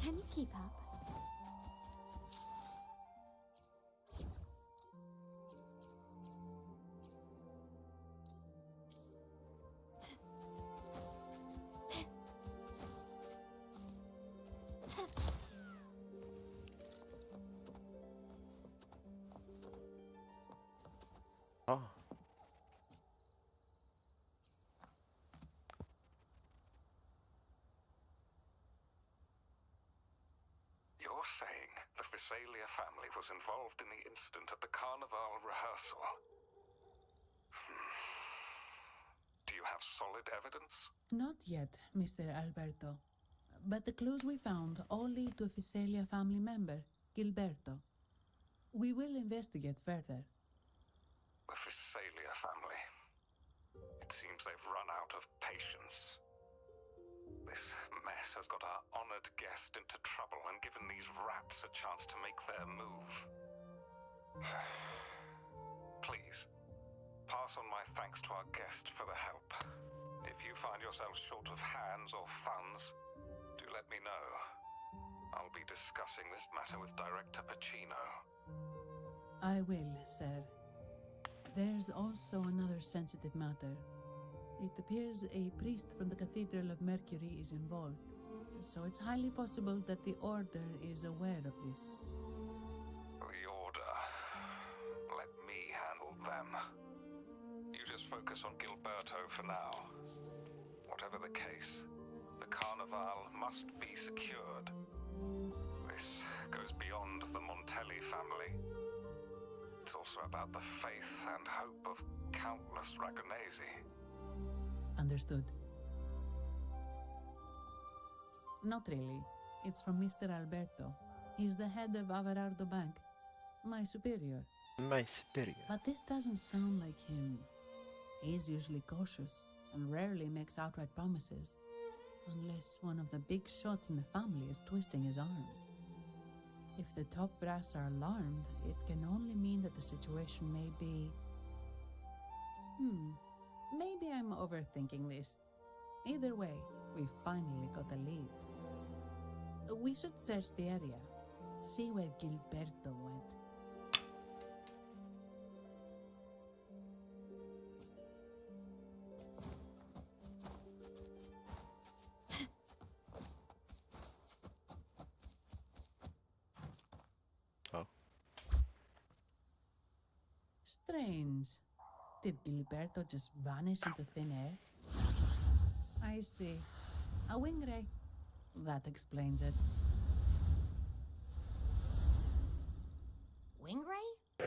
Can you keep up? Oh. You're saying the Visalia family was involved in the incident at the Carnival rehearsal? Do you have solid evidence? Not yet, Mr. Alberto. But the clues we found all lead to a Visalia family member, Gilberto. We will investigate further. The Visalia family. It seems they've run out of patience. This mess has got our honored guest into trouble and given these rats a chance to make their move. Please, pass on my thanks to our guest for the help. If you find yourself short of hands or funds, do let me know. I'll be discussing this matter with Director Pacino. I will, sir. There's also another sensitive matter. It appears a priest from the Cathedral of Mercury is involved, so it's highly possible that the Order is aware of this. The Order. Let me handle them. You just focus on Gilberto for now. Whatever the case, the Carnival must be secured. This goes beyond the Montelli family. It's also about the faith and hope of countless Ragonesi. Understood. Not really. It's from Mr. Alberto. He's the head of Averardo Bank. My superior. My superior. But this doesn't sound like him. He's usually cautious and rarely makes outright promises. Unless one of the big shots in the family is twisting his arm. If the top brass are alarmed, it can only mean that the situation may be... Maybe I'm overthinking this. Either way, we've finally got a lead. We should search the area. See where Gilberto went. Oh. Strange. Did Gilberto just vanish into thin air? I see. A wing ray. That explains it. Wing ray?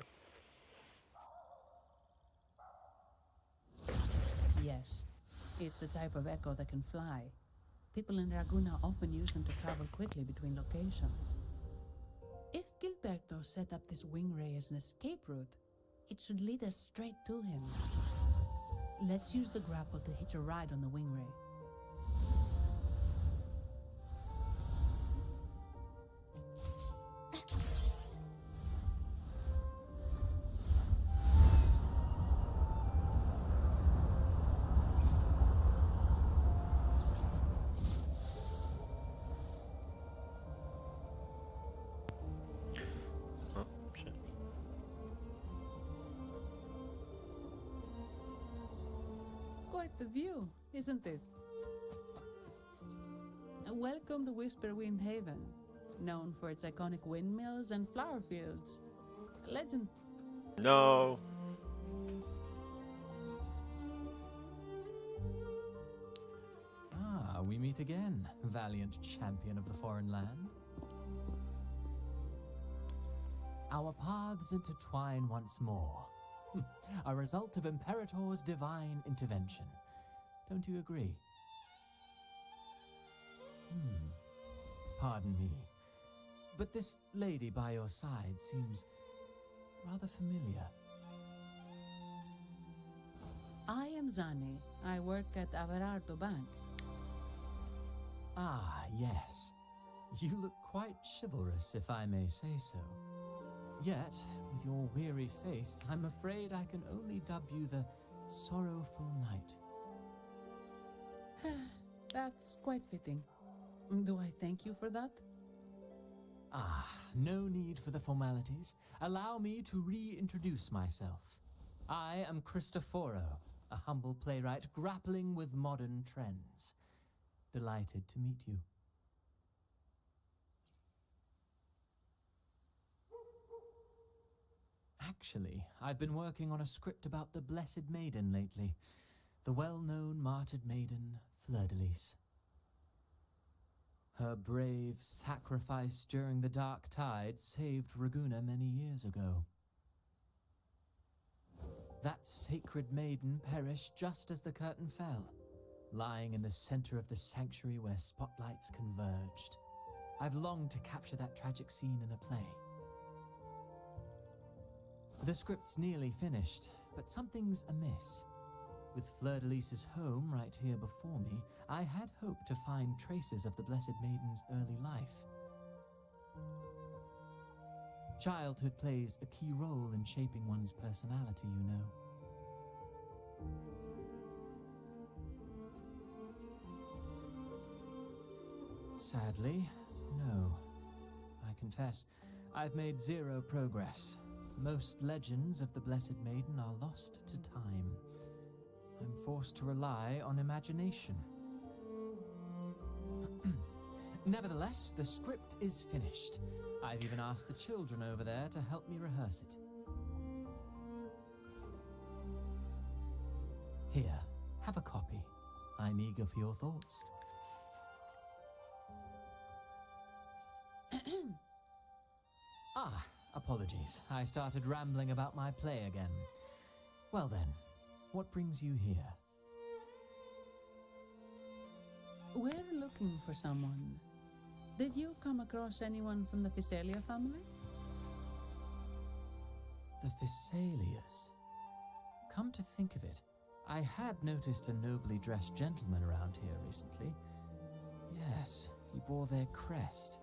Yes. It's a type of echo that can fly. People in Raguna often use them to travel quickly between locations. If Gilberto set up this wing ray as an escape route, it should lead us straight to him. Let's use the grapple to hitch a ride on the wing ray. Oh, shit. Quite the view, isn't it? Welcome to Whisperwind Haven, known for its iconic windmills and flower fields. Legend. No. Ah, we meet again, valiant champion of the foreign land. Our paths intertwine once more. A result of Imperator's divine intervention. Don't you agree? Pardon me, but this lady by your side seems rather familiar. I am Zani. I work at Averardo Bank. Ah, yes. You look quite chivalrous, if I may say so. Yet, with your weary face, I'm afraid I can only dub you the Sorrowful Knight. That's quite fitting. Do I thank you for that? Ah, no need for the formalities. Allow me to reintroduce myself. I am Cristoforo, a humble playwright grappling with modern trends. Delighted to meet you. Actually, I've been working on a script about the Blessed Maiden lately. The well-known martyred maiden, Fleur-de-Lis. Her brave sacrifice during the Dark Tide saved Raguna many years ago. That sacred maiden perished just as the curtain fell, lying in the center of the sanctuary where spotlights converged. I've longed to capture that tragic scene in a play. The script's nearly finished, but something's amiss. With Fleur-de-Lis's home right here before me, I had hoped to find traces of the Blessed Maiden's early life. Childhood plays a key role in shaping one's personality, you know. Sadly, no. I confess, I've made zero progress. Most legends of the Blessed Maiden are lost to time. I'm forced to rely on imagination. Nevertheless, the script is finished. I've even asked the children over there to help me rehearse it. Here, have a copy. I'm eager for your thoughts. Apologies. I started rambling about my play again. Well then, what brings you here? We're looking for someone. Did you come across anyone from the Physalia family? The Physalias. Come to think of it, I had noticed a nobly dressed gentleman around here recently. Yes, he bore their crest.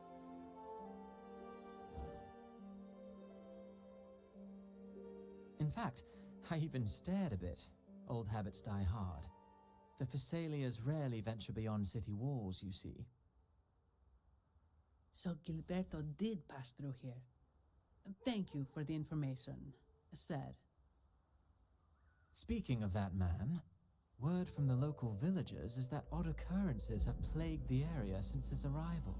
In fact, I even stared a bit. Old habits die hard. The Physalias rarely venture beyond city walls, you see. So Gilberto did pass through here. Thank you for the information, sir. Speaking of that man, word from the local villagers is that odd occurrences have plagued the area since his arrival.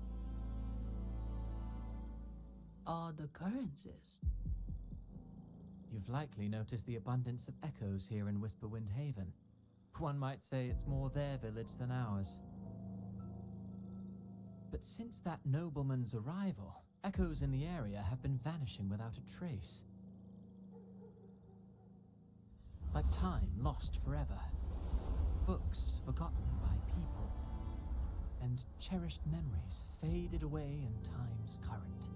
Odd occurrences? You've likely noticed the abundance of echoes here in Whisperwind Haven. One might say it's more their village than ours. But since that nobleman's arrival, echoes in the area have been vanishing without a trace. Like time lost forever. Books forgotten by people. And cherished memories faded away in time's current.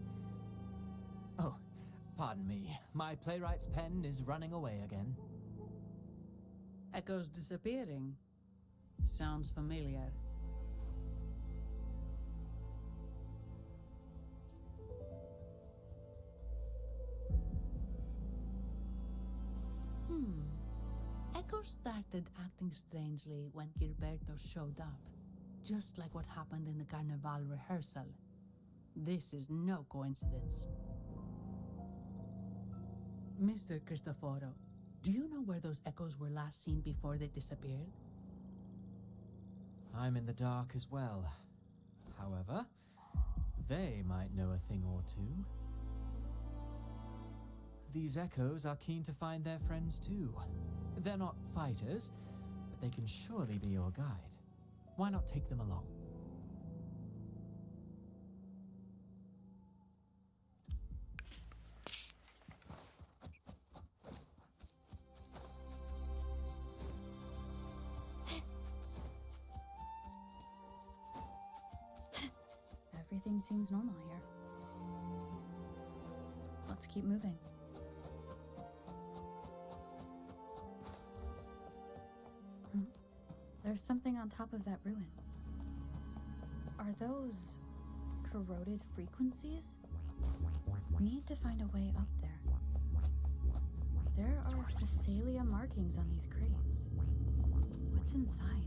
Oh, pardon me. My playwright's pen is running away again. Echoes disappearing. Sounds familiar. Echoes started acting strangely when Gilberto showed up, just like what happened in the Carnival rehearsal. This is no coincidence. Mr. Cristoforo, do you know where those echoes were last seen before they disappeared? I'm in the dark as well. However, they might know a thing or two. These echoes are keen to find their friends too. They're not fighters, but they can surely be your guide. Why not take them along? Everything seems normal here. Let's keep moving. There's something on top of that ruin. Are those corroded frequencies? Need to find a way up there. There are Physalia markings on these crates. What's inside?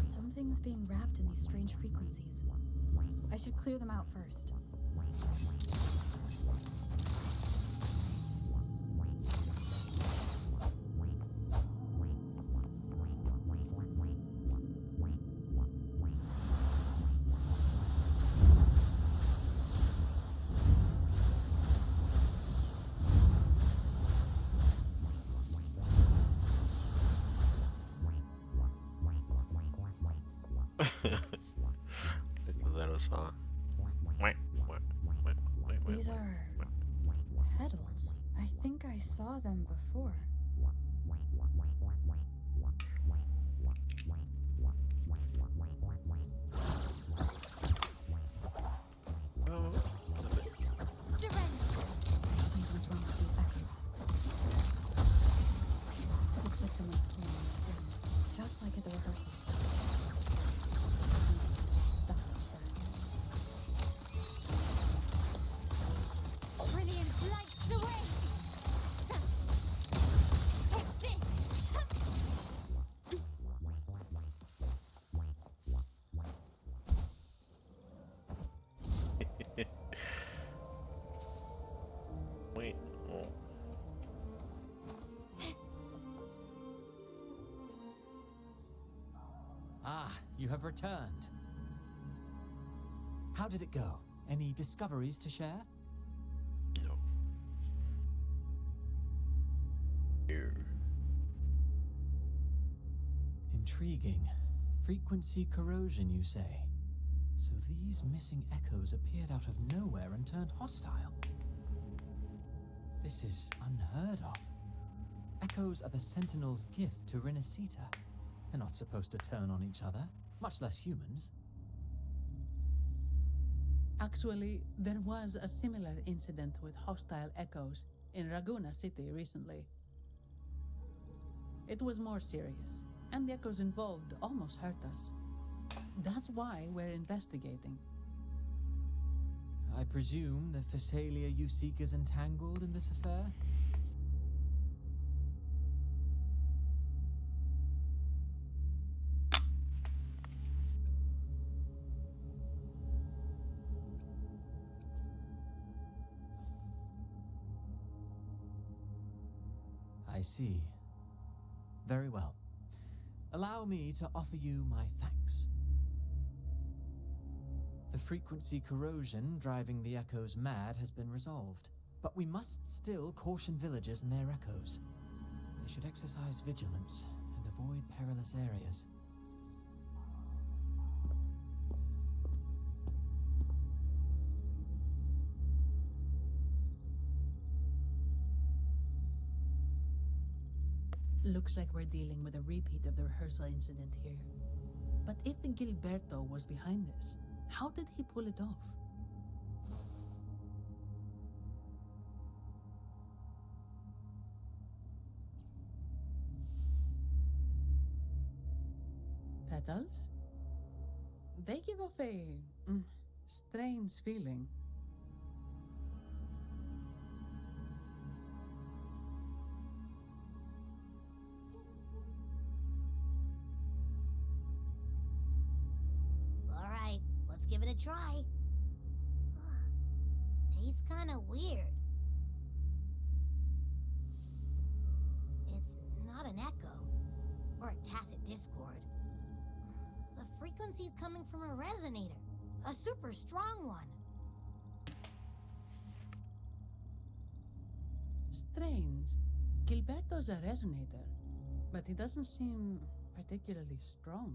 Something's being wrapped in these strange frequencies. I should clear them out first. That was fun. These are petals. I think I saw them before. Oh, Something's wrong with these echoes. Looks like someone's pulling on the strings, just like at the rehearsal. Stuff first. Brilliant lights the way! Take this! wait. Oh. Ah, you have returned. How did it go? Any discoveries to share? No. Here. Intriguing. Frequency corrosion, you say? So these missing echoes appeared out of nowhere and turned hostile. This is unheard of. Echoes are the Sentinel's gift to Rinascita. They're not supposed to turn on each other, much less humans. Actually, there was a similar incident with hostile echoes in Rinascita recently. It was more serious, and the echoes involved almost hurt us. That's why we're investigating. I presume the Phasalia you seek is entangled in this affair? I see. Very well. Allow me to offer you my thanks. The frequency corrosion driving the echoes mad has been resolved, but we must still caution villagers and their echoes. They should exercise vigilance and avoid perilous areas. Looks like we're dealing with a repeat of the rehearsal incident here. But if Gilberto was behind this, how did he pull it off? Petals? They give off a strange feeling. All right, let's give it a try. Tastes kind of weird. It's not an echo or a tacit discord. The frequency's coming from a resonator, a super strong one. Strange. Gilberto's a resonator, but he doesn't seem particularly strong.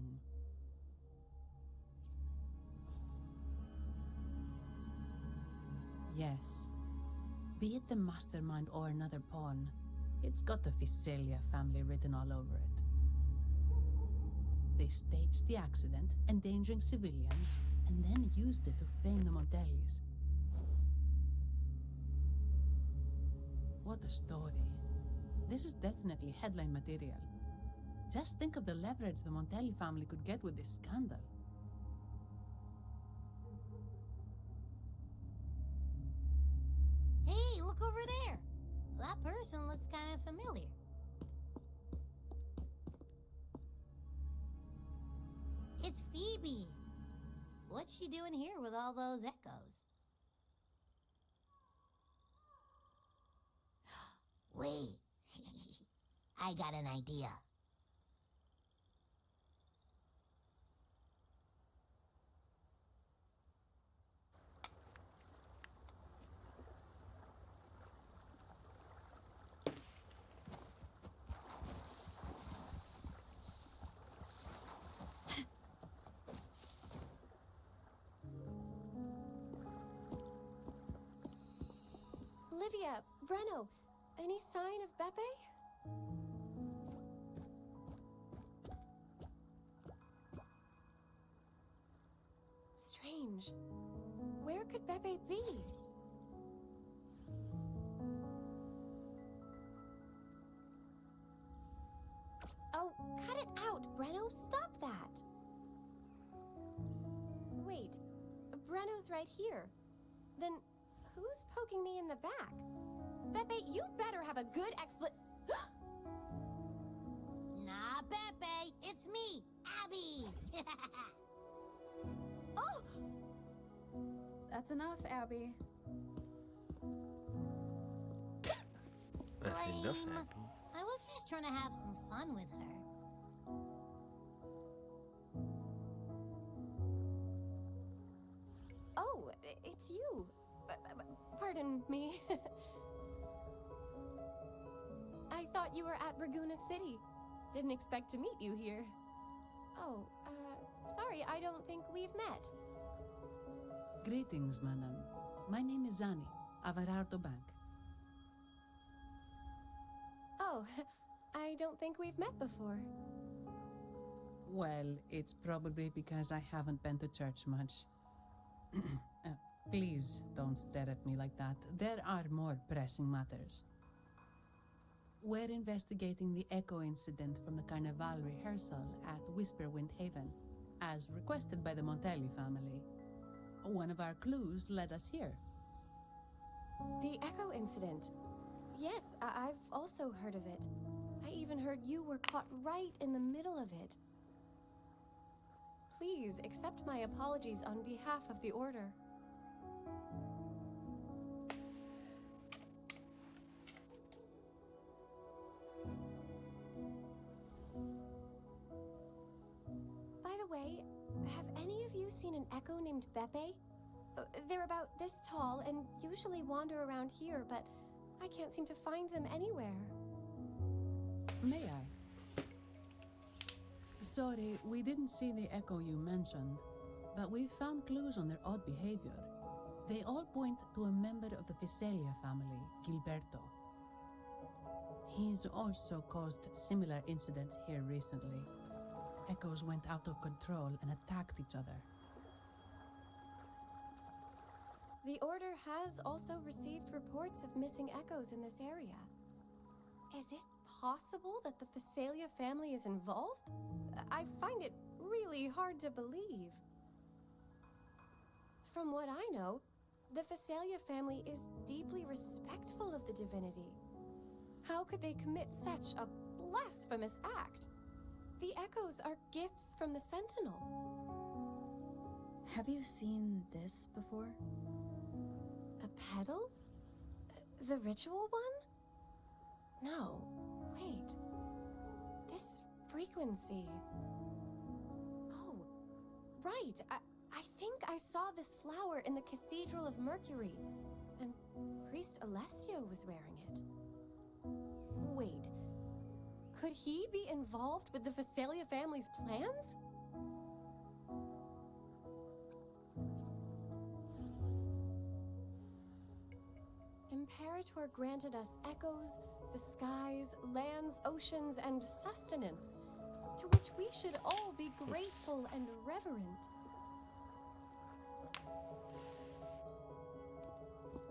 Yes. Be it the mastermind or another pawn, it's got the Phasalia family written all over it. They staged the accident, endangering civilians, and then used it to frame the Montellis. What a story. This is definitely headline material. Just think of the leverage the Montelli family could get with this scandal. Hey, look over there. That person looks kind of familiar. It's Phoebe. What's she doing here with all those echoes? Wait. I got an idea. Olivia, Breno, any sign of Beppe? Strange. Where could Beppe be? Oh, cut it out, Breno. Stop that. Wait, Breno's right here. Then who's poking me in the back? Beppe, you better have a good Nah, Beppe, it's me, Abby. Oh! That's enough, Abby. That's enough. Lame. Abby. I was just trying to have some fun with her. Oh, it's you. Pardon me. I thought you were at Raguna City. Didn't expect to meet you here. Oh, sorry, I don't think we've met. Greetings, madam. My name is Zani, Avarardo Bank. Oh, I don't think we've met before. Well, it's probably because I haven't been to church much. Please don't stare at me like that. There are more pressing matters. We're investigating the echo incident from the Carnival rehearsal at Whisperwind Haven, as requested by the Montelli family. One of our clues led us here. The Echo incident. Yes, I've also heard of it. I even heard you were caught right in the middle of it. Please accept my apologies on behalf of the Order. By the way, have any of you seen an echo named Beppe? They're about this tall and usually wander around here, but I can't seem to find them anywhere. May I? Sorry, we didn't see the echo you mentioned, but we've found clues on their odd behavior. They all point to a member of the Visalia family, Gilberto. He's also caused similar incidents here recently. Echoes went out of control and attacked each other. The Order has also received reports of missing echoes in this area. Is it possible that the Visalia family is involved? I find it really hard to believe. From what I know, the Visalia family is deeply respectful of the divinity. How could they commit such a blasphemous act? The echoes are gifts from the Sentinel. Have you seen this before? A pedal? The ritual one? No. Wait. This frequency. Oh, right. I think I saw this flower in the Cathedral of Mercury, and Priest Alessio was wearing it. Wait. Could he be involved with the Visalia family's plans? Imperator granted us echoes, the skies, lands, oceans, and sustenance, to which we should all be grateful and reverent.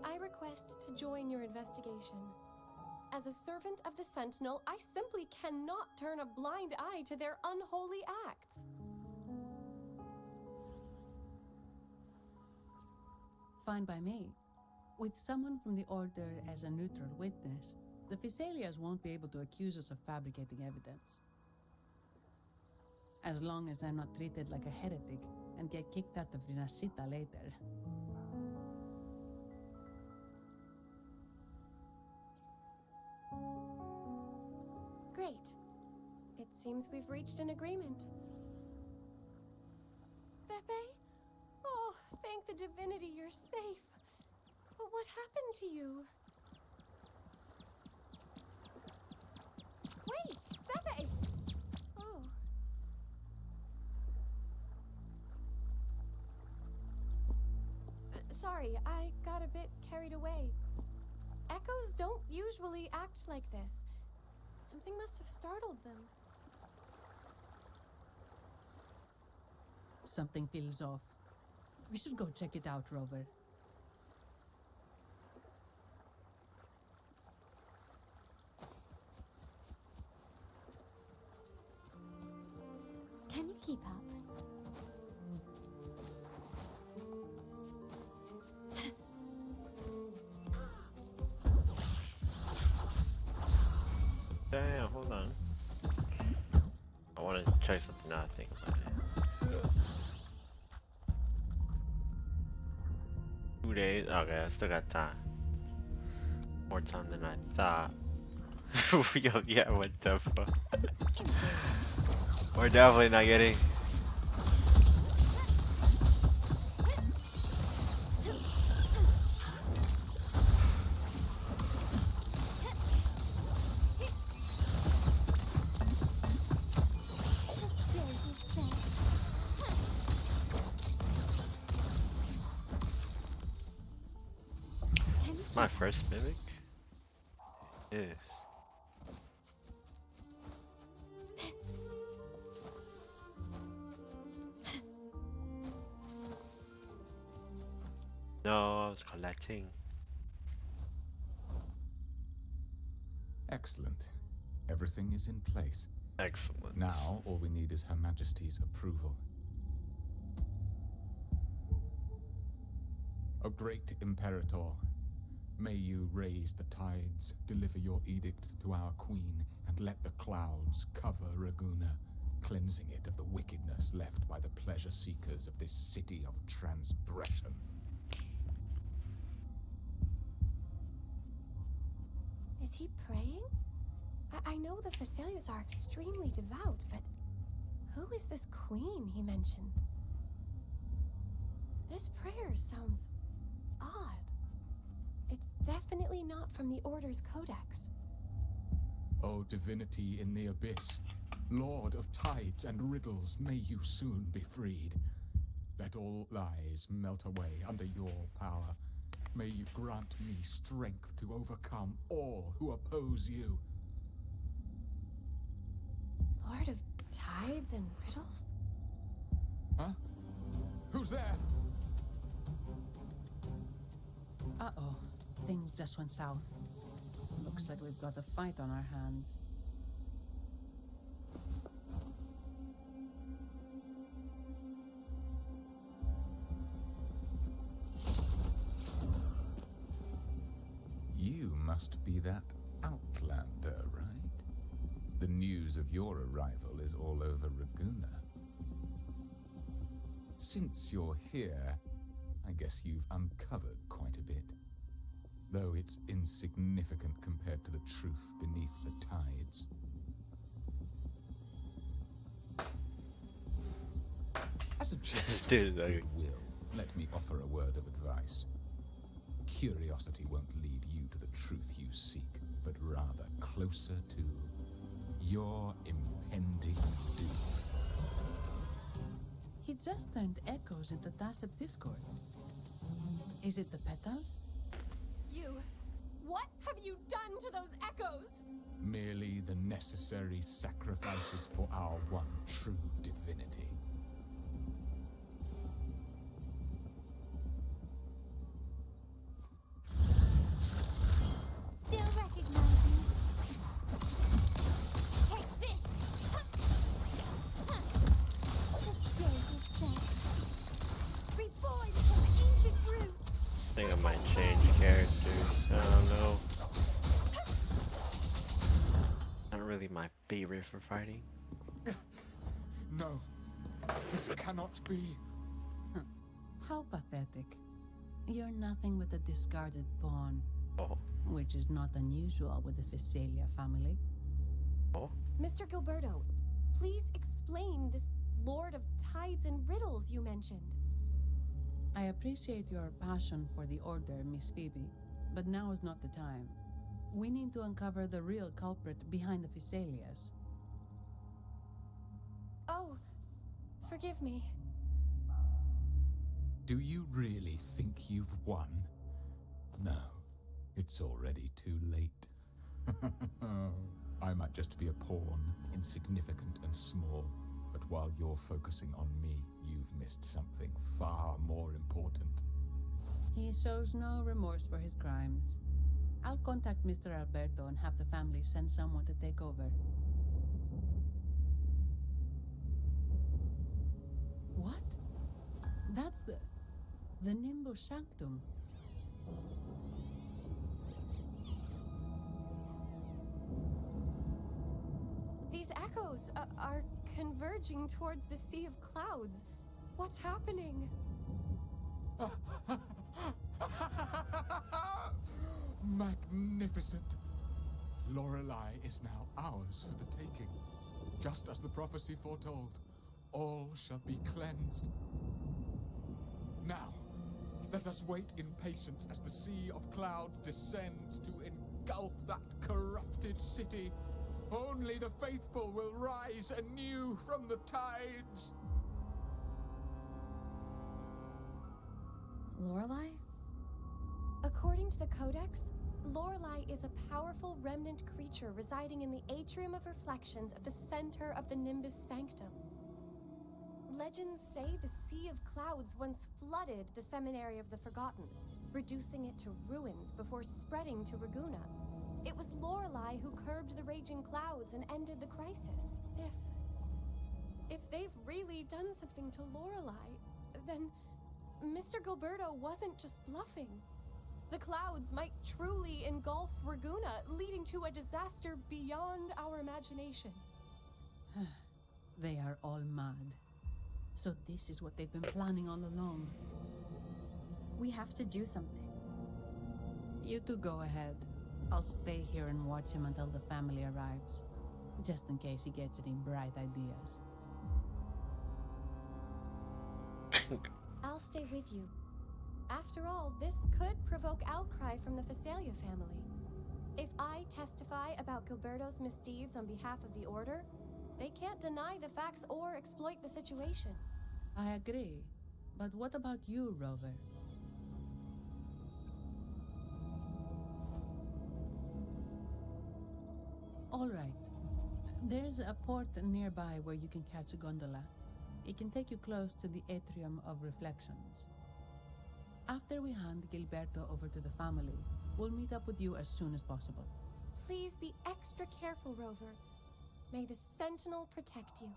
I request to join your investigation. As a servant of the Sentinel, I simply cannot turn a blind eye to their unholy acts. Fine by me. With someone from the Order as a neutral witness, the Visalias won't be able to accuse us of fabricating evidence. As long as I'm not treated like a heretic and get kicked out of Rinascita later. Great. It seems we've reached an agreement. Pepe? Oh, thank the divinity you're safe. But what happened to you? Wait! Pepe! Oh. Sorry, I got a bit carried away. Echoes don't usually act like this. Something must have startled them. Something feels off. We should go check it out, Rover. Can you keep up? Damn, hold on. I want to check something out, I think about it. 2 days? Okay, I still got time. More time than I thought. Yo, yeah, what the fuck? We're definitely not getting. My first mimic? Yes. No, I was collecting. Excellent. Everything is in place. Excellent. Now, all we need is Her Majesty's approval. O great Imperator, may you raise the tides, deliver your edict to our queen, and let the clouds cover Raguna, cleansing it of the wickedness left by the pleasure seekers of this city of transgression. Is he praying? I know the Phasalias are extremely devout, but who is this queen he mentioned? This prayer sounds odd. It's definitely not from the Order's codex. O divinity in the abyss, Lord of tides and riddles, may you soon be freed. Let all lies melt away under your power. May you grant me strength to overcome all who oppose you. Lord of tides and riddles? Huh? Who's there? Uh-oh. Things just went south. Looks like we've got a fight on our hands. You must be that outlander, right? The news of your arrival is all over Raguna. Since you're here, I guess you've uncovered quite a bit. Though it's insignificant compared to the truth beneath the tides. As a gesture of goodwill, let me offer a word of advice. Curiosity won't lead you to the truth you seek, but rather closer to your impending doom. He just turned echoes into tacit discords. Is it the petals? What have you done to those echoes? Merely the necessary sacrifices for our one true divinity. Still recognize me? Take this! The stage is set. Reborn from ancient roots. I think I might change characters. I don't know. Not really my favorite for fighting. No. This cannot be. How pathetic. You're nothing but a discarded pawn, Oh. which is not unusual with the Phasalia family. Oh. Mr. Gilberto, please explain this Lord of Tides and Riddles you mentioned. I appreciate your passion for the Order, Miss Phoebe, but now is not the time. We need to uncover the real culprit behind the Phasalias. Oh, forgive me. Do you really think you've won? No, it's already too late. I might just be a pawn, insignificant and small, but while you're focusing on me, you've missed something far more important. He shows no remorse for his crimes. I'll contact Mr. Alberto and have the family send someone to take over. What? That's the Nimbus Sanctum. These echoes are converging towards the Sea of Clouds. What's happening? Magnificent! Lorelei is now ours for the taking. Just as the prophecy foretold, all shall be cleansed. Now, let us wait in patience as the Sea of Clouds descends to engulf that corrupted city. Only the faithful will rise anew from the tides. Lorelei? According to the Codex, Lorelei is a powerful remnant creature residing in the Atrium of Reflections at the center of the Nimbus Sanctum. Legends say the Sea of Clouds once flooded the Seminary of the Forgotten, reducing it to ruins before spreading to Raguna. It was Lorelei who curbed the raging clouds and ended the crisis. If they've really done something to Lorelei, then Mr. Gilberto wasn't just bluffing. The clouds might truly engulf Raguna, leading to a disaster beyond our imagination. They are all mad. So this is what they've been planning all along. We have to do something. You two go ahead. I'll stay here and watch him until the family arrives, just in case he gets any bright ideas. I'll stay with you. After all, this could provoke outcry from the Phasalia family. If I testify about Gilberto's misdeeds on behalf of the Order, they can't deny the facts or exploit the situation. I agree. But what about you, Rover? All right. There's a port nearby where you can catch a gondola. It can take you close to the Atrium of Reflections. After we hand Gilberto over to the family, we'll meet up with you as soon as possible. Please be extra careful, Rover. May the Sentinel protect you.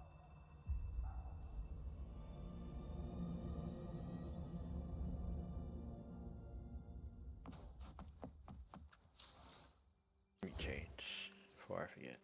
Let me change before I forget.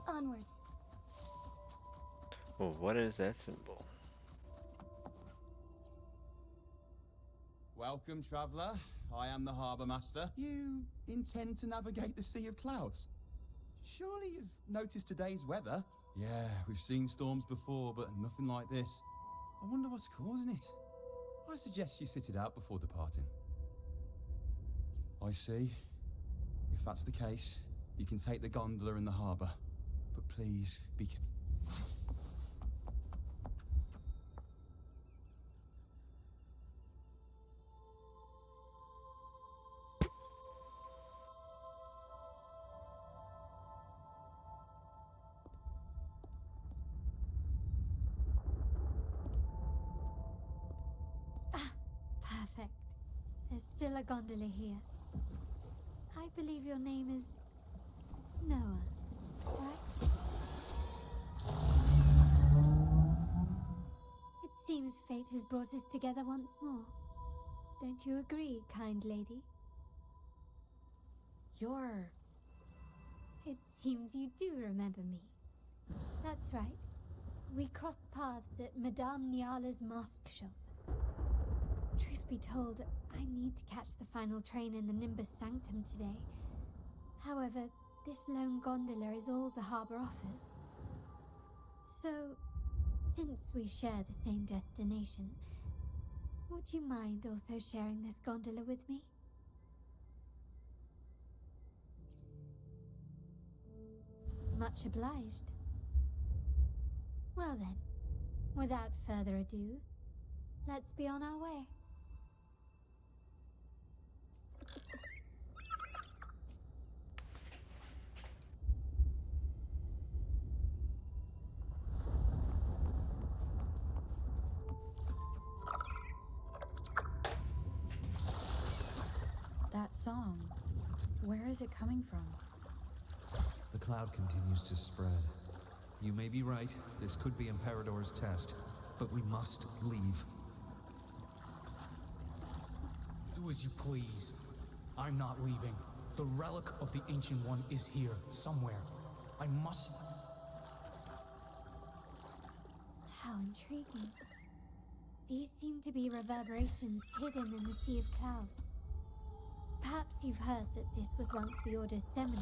Onwards. Well, what is that symbol? Welcome, traveller. I am the Harbour Master. You intend to navigate the Sea of Clouds? Surely you've noticed today's weather? Yeah, we've seen storms before, but nothing like this. I wonder what's causing it. I suggest you sit it out before departing. I see. If that's the case, you can take the gondola in the harbour. But please, be careful. still a gondola here. I believe your name is Noah, right? It seems fate has brought us together once more. Don't you agree, kind lady? You're... It seems you do remember me. That's right. We crossed paths at Madame Niala's mask shop. Truth be told, I need to catch the final train in the Nimbus Sanctum today. However, this lone gondola is all the harbor offers. So, since we share the same destination, would you mind also sharing this gondola with me? Much obliged. Well then, without further ado, let's be on our way. That song. Where is it coming from? The cloud continues to spread. You may be right, this could be Imperador's test, but we must leave. Do as you please. I'm not leaving. The relic of the Ancient One is here, somewhere. I must... How intriguing. These seem to be reverberations hidden in the Sea of Clouds. Perhaps you've heard that this was once the Order's seminary.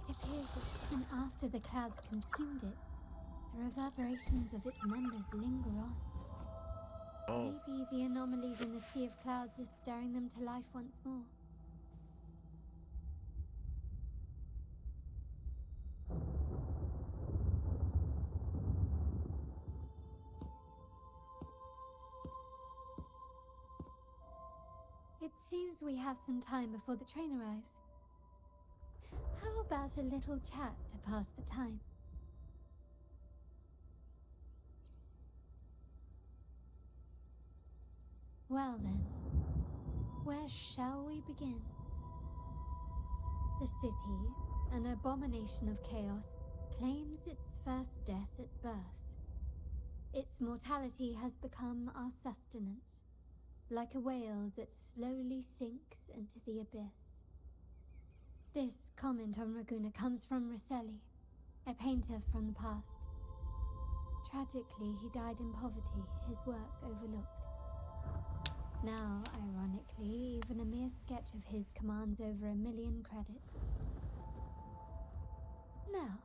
It appears that even after the clouds consumed it, the reverberations of its members linger on. Oh. Maybe the anomalies in the Sea of Clouds are stirring them to life once more. It seems we have some time before the train arrives. How about a little chat to pass the time? Well then, where shall we begin? The city, an abomination of chaos, claims its first death at birth. Its mortality has become our sustenance, like a whale that slowly sinks into the abyss. This comment on Raguna comes from Rosselli, a painter from the past. Tragically, he died in poverty, his work overlooked. Now, ironically, even a mere sketch of his commands over 1 million credits. Now,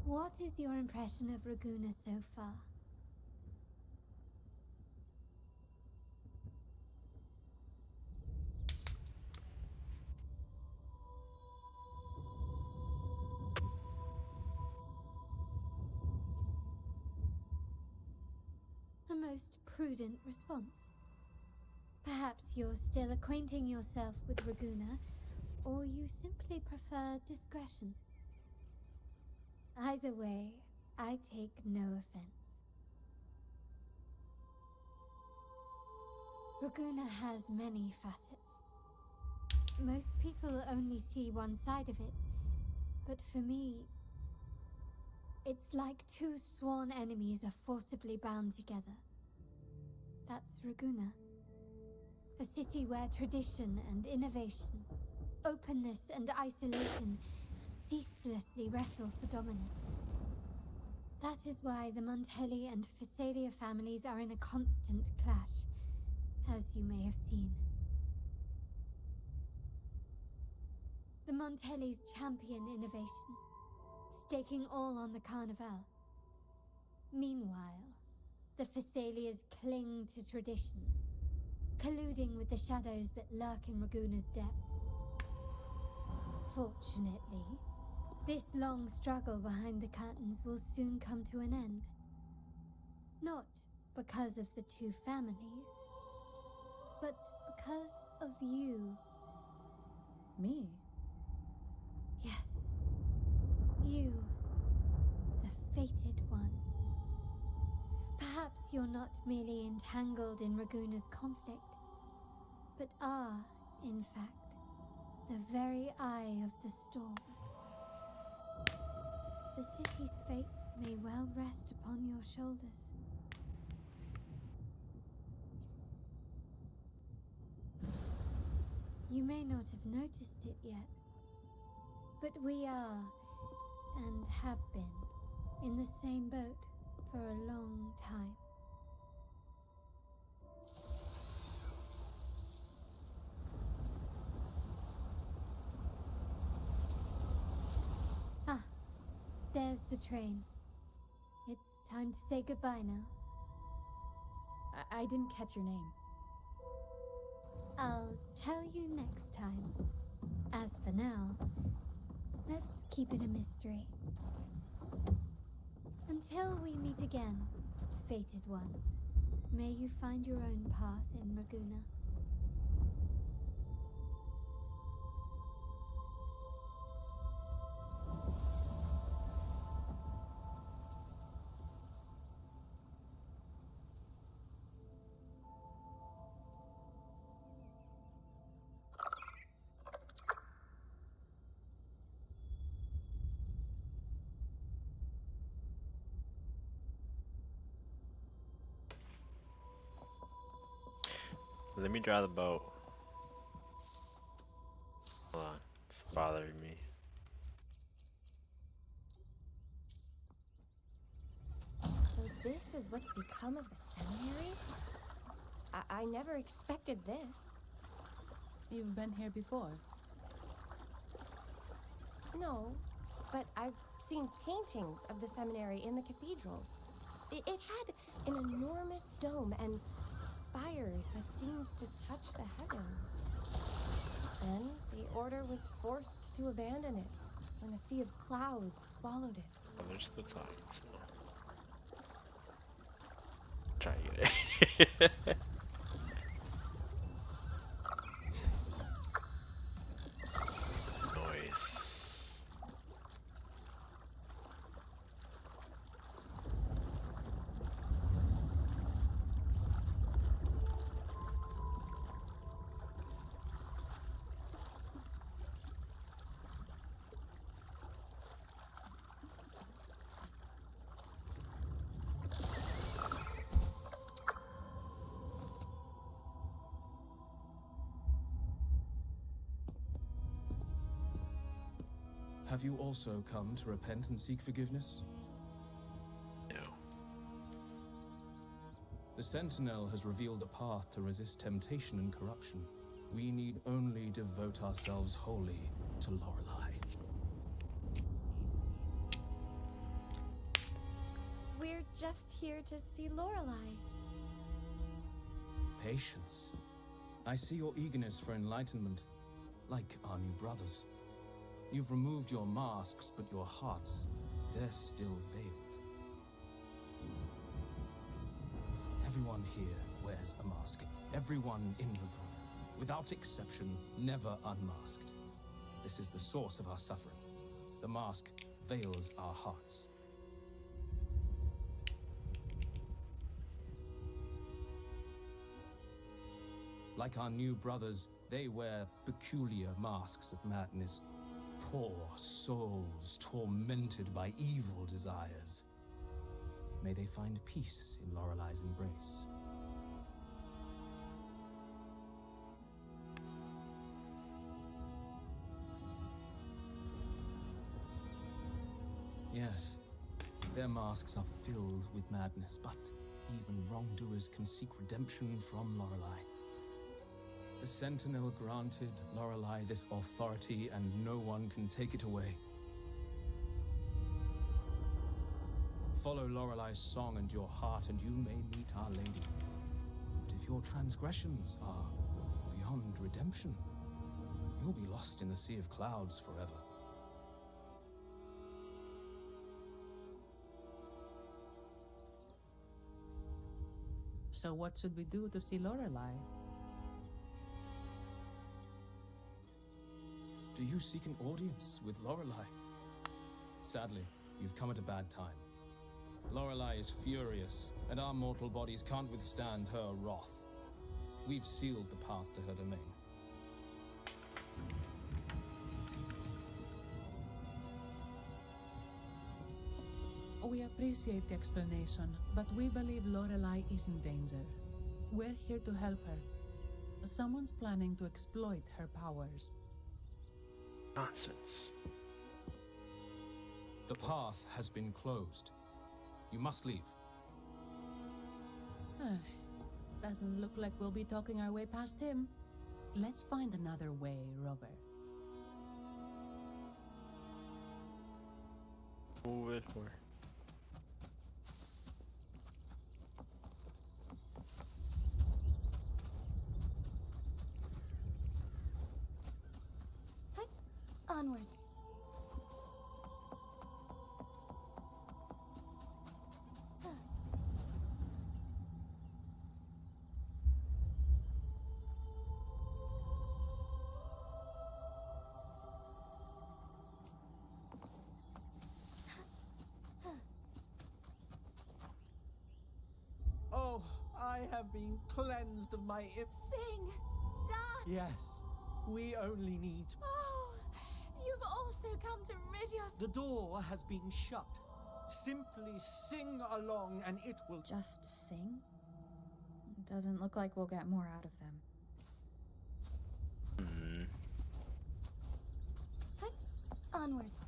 what is your impression of Raguna so far? A most prudent response. Perhaps you're still acquainting yourself with Raguna, or you simply prefer discretion. Either way, I take no offense. Raguna has many facets. Most people only see one side of it, but for me, it's like two sworn enemies are forcibly bound together. That's Raguna. A city where tradition and innovation, openness and isolation ceaselessly wrestle for dominance. That is why the Montelli and Phasalia families are in a constant clash, as you may have seen. The Montellis champion innovation, staking all on the Carnival. Meanwhile, the Phasalias cling to tradition, colluding with the shadows that lurk in Raguna's depths. Fortunately, this long struggle behind the curtains will soon come to an end. Not because of the two families, but because of you. Me? Yes. You. The fated one. Perhaps you're not merely entangled in Raguna's conflict. but are, in fact, the very eye of the storm. The city's fate may well rest upon your shoulders. You may not have noticed it yet, but we are, and have been, in the same boat for a long time. Ah, there's the train. It's time to say goodbye now. I didn't catch your name. I'll tell you next time. As for now, let's keep it a mystery. Until we meet again, fated one, may you find your own path in Raguna. Let me drive the boat. Hold on, it's bothering me. So this is what's become of the seminary? I never expected this. You've been here before? No, but I've seen paintings of the seminary in the cathedral. It had an enormous dome and spires that seemed to touch the heavens. Then the order was forced to abandon it when a sea of clouds swallowed it. Oh, there's the signs. Try to get it. Noise. Have you also come to repent and seek forgiveness? No. The Sentinel has revealed a path to resist temptation and corruption. We need only devote ourselves wholly to Lorelei. We're just here to see Lorelei. Patience. I see your eagerness for enlightenment, like our new brothers. You've removed your masks, but your hearts, they're still veiled. Everyone here wears a mask. Everyone in Raguna, without exception, never unmasked. This is the source of our suffering. The mask veils our hearts. Like our new brothers, they wear peculiar masks of madness. Poor souls tormented by evil desires. May they find peace in Lorelei's embrace. Yes, their masks are filled with madness, but even wrongdoers can seek redemption from Lorelei. The Sentinel granted Lorelei this authority, and no one can take it away. Follow Lorelei's song and your heart, and you may meet Our Lady. But if your transgressions are beyond redemption, you'll be lost in the sea of clouds forever. So what should we do to see Lorelei? Do you seek an audience with Lorelei? Sadly, you've come at a bad time. Lorelei is furious, and our mortal bodies can't withstand her wrath. We've sealed the path to her domain. We appreciate the explanation, but we believe Lorelei is in danger. We're here to help her. Someone's planning to exploit her powers. Nonsense. The path has been closed. You must leave. Doesn't look like we'll be talking our way past him. Let's find another way, Rover. Move it where? Onwards. Oh, I have been cleansed of my Sing! Dad! Yes, we only need... Oh, you've also come to rid yourself... The door has been shut. Simply sing along and it will... Just sing? Doesn't look like we'll get more out of them. Onwards.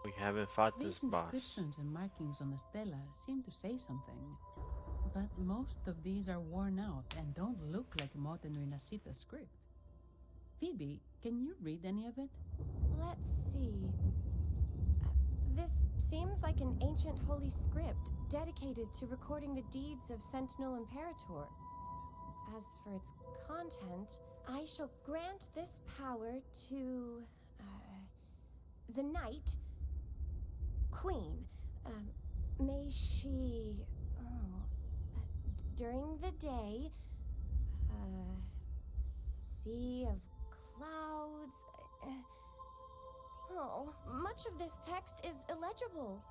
We haven't fought this These boss. inscriptions and markings on the stela seem to say something, but most of these are worn out and don't look like modern Rinascita script. Phoebe, can you read any of it? Let's see. This seems like an ancient holy script dedicated to recording the deeds of Sentinel Imperator. As for its content, I shall grant this power to the Knight Queen. May she, during the day, sea of clouds. Much of this text is illegible.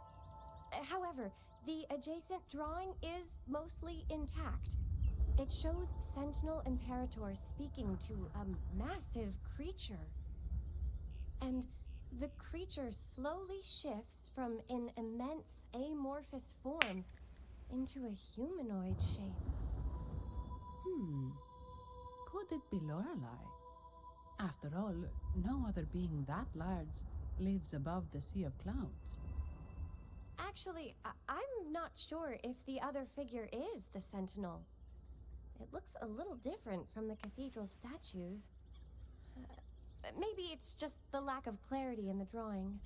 However, the adjacent drawing is mostly intact. It shows Sentinel Imperator speaking to a massive creature. And the creature slowly shifts from an immense amorphous form into a humanoid shape. Could it be Lorelei? After all, no other being that large lives above the sea of clouds. Actually, I'm not sure if the other figure is the Sentinel. It looks a little different from the cathedral statues. Maybe it's just the lack of clarity in the drawing.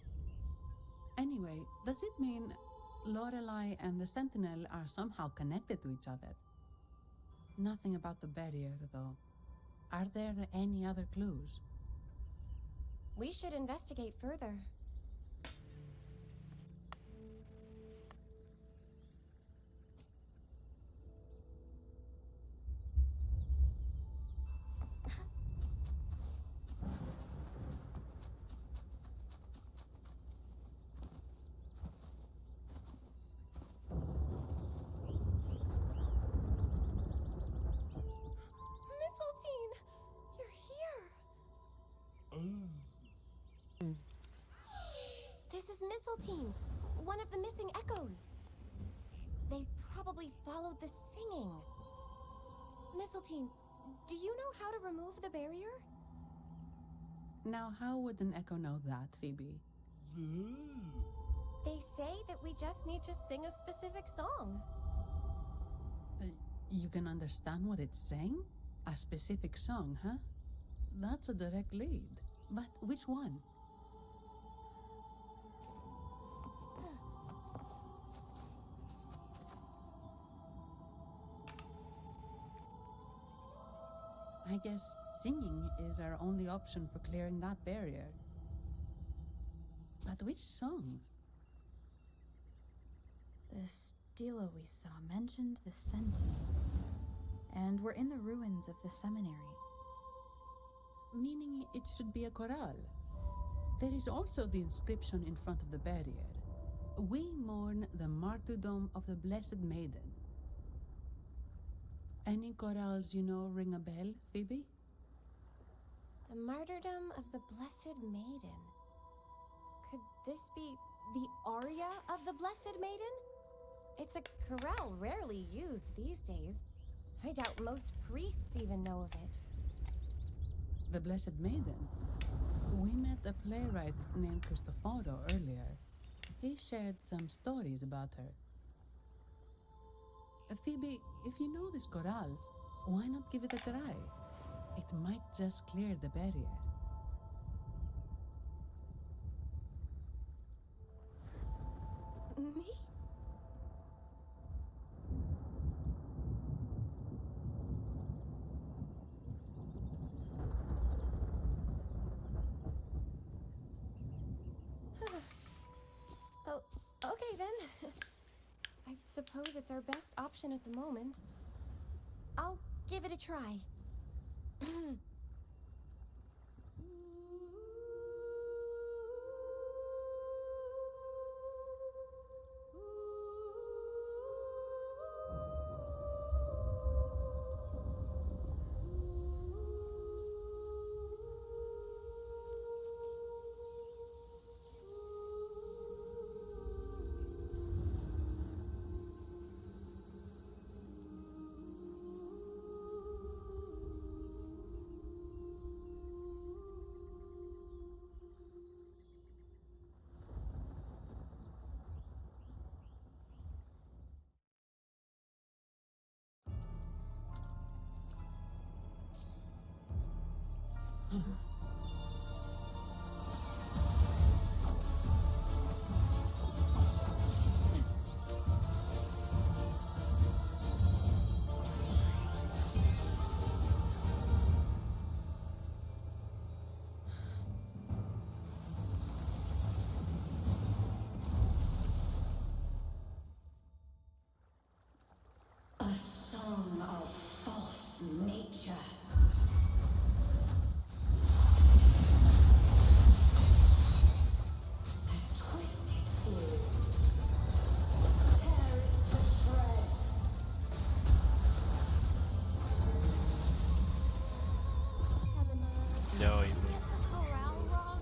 Anyway, does it mean Lorelei and the Sentinel are somehow connected to each other? Nothing about the barrier, though. Are there any other clues? We should investigate further. This is Mistletoe, one of the missing echoes. They probably followed the singing. Mistletoe, do you know how to remove the barrier? Now, how would an echo know that, Phoebe? They say that we just need to sing a specific song. You can understand what it's saying? A specific song, huh? That's a direct lead. But which one? I guess singing is our only option for clearing that barrier. But which song? The stela we saw mentioned the Sentinel. And we're in the ruins of the seminary. Meaning it should be a chorale. There is also the inscription in front of the barrier. We mourn the martyrdom of the Blessed Maiden. Any chorales you know ring a bell, Phoebe? The martyrdom of the Blessed Maiden. Could this be the aria of the Blessed Maiden? It's a chorale rarely used these days. I doubt most priests even know of it. The Blessed Maiden? We met a playwright named Cristoforo earlier. He shared some stories about her. Phoebe, if you know this chorale, why not give it a try? It might just clear the barrier. Me? Oh, okay then. I suppose it's our best option at the moment. I'll give it a try. A song of false nature. A twisted blue. Tear it to shreds. No, you the chorale wrong?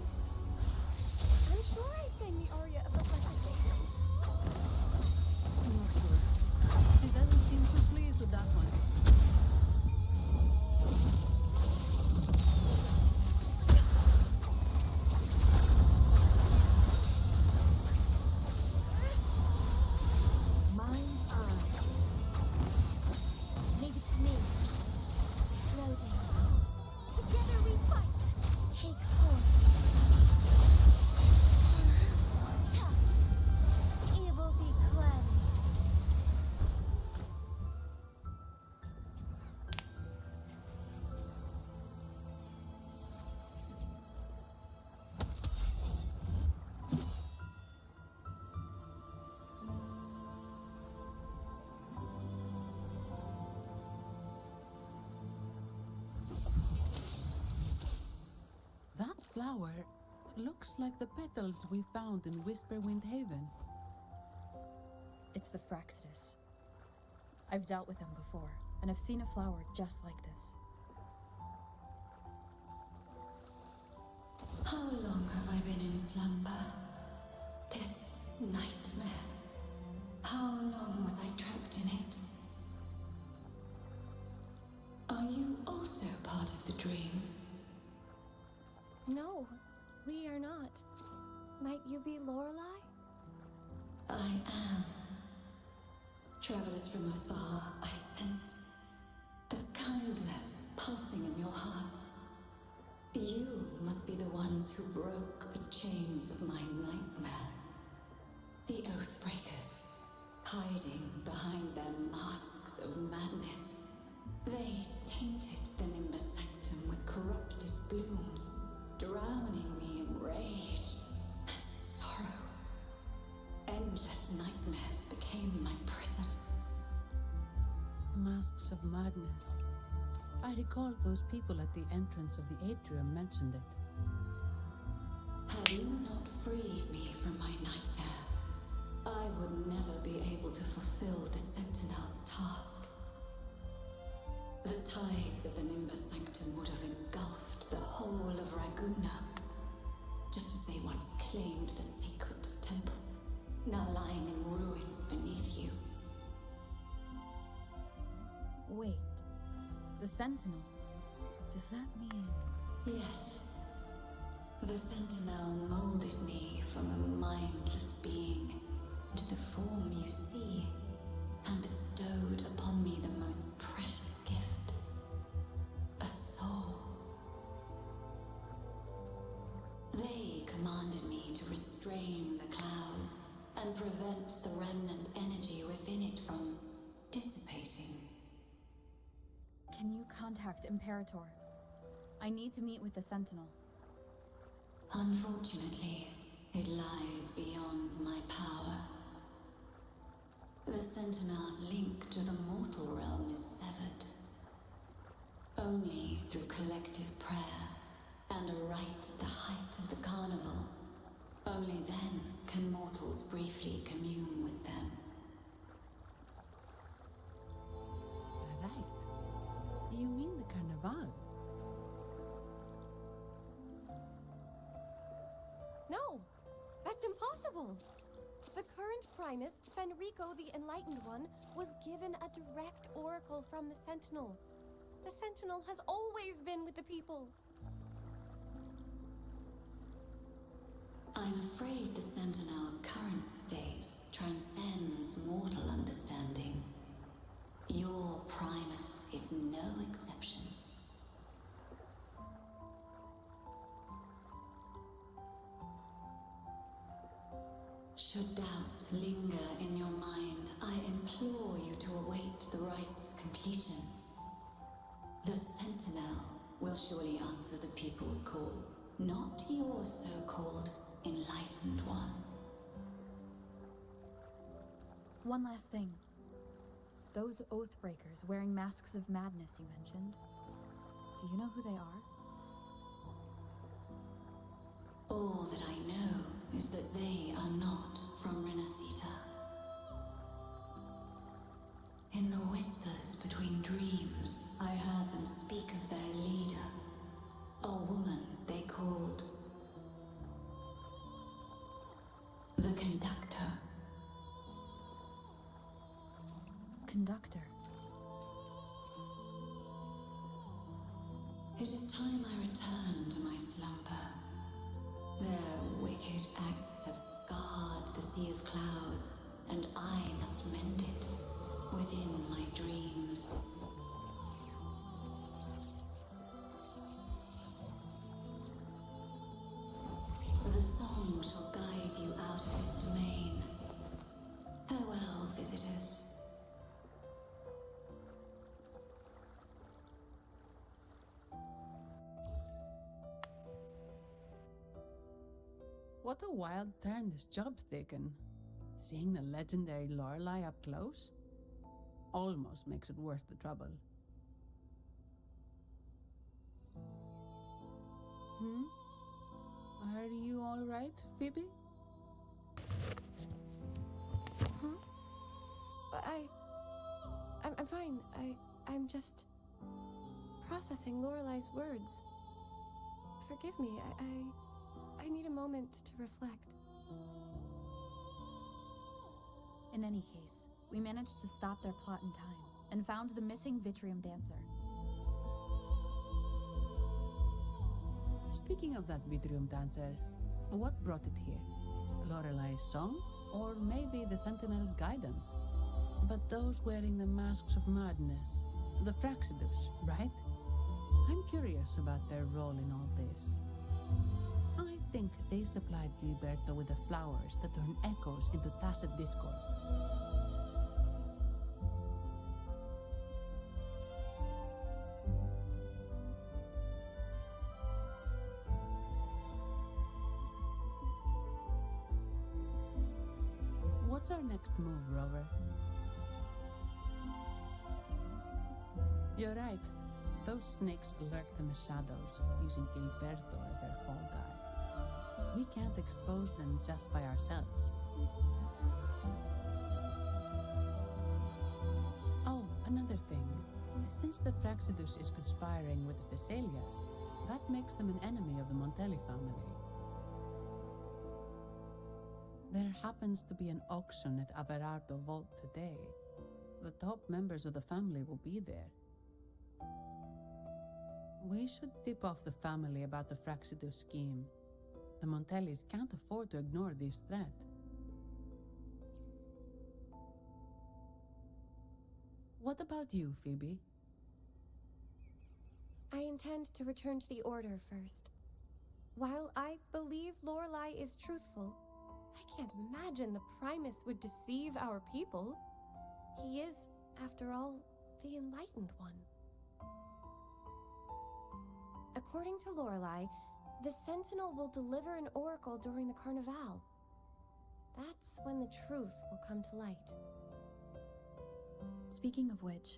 I'm sure I sang the aria of the Blessed Maiden. Not good. She doesn't seem too pleased with that one. Mind's eye. Leave it to me. Loading. Together we fight. Take forth. Evil be cleansed. That flower looks like the petals we found in Whisperwind Haven. It's the Fraxidus. I've dealt with them before, and I've seen a flower just like this. How long have I been in slumber? This nightmare. How long was I trapped in it? Are you also part of the dream? No, we are not. Might you be Lorelei? I am. Travelers from afar, I sense the kindness pulsing in your hearts. You must be the ones who broke the chains of my nightmare. The Oathbreakers, hiding behind their masks of madness. They tainted the Nimbus Sanctum with corrupted blooms, drowning me in rage and sorrow. Endless nightmares became my prison. Masks of madness. I recall those people at the entrance of the atrium mentioned it. Had you not freed me from my nightmare, I would never be able to fulfill the Sentinel's task. the tides of the Nimbus Sanctum would have engulfed the whole of Raguna, just as they once claimed the sacred temple, now lying in ruins beneath you. Wait, the Sentinel. Does that mean... Yes. The Sentinel molded me from a mindless being into the form you see, and bestowed upon me the most precious gift, a soul. They commanded me to restrain the clouds and prevent the remnant energy within it from dissipating. Can you contact Imperator? I need to meet with the Sentinel. Unfortunately, it lies beyond my power. The Sentinel's link to the mortal realm is severed. Only through collective prayer and a rite at the height of the carnival, only then can mortals briefly commune with them. Right. You mean the carnival? No! That's impossible! The current Primus, Fenrico the Enlightened One, was given a direct oracle from the Sentinel. The Sentinel has always been with the people. I'm afraid the Sentinel's current state transcends mortal understanding. Your Primus is no exception. Should doubt linger in your mind, I implore you to await the rite's completion. The Sentinel will surely answer the people's call, not your so-called Enlightened One. One last thing. Those Oathbreakers wearing masks of madness you mentioned. Do you know who they are? All that I know is that they are not from Rinascita. In the whispers between dreams, I heard them speak of their leader, a woman they called the Conductor. Conductor. It is time I return to my slumber. Their wicked acts have scarred the Sea of Clouds, and I must mend it within my dreams. The song shall guide you out of this domain. Farewell, visitors. What a wild turn this job's taken. Seeing the legendary Lorelei up close almost makes it worth the trouble. Are you all right, Phoebe? I'm fine. I'm just processing Lorelei's words. Forgive me. I need a moment to reflect. In any case, we managed to stop their plot in time and found the missing Vitrium dancer. Speaking of that Vitrium dancer, what brought it here? Lorelei's song? Or maybe the Sentinel's guidance? But those wearing the masks of madness, the Fraxidus, right? I'm curious about their role in all this. I think they supplied Gilberto with the flowers that turn echoes into tacit discords. What's our next move, Rover? You're right. Those snakes lurked in the shadows, using Gilberto as their fall guy. We can't expose them just by ourselves. Oh, another thing. Since the Fraxidus is conspiring with the Vesalias, that makes them an enemy of the Montelli family. There happens to be an auction at Averardo Vault today. The top members of the family will be there. We should tip off the family about the Fraxidus scheme. The Montellis can't afford to ignore this threat. What about you, Phoebe? I intend to return to the Order first. While I believe Lorelei is truthful, I can't imagine the Primus would deceive our people. He is, after all, the Enlightened One. According to Lorelei, the Sentinel will deliver an oracle during the Carnival. That's when the truth will come to light. Speaking of which,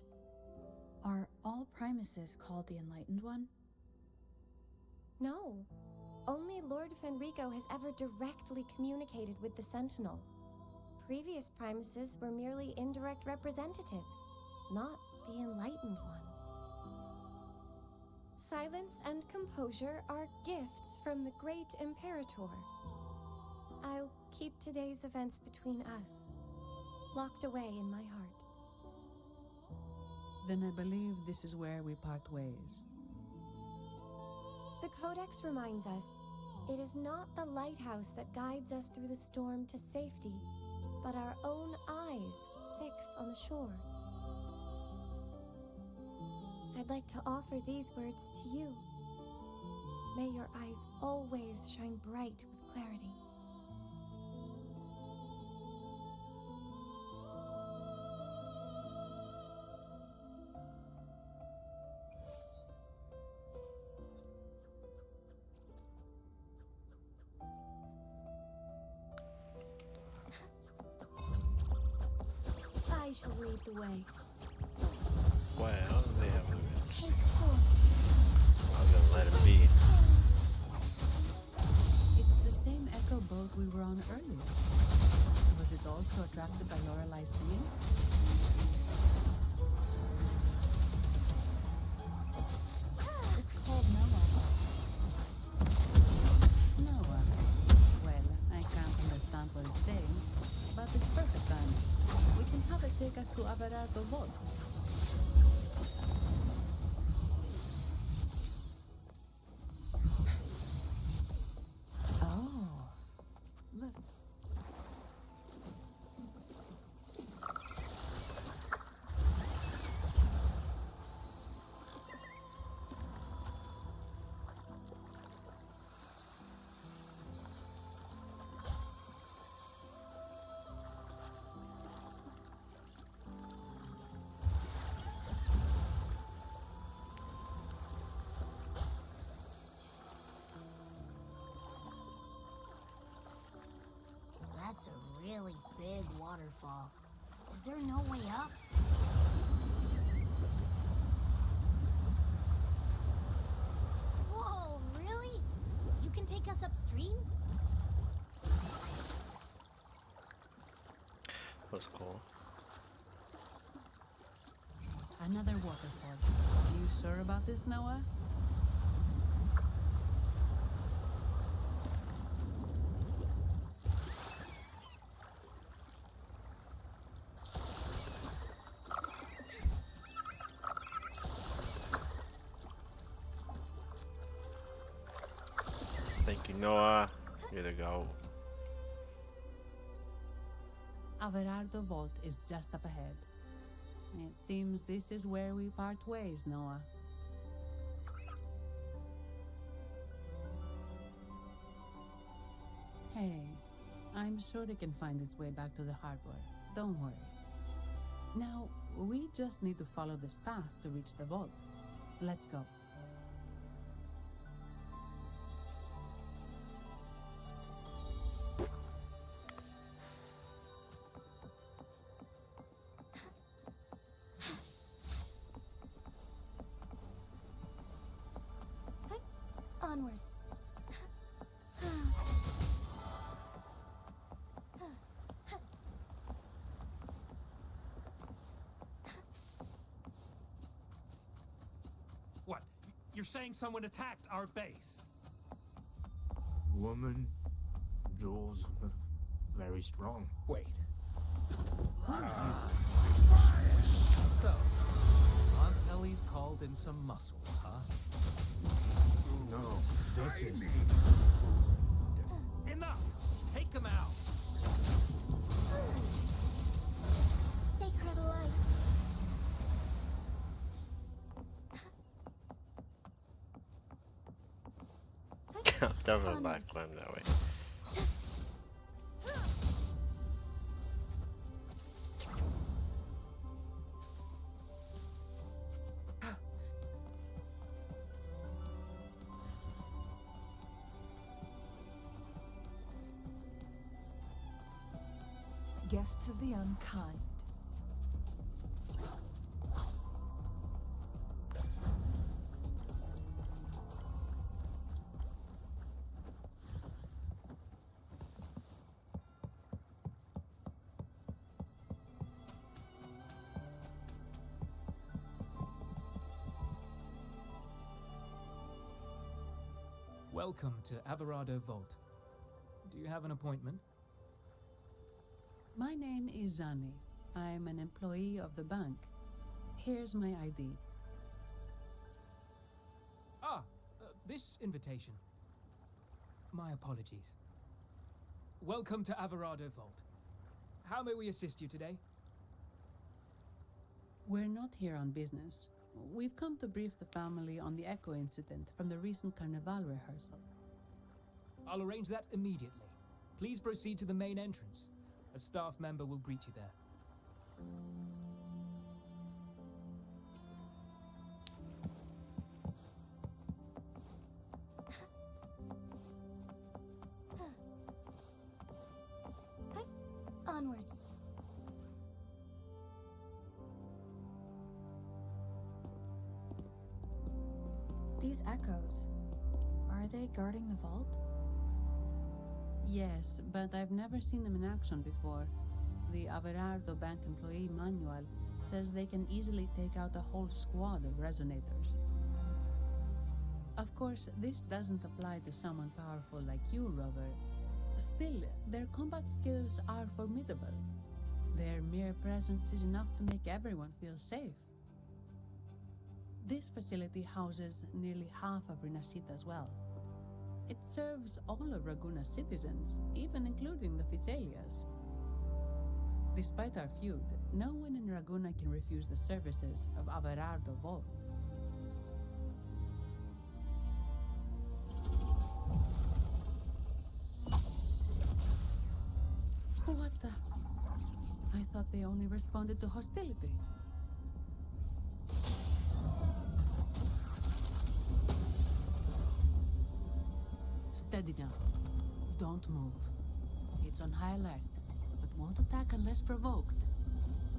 are all Primuses called the Enlightened One? No. Only Lord Fenrico has ever directly communicated with the Sentinel. Previous Primuses were merely indirect representatives, not the Enlightened One. Silence and composure are gifts from the great Imperator. I'll keep today's events between us, locked away in my heart. Then I believe this is where we part ways. The Codex reminds us, it is not the lighthouse that guides us through the storm to safety, but our own eyes fixed on the shore. I'd like to offer these words to you. May your eyes always shine bright with clarity. I shall lead the way. Well, they have Take four. I'm gonna let him be. It's the same echo boat we were on earlier. Was it also attracted by Lorelei singing? It's called Noah. Noah. Well, I can't understand what it's saying, but it's perfect then. We can have it take us to Averardo Vault. Oh, look. That's a really big waterfall. Is there no way up? Whoa, really? You can take us upstream? That's cool. Another waterfall. You sure about this, Noah? Thank you, Noah. Here to go. Averardo Vault is just up ahead. It seems this is where we part ways, Noah. Hey, I'm sure it can find its way back to the harbor. Don't worry. Now, we just need to follow this path to reach the vault. Let's go. Onwards. You're saying someone attacked our base. Woman, jewels, very strong. Wait. So, Aunt Ellie's called in some muscle, huh? No, this is... Enough! Take him out! Sacred light. Definitely not climb that way. Guests of the unkind. Welcome to Averado Vault. Do you have an appointment? My name is Zani. I'm an employee of the bank. Here's my ID. This invitation. My apologies. Welcome to Averado Vault. How may we assist you today? We're not here on business. We've come to brief the family on the Echo incident from the recent Carnival rehearsal. I'll arrange that immediately. Please proceed to the main entrance. A staff member will greet you there. Onwards. These echoes, are they guarding the vault? Yes, but I've never seen them in action before. The Averardo Bank employee manual says they can easily take out a whole squad of resonators. Of course, this doesn't apply to someone powerful like you, Rover. Still, their combat skills are formidable. Their mere presence is enough to make everyone feel safe. This facility houses nearly half of Rinascita's wealth. It serves all of Raguna's citizens, even including the Physaelias. Despite our feud, no one in Raguna can refuse the services of Averardo Vault. What the? I thought they only responded to hostility. Steady now. Don't move. It's on high alert, but won't attack unless provoked.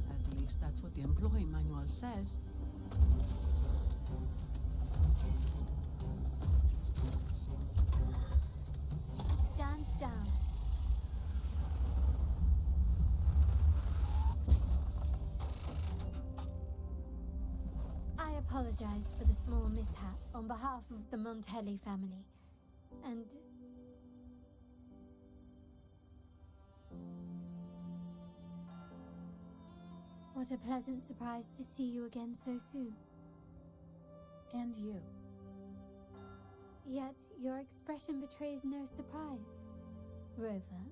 At least that's what the employee manual says. Stand down. I apologize for the small mishap on behalf of the Montelli family. And... what a pleasant surprise to see you again so soon. And you. Yet your expression betrays no surprise. Rover,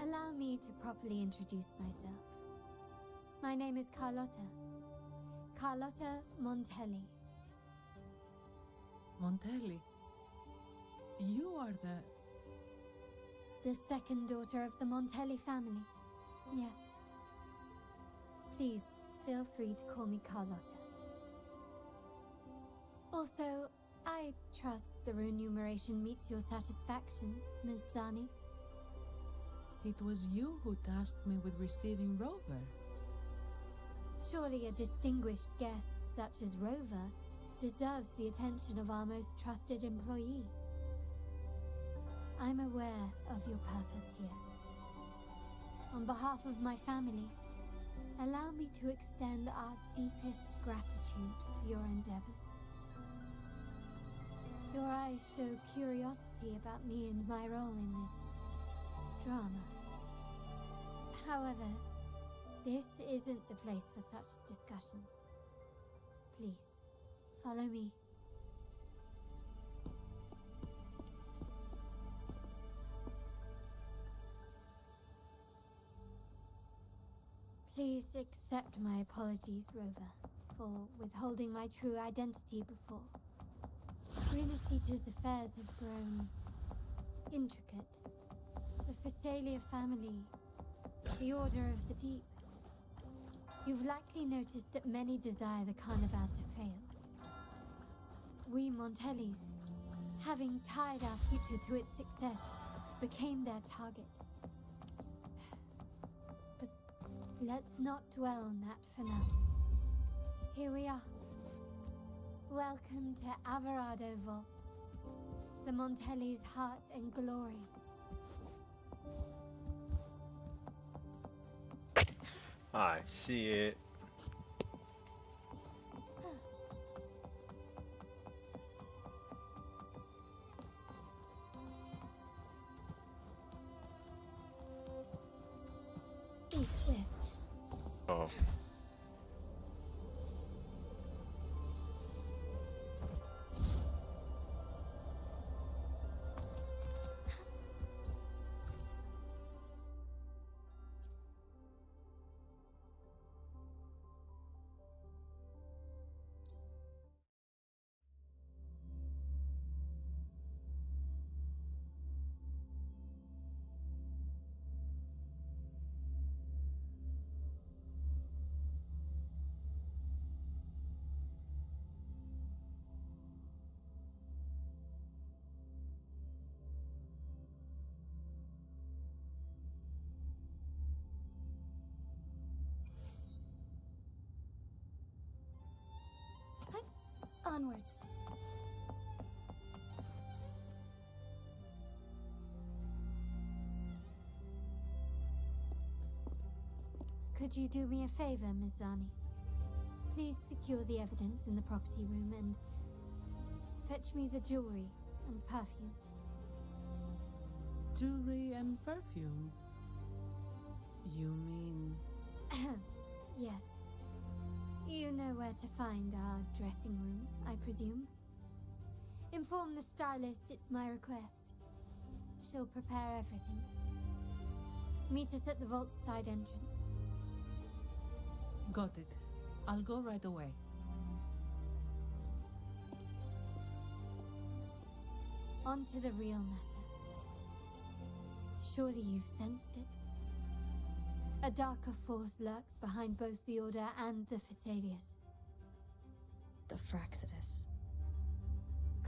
allow me to properly introduce myself. My name is Carlotta. Carlotta Montelli. Montelli? You are the second daughter of the Montelli family. Yes. Please, feel free to call me Carlotta. Also, I trust the remuneration meets your satisfaction, Ms. Zani. It was you who tasked me with receiving Rover. Surely a distinguished guest such as Rover deserves the attention of our most trusted employee. I'm aware of your purpose here. On behalf of my family, allow me to extend our deepest gratitude for your endeavors. Your eyes show curiosity about me and my role in this drama. However, this isn't the place for such discussions. Please, follow me. Please accept my apologies, Rover, for withholding my true identity before. Rinascita's affairs have grown intricate. The Phasalia family, the Order of the Deep. You've likely noticed that many desire the Carnival to fail. We Montellis, having tied our future to its success, became their target. But let's not dwell on that for now. Here we are. Welcome to Alvarado Vault, the Montellis' heart and glory. I see it. Be swift. Oh. Onwards. Could you do me a favor, Miss Zani? Please secure the evidence in the property room and fetch me the jewelry and perfume. Jewelry and perfume? You mean... Yes. You know where to find our dressing room, I presume. Inform the stylist it's my request. She'll prepare everything. Meet us at the vault's side entrance. Got it. I'll go right away. On to the real matter. Surely you've sensed it. A darker force lurks behind both the Order and the Phasalias. The Fraxidus.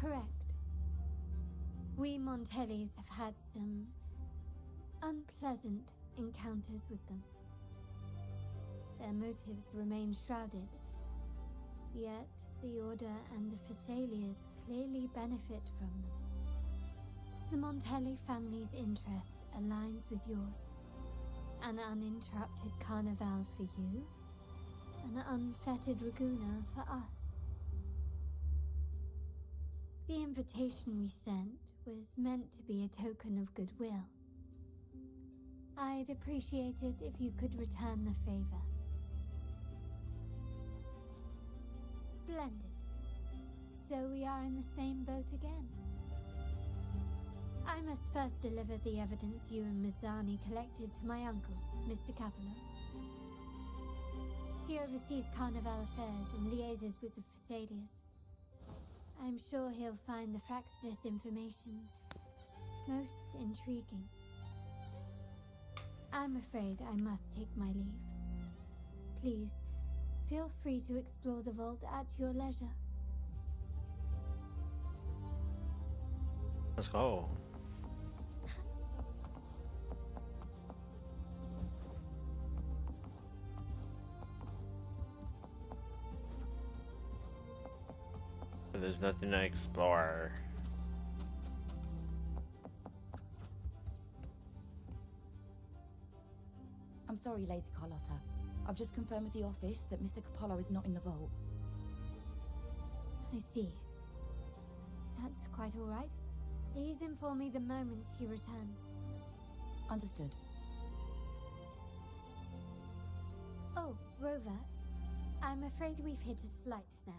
Correct. We Montellis have had some unpleasant encounters with them. Their motives remain shrouded, yet the Order and the Phasalias clearly benefit from them. The Montelli family's interest aligns with yours. An uninterrupted carnival for you, an unfettered Raguna for us. The invitation we sent was meant to be a token of goodwill. I'd appreciate it if you could return the favor. Splendid. So we are in the same boat again. I must first deliver the evidence you and Miss Zani collected to my uncle, Mr. Capello. He oversees Carnival affairs and liaises with the Phasaelius. I'm sure he'll find the Fraxidus information most intriguing. I'm afraid I must take my leave. Please, feel free to explore the vault at your leisure. Let's go. There's nothing to explore. I'm sorry, Lady Carlotta. I've just confirmed with the office that Mr. Capello is not in the vault. I see. That's quite all right. Please inform me the moment he returns. Understood. Oh, Rover, I'm afraid we've hit a slight snag.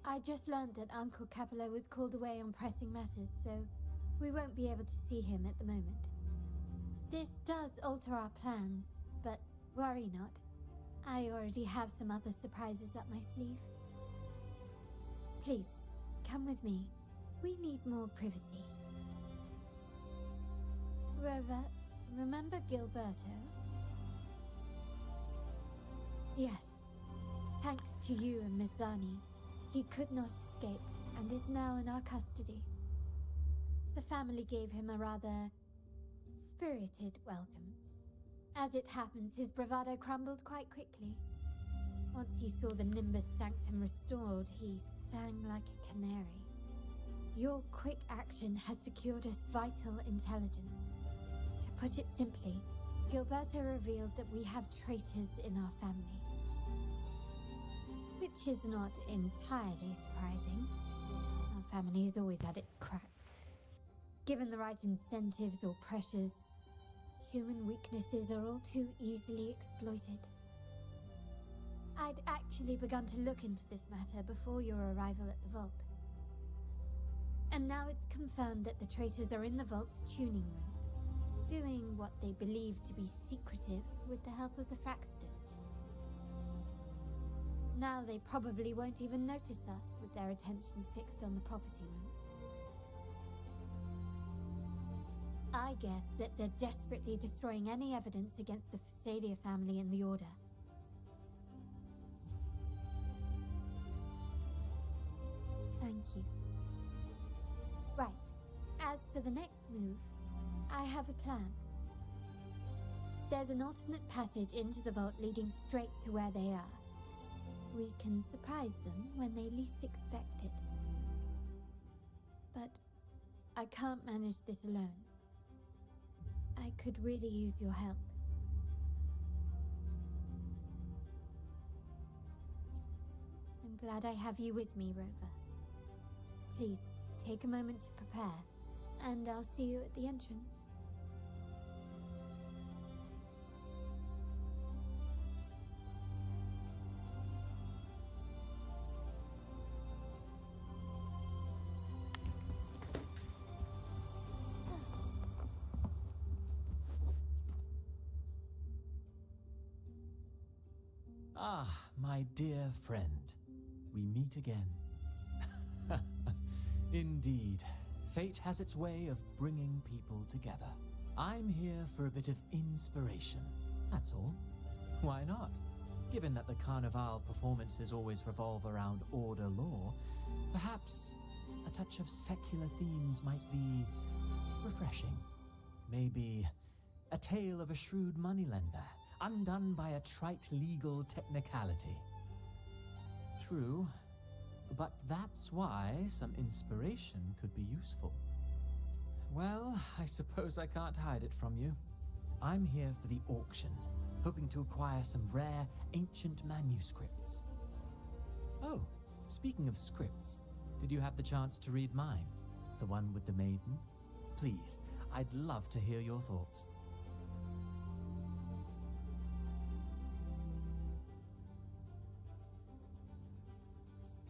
I just learned that Uncle Capello was called away on pressing matters, so we won't be able to see him at the moment. This does alter our plans, but worry not. I already have some other surprises up my sleeve. Please, come with me. We need more privacy. Rover, remember Gilberto? Yes. Thanks to you and Miss Zani, he could not escape and is now in our custody. The family gave him a rather spirited welcome. As it happens, his bravado crumbled quite quickly. Once he saw the Nimbus Sanctum restored, he sang like a canary. Your quick action has secured us vital intelligence. To put it simply, Gilberto revealed that we have traitors in our family. Which is not entirely surprising. Our family has always had its cracks. Given the right incentives or pressures, human weaknesses are all too easily exploited. I'd actually begun to look into this matter before your arrival at the vault. And now it's confirmed that the traitors are in the vault's tuning room, doing what they believe to be secretive with the help of the Fraxters. Now they probably won't even notice us with their attention fixed on the property room. I guess that they're desperately destroying any evidence against the Phasalia family and the Order. Thank you. Right. As for the next move, I have a plan. There's an alternate passage into the vault leading straight to where they are. We can surprise them when they least expect it. But I can't manage this alone. I could really use your help. I'm glad I have you with me, Rover. Please, take a moment to prepare, and I'll see you at the entrance. Ah, my dear friend. We meet again. Indeed, fate has its way of bringing people together. I'm here for a bit of inspiration, that's all. Why not? Given that the Carnival performances always revolve around Order lore, perhaps a touch of secular themes might be refreshing. Maybe a tale of a shrewd moneylender, undone by a trite legal technicality. True, but that's why some inspiration could be useful. Well, I suppose I can't hide it from you. I'm here for the auction, hoping to acquire some rare, ancient manuscripts. Oh, speaking of scripts, did you have the chance to read mine? The one with the maiden? Please, I'd love to hear your thoughts.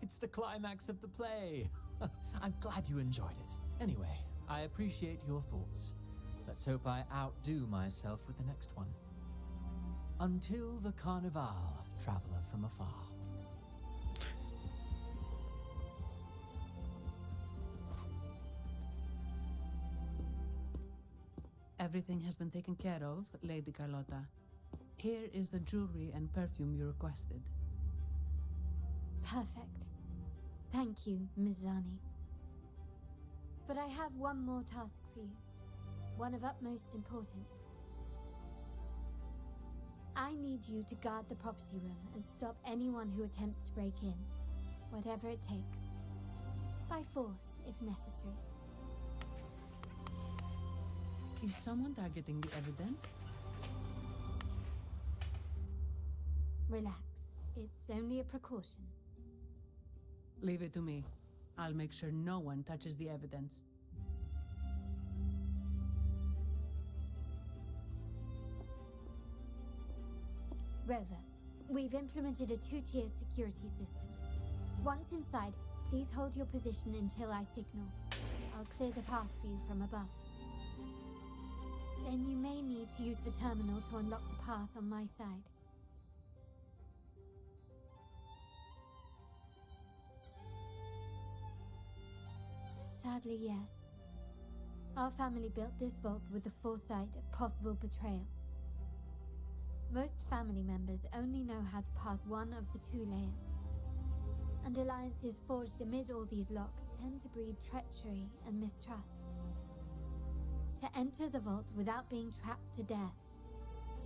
It's the climax of the play. I'm glad you enjoyed it. Anyway, I appreciate your thoughts. Let's hope I outdo myself with the next one. Until the Carnival, traveler from afar. Everything has been taken care of, Lady Carlotta. Here is the jewelry and perfume you requested. Perfect. Thank you, Ms. Zani. But I have one more task for you. One of utmost importance. I need you to guard the property room and stop anyone who attempts to break in. Whatever it takes. By force, if necessary. Is someone targeting the evidence? Relax. It's only a precaution. Leave it to me. I'll make sure no one touches the evidence. Rover, we've implemented a two-tier security system. Once inside, please hold your position until I signal. I'll clear the path for you from above. Then you may need to use the terminal to unlock the path on my side. Sadly, yes. Our family built this vault with the foresight of possible betrayal. Most family members only know how to pass one of the two layers. And alliances forged amid all these locks tend to breed treachery and mistrust. To enter the vault without being trapped to death,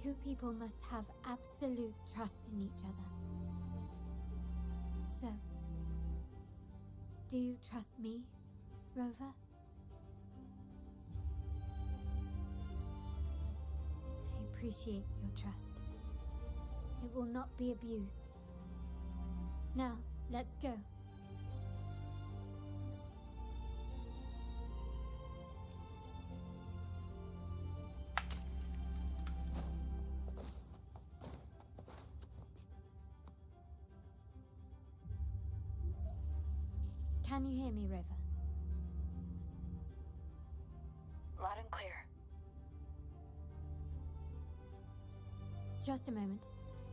two people must have absolute trust in each other. So, do you trust me, Rover? I appreciate your trust. It will not be abused. Now, let's go. Can you hear me, Rover? Loud and clear. Just a moment.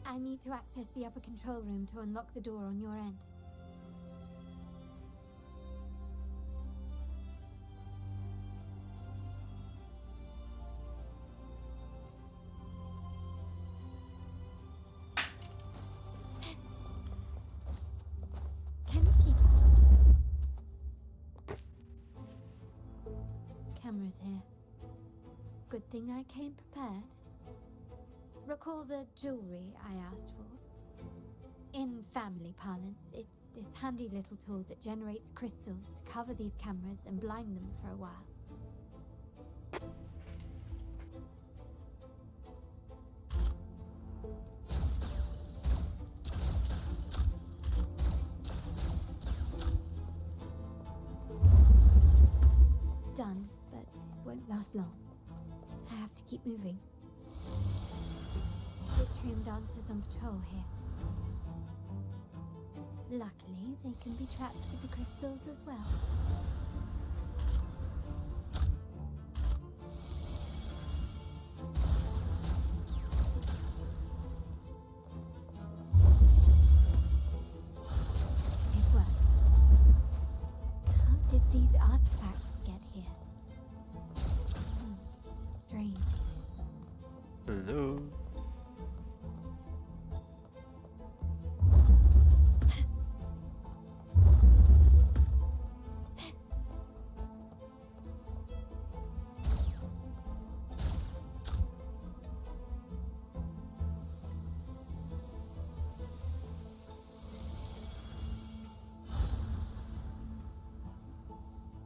I need to access the upper control room to unlock the door on your end. Can you keep up? Cameras here. Good thing I came prepared. Recall the jewelry I asked for? In family parlance, it's this handy little tool that generates crystals to cover these cameras and blind them for a while. Done, but it won't last long. I have to keep moving. Wuthering dancers on patrol here. Luckily, they can be trapped with the crystals as well. It worked. How did these artifacts get here? Strange. Hello.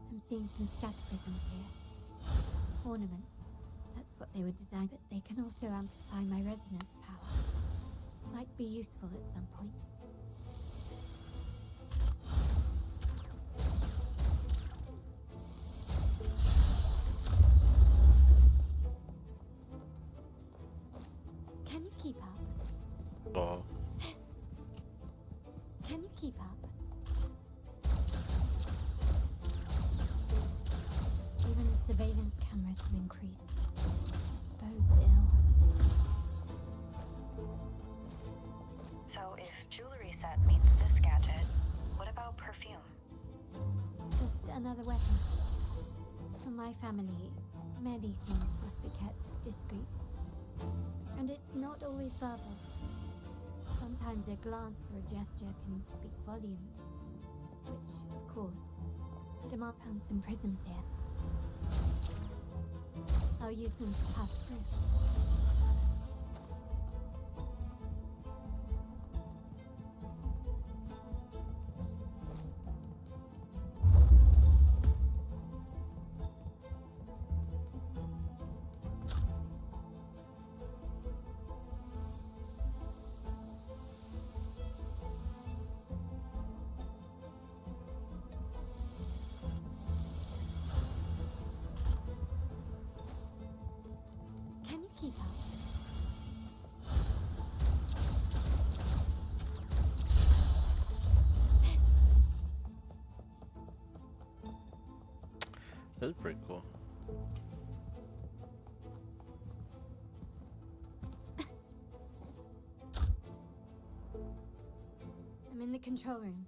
I'm seeing some scatterprisms here. Ornaments. That's what they were designed, but they can also amplify my resonance power. Might be useful at some point. Can you keep up? Oh. Can you keep up? Even the surveillance cameras have increased. This bodes ill. So if jewelry set means this gadget, what about perfume? Just another weapon. For my family, many things must be kept discreet. And it's not always verbal. Sometimes a glance or a gesture can speak volumes. Which, of course, demand found some prisms here. I'll use them to pass through. That's pretty cool. I'm in the control room.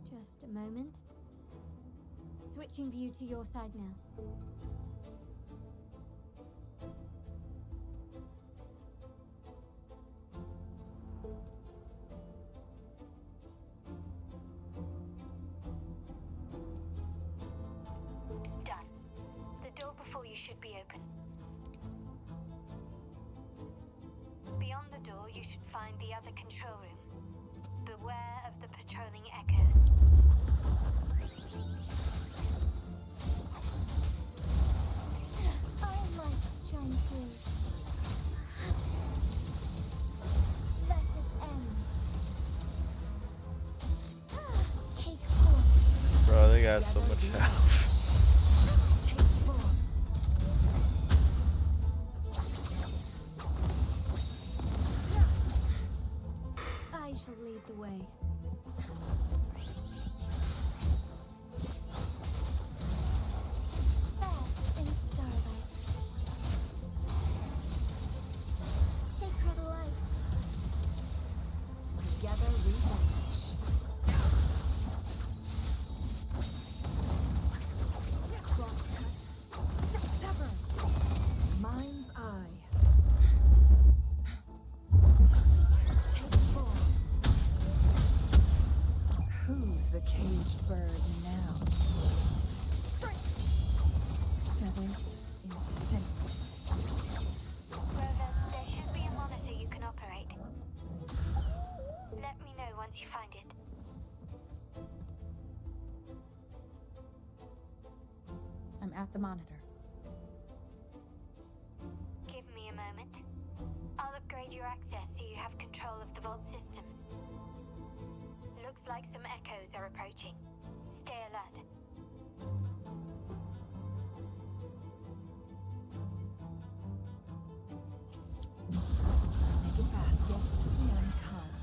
Just a moment. Switching view to your side now. Done. The door before you should be open. Beyond the door, you should find the other control room. Beware of the patrolling echoes. Iron lights shine through. Let it end. Take form. Bro, they got so much health. Take form. I shall lead the way. Bask in starlight. Sacred light. Together we vanish. Crosscut. Sever. Mind's eye. Take form. Who's the caged bird now? Feathers incinerate. Rover, there should be a monitor you can operate. Let me know once you find it. I'm at the monitor. Give me a moment. I'll upgrade your access so you have control of the vault system. Looks like some echoes are approaching. Stay alert. Make it fast. Yes to the unkind.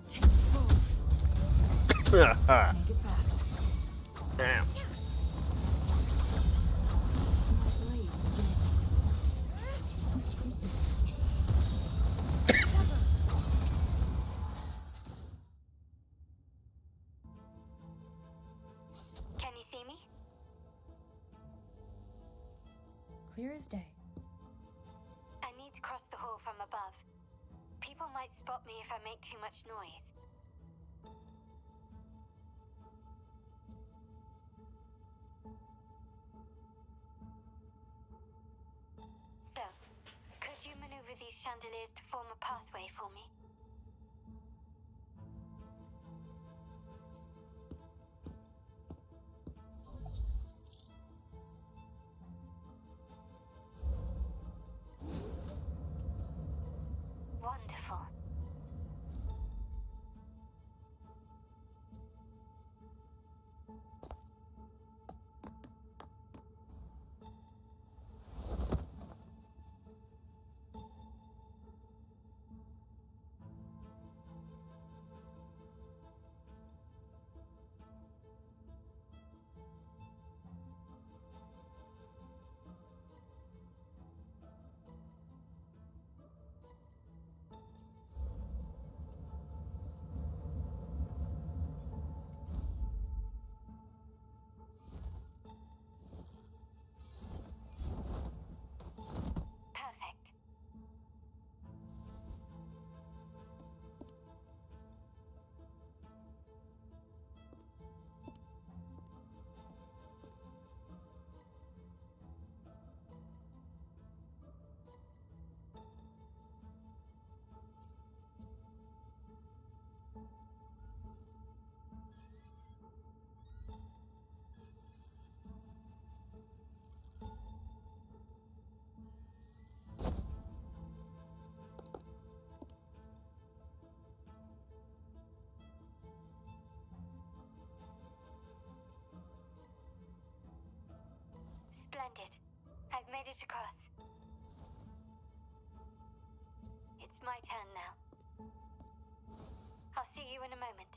Take full. Make it fast. Damn. My blade Can you see me? Clear as day. I need to cross the hall from above. People might spot me if I make too much noise. So, could you maneuver these chandeliers to form a pathway for me? Wonderful. Perfect. Splendid. I've made it across. It's my turn now. I'll see you in a moment.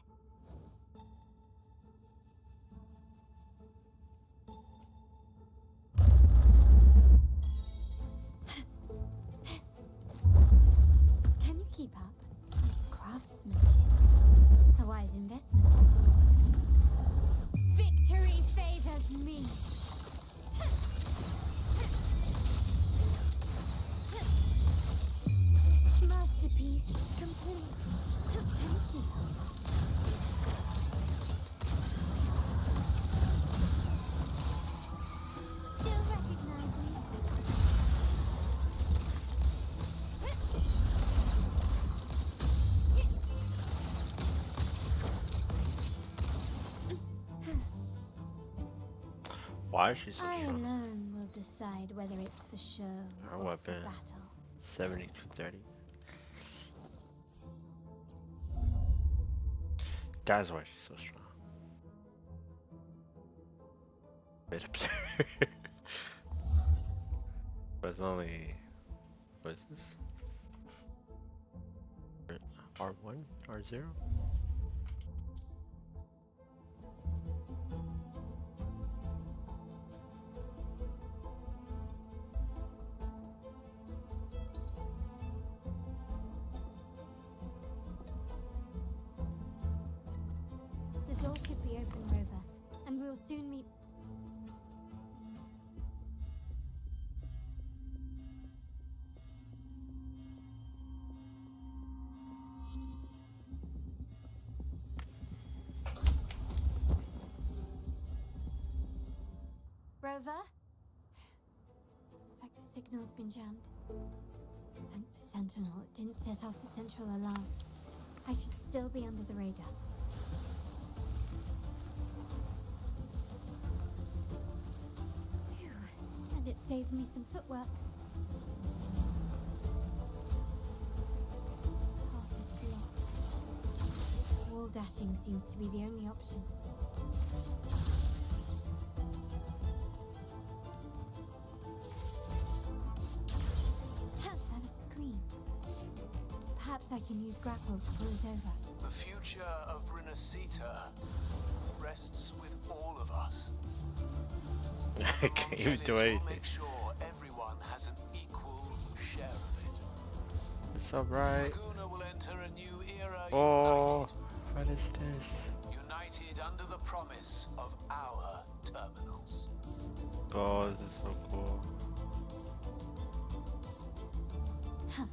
craftsmanship. A wise investment. Victory favors me. Masterpiece complete. Thank you. Still recognize me? Why is she so I strong? alone will decide whether it's for show Her or weapon, for battle. 7230. That's why she's so strong. Bit absurd. But it's only, what is this? R1? R0? The door should be open, Rover, and we'll soon meet. Rover? Looks like the signal's been jammed. Thank the Sentinel, it didn't set off the central alarm. I should still be under the radar. Phew, and it saved me some footwork. Path is blocked. Wall dashing seems to be the only option. How's that a screen? Perhaps I can use grapple to pull it over. The future of Rinascita rests with all of us. I can't even do anything. We'll make sure everyone has an equal share of it. It's alright. Laguna will enter a new era Oh, what is this? united under the promise of our terminals. Oh, this is so cool. Huh.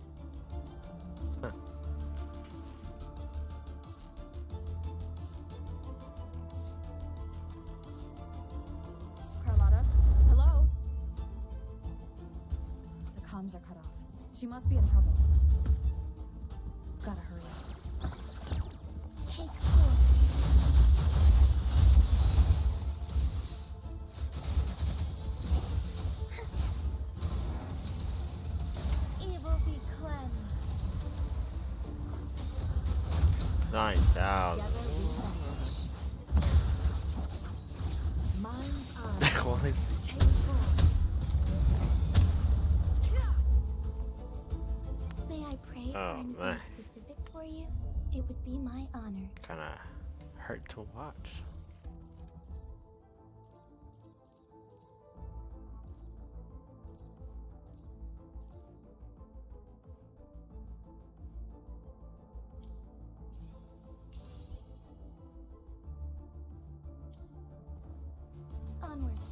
Huh. Carlotta? Hello? The comms are cut off. She must be in trouble. Gotta hurry up. Take 4. Evil be cleansed. 9,000. Mind's eye. What is- Take 4. May I pray for Oh, anything man. specific for you? It would be my honor. Kinda hurt to watch. Onwards.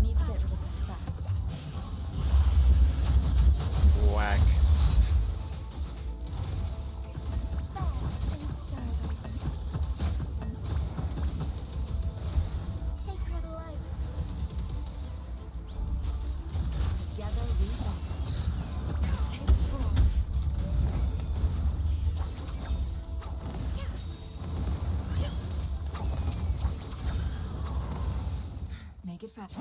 Need to get rid of it fast. Whack. Sacred light. Together we rise. Take 4. Make it fast.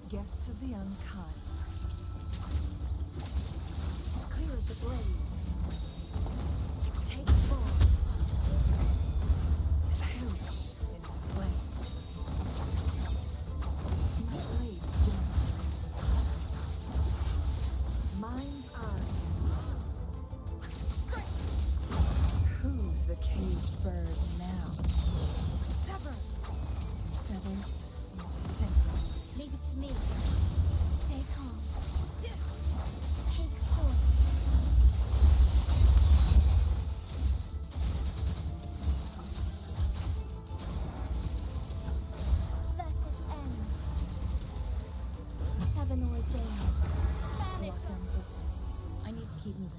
Guests of the unkind. Clear as a blaze. Take 4. Perish in flames. My blade burns. Mind's eye. Who's the caged bird now? Sever. Feathers in sentiment. Leave it to me. keep moving.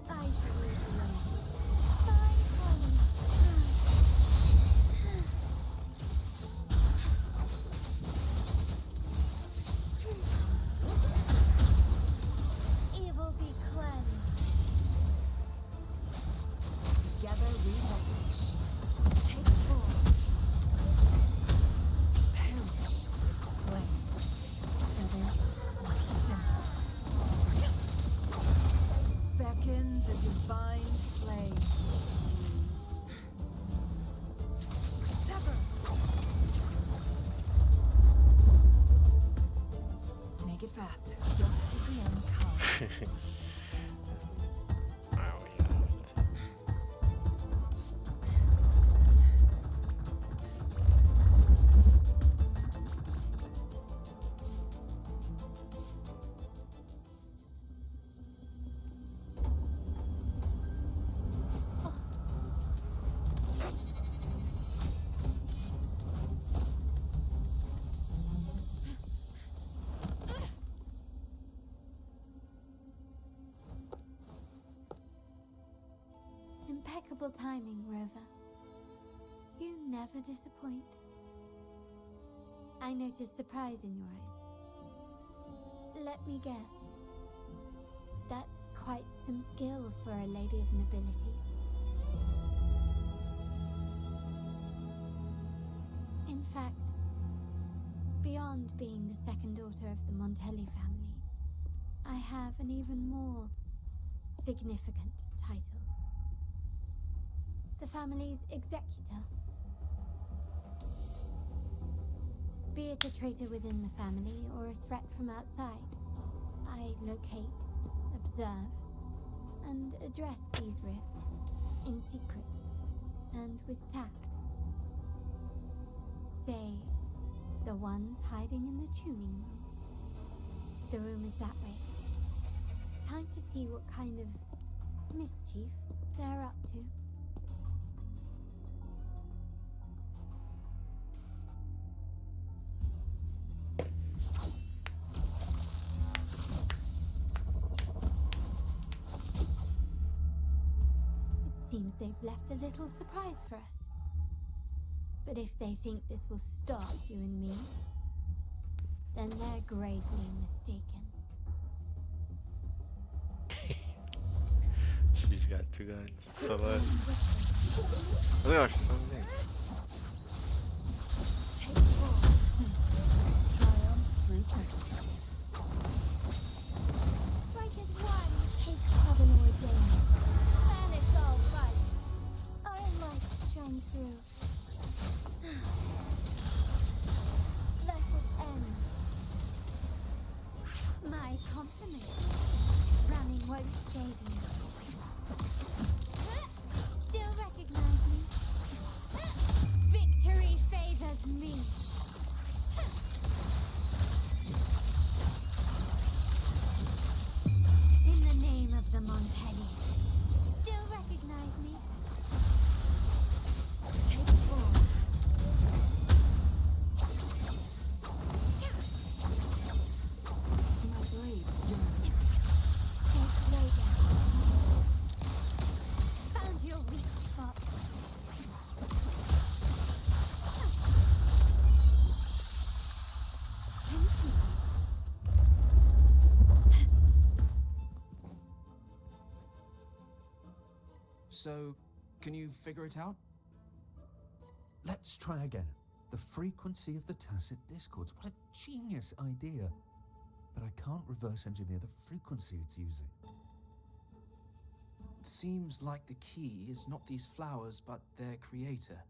I should lead the way. Fine, Polly. Evil be cleansed. Together we vanish. Take form. Perish with flames. Feathers like symbols. Beckon the divine flame. Sever. Make it fast. Just to the end come. Where are we at? Impeccable timing, Rover. You never disappoint. I noticed surprise in your eyes. Let me guess. That's quite some skill for a lady of nobility. In fact, beyond being the second daughter of the Montelli family, I have an even more significant title. The family's executor. Be it a traitor within the family or a threat from outside, I locate, observe, and address these risks in secret and with tact. Say, the ones hiding in the tuning room. The room is that way. Time to see what kind of mischief they're up to. Seems they've left a little surprise for us. But if they think this will stop you and me, then they're gravely mistaken. She's got two guns. So much. Oh my gosh, something. Take form. Triumph through sacrifice. Strike as one, take heaven ordained. Banish all vice. Our light shine through. Let it end. My compliment. Running won't save you. Still recognize me? Victory favors me. In the name of the Montellis. Still recognize me? Take form. My blade yearns. Take way down. Found your weak spot. So, can you figure it out? Let's try again. The frequency of the tacit discords. What a genius idea. But I can't reverse engineer the frequency it's using. It seems like the key is not these flowers, but their creator.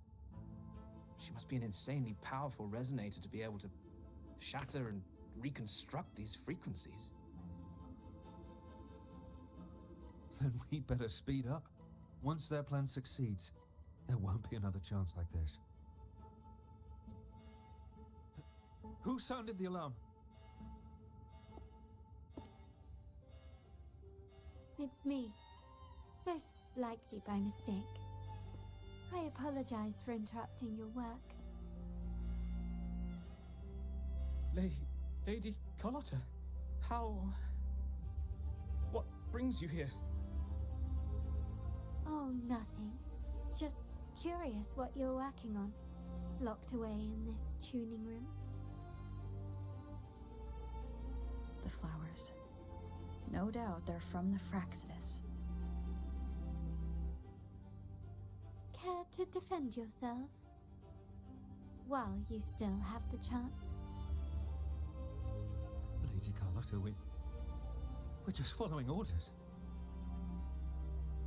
She must be an insanely powerful resonator to be able to shatter and reconstruct these frequencies. Then we better speed up. Once their plan succeeds, there won't be another chance like this. Who sounded the alarm? It's me. Most likely by mistake. I apologize for interrupting your work. Lady Carlotta, how... What brings you here? Oh, nothing. Just curious what you're working on. Locked away in this tuning room. The flowers. No doubt they're from the Fraxidus. Care to defend yourselves? While you still have the chance. Lady Carlotta, we're just following orders.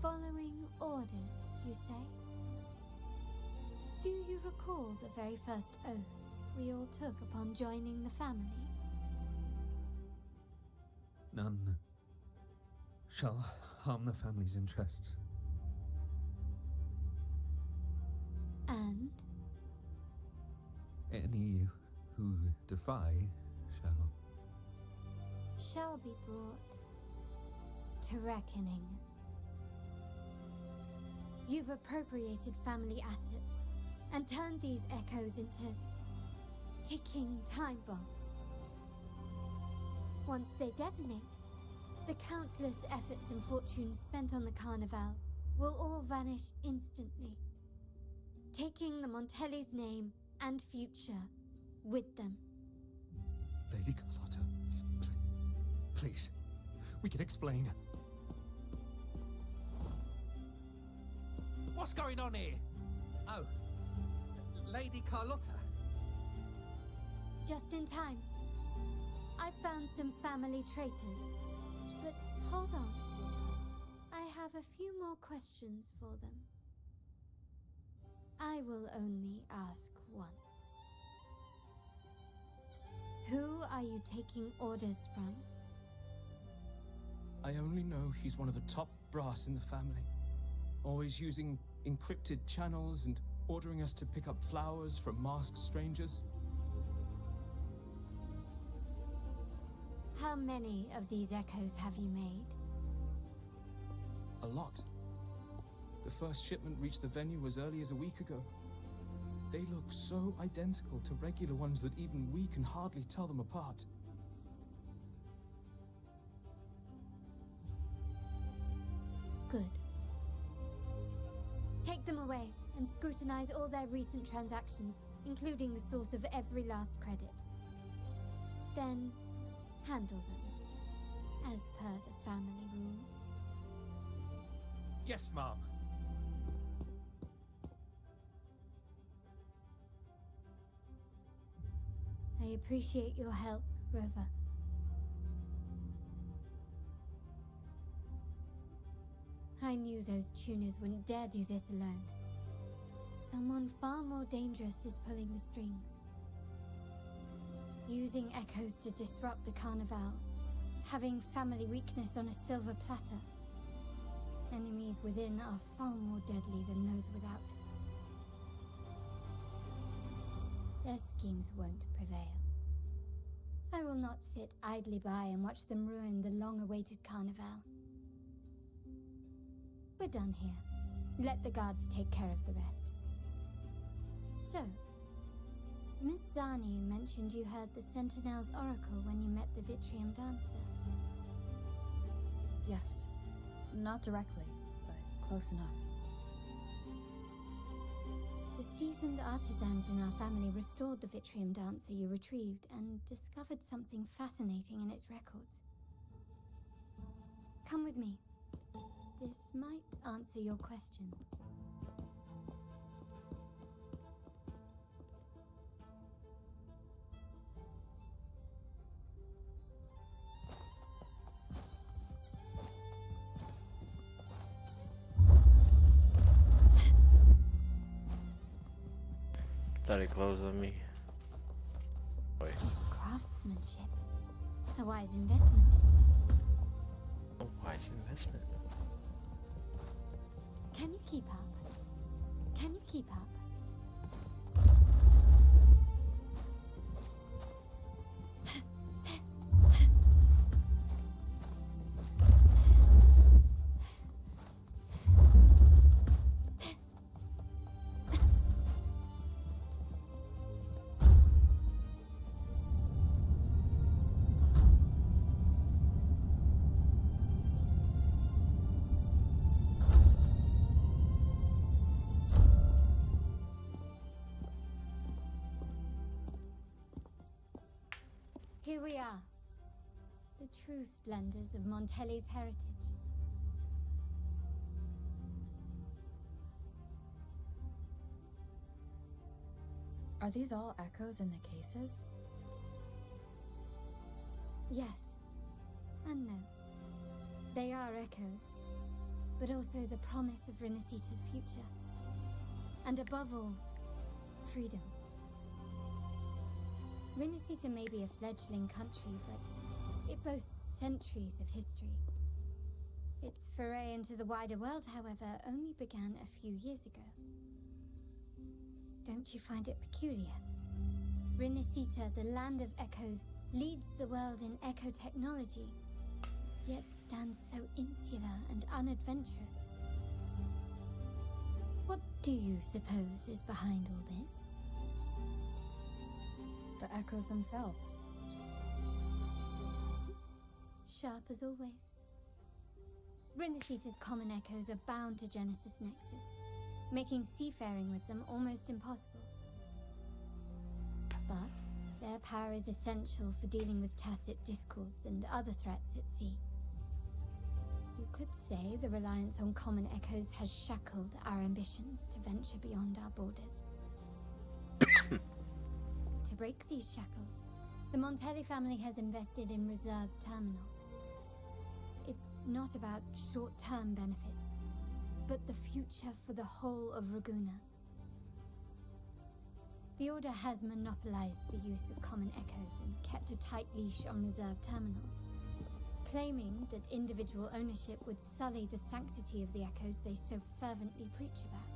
Following orders, you say? Do you recall the very first oath we all took upon joining the family? None shall harm the family's interests. And? Any who defy shall be brought to reckoning. You've appropriated family assets and turned these echoes into ticking time bombs. Once they detonate, the countless efforts and fortunes spent on the Carnival will all vanish instantly, taking the Montelli's name and future with them. Lady Carlotta, please, we can explain. What's going on here? Oh, Lady Carlotta. Just in time. I found some family traitors. But hold on. I have a few more questions for them. I will only ask once. Who are you taking orders from? I only know he's one of the top brass in the family. Always using encrypted channels and ordering us to pick up flowers from masked strangers. How many of these echoes have you made? A lot. The first shipment reached the venue as early as a week ago. They look so identical to regular ones that even we can hardly tell them apart. Good. Take them away and scrutinize all their recent transactions, including the source of every last credit. Then, handle them, as per the family rules. Yes, Mom. I appreciate your help, Rover. I knew those tuners wouldn't dare do this alone. Someone far more dangerous is pulling the strings. Using echoes to disrupt the Carnival. Having family weakness on a silver platter. Enemies within are far more deadly than those without. Their schemes won't prevail. I will not sit idly by and watch them ruin the long-awaited Carnival. We're done here. Let the guards take care of the rest. So, Miss Zani mentioned you heard the Sentinel's oracle when you met the Vitrium Dancer. Yes. Not directly, but close enough. The seasoned artisans in our family restored the Vitrium Dancer you retrieved and discovered something fascinating in its records. Come with me. This might answer your questions. Thought it closed on me. Wait. It's craftsmanship. A wise investment. A wise investment. Can you keep up? Can you keep up? Here we are. The true splendors of Montelli's heritage. Are these all echoes in the cases? Yes. And no. They are echoes, but also the promise of Rinascita's future. And above all, freedom. Rinascita may be a fledgling country, but it boasts centuries of history. Its foray into the wider world, however, only began a few years ago. Don't you find it peculiar? Rinascita, the land of echoes, leads the world in echo technology, yet stands so insular and unadventurous. What do you suppose is behind all this? The echoes themselves. Sharp as always. Rinascita's common echoes are bound to Genesis Nexus, making seafaring with them almost impossible. But their power is essential for dealing with tacit discords and other threats at sea. You could say the reliance on common echoes has shackled our ambitions to venture beyond our borders. To break these shackles, the Montelli family has invested in reserved terminals. It's not about short-term benefits, but the future for the whole of Raguna. The Order has monopolized the use of common echoes and kept a tight leash on reserved terminals, claiming that individual ownership would sully the sanctity of the echoes they so fervently preach about.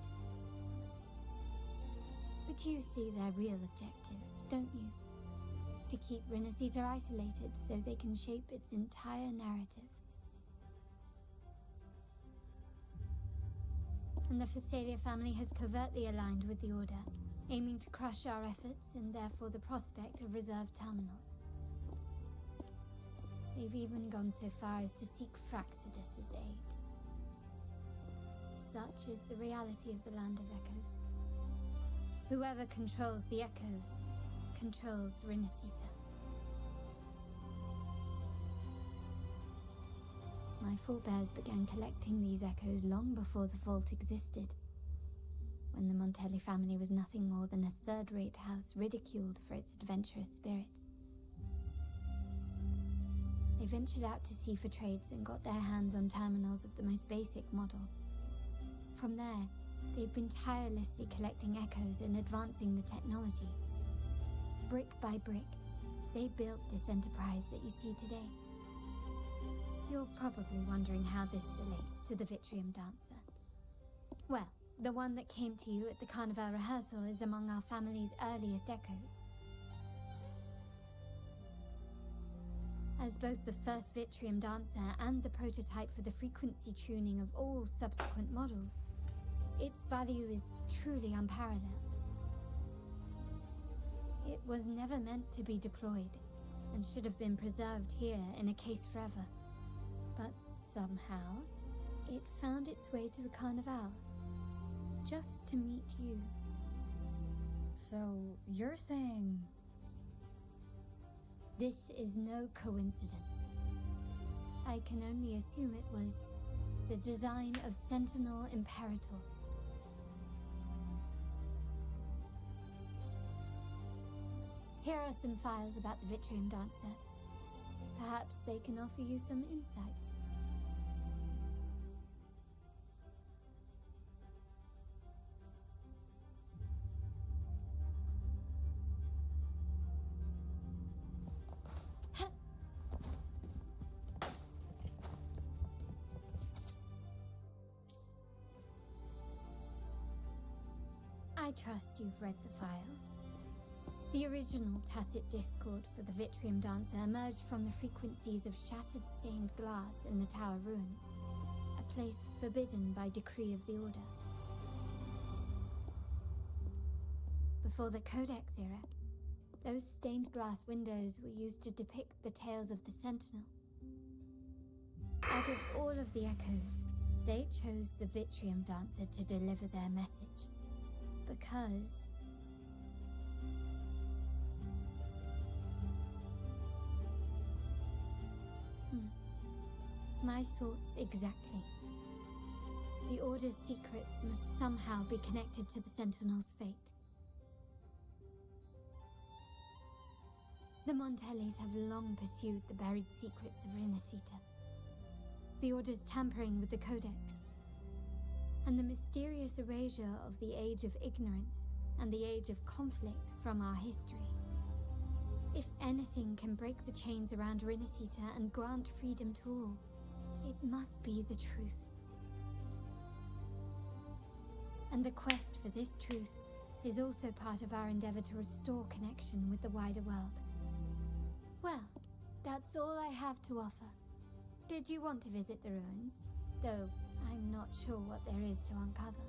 But you see their real objective, don't you? To keep Rinascita isolated so they can shape its entire narrative. And the Phasalia family has covertly aligned with the Order, aiming to crush our efforts and therefore the prospect of reserved terminals. They've even gone so far as to seek Fraxidus's aid. Such is the reality of the Land of Echoes. Whoever controls the Echoes controls Rinascita. My forebears began collecting these echoes long before the vault existed, when the Montelli family was nothing more than a third-rate house ridiculed for its adventurous spirit. They ventured out to sea for trades and got their hands on terminals of the most basic model. From there, they've been tirelessly collecting echoes and advancing the technology. Brick by brick, they built this enterprise that you see today. You're probably wondering how this relates to the Vitrium Dancer. Well, the one that came to you at the Carnival rehearsal is among our family's earliest echoes. As both the first Vitrium Dancer and the prototype for the frequency tuning of all subsequent models, its value is truly unparalleled. It was never meant to be deployed, and should have been preserved here in a case forever. But somehow, it found its way to the Carnival, just to meet you. So, you're saying... This is no coincidence. I can only assume it was the design of Sentinel Imperator. Here are some files about the Vitrium Dancer. Perhaps they can offer you some insights. I trust you've read the files. The original tacit discord for the Vitrium Dancer emerged from the frequencies of shattered stained glass in the tower ruins, a place forbidden by decree of the Order. Before the Codex era, those stained glass windows were used to depict the tales of the Sentinel. Out of all of the echoes, they chose the Vitrium Dancer to deliver their message, because My thoughts exactly. The Order's secrets must somehow be connected to the Sentinel's fate. The Montellis have long pursued the buried secrets of Rinascita. The Order's tampering with the Codex, and the mysterious erasure of the Age of Ignorance and the Age of Conflict from our history. If anything can break the chains around Rinascita and grant freedom to all, it must be the truth. And the quest for this truth is also part of our endeavor to restore connection with the wider world. Well, that's all I have to offer. Did you want to visit the ruins? Though I'm not sure what there is to uncover.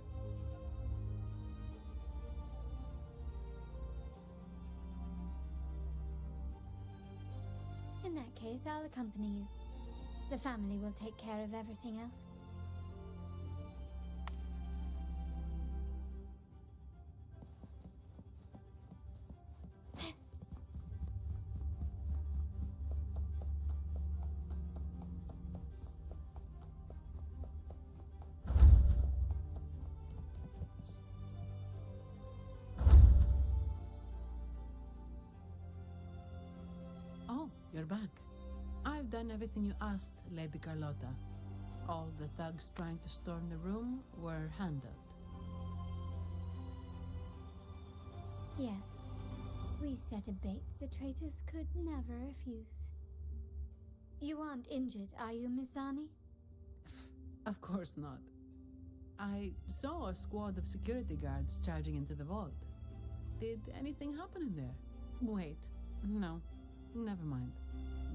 In that case, I'll accompany you. The family will take care of everything else. Oh, you're back. I've done everything you asked, Lady Carlotta. All the thugs trying to storm the room were handled. Yes. We set a bait the traitors could never refuse. You aren't injured, are you, Miss Zani? Of course not. I saw a squad of security guards charging into the vault. Did anything happen in there? Wait, no. Never mind.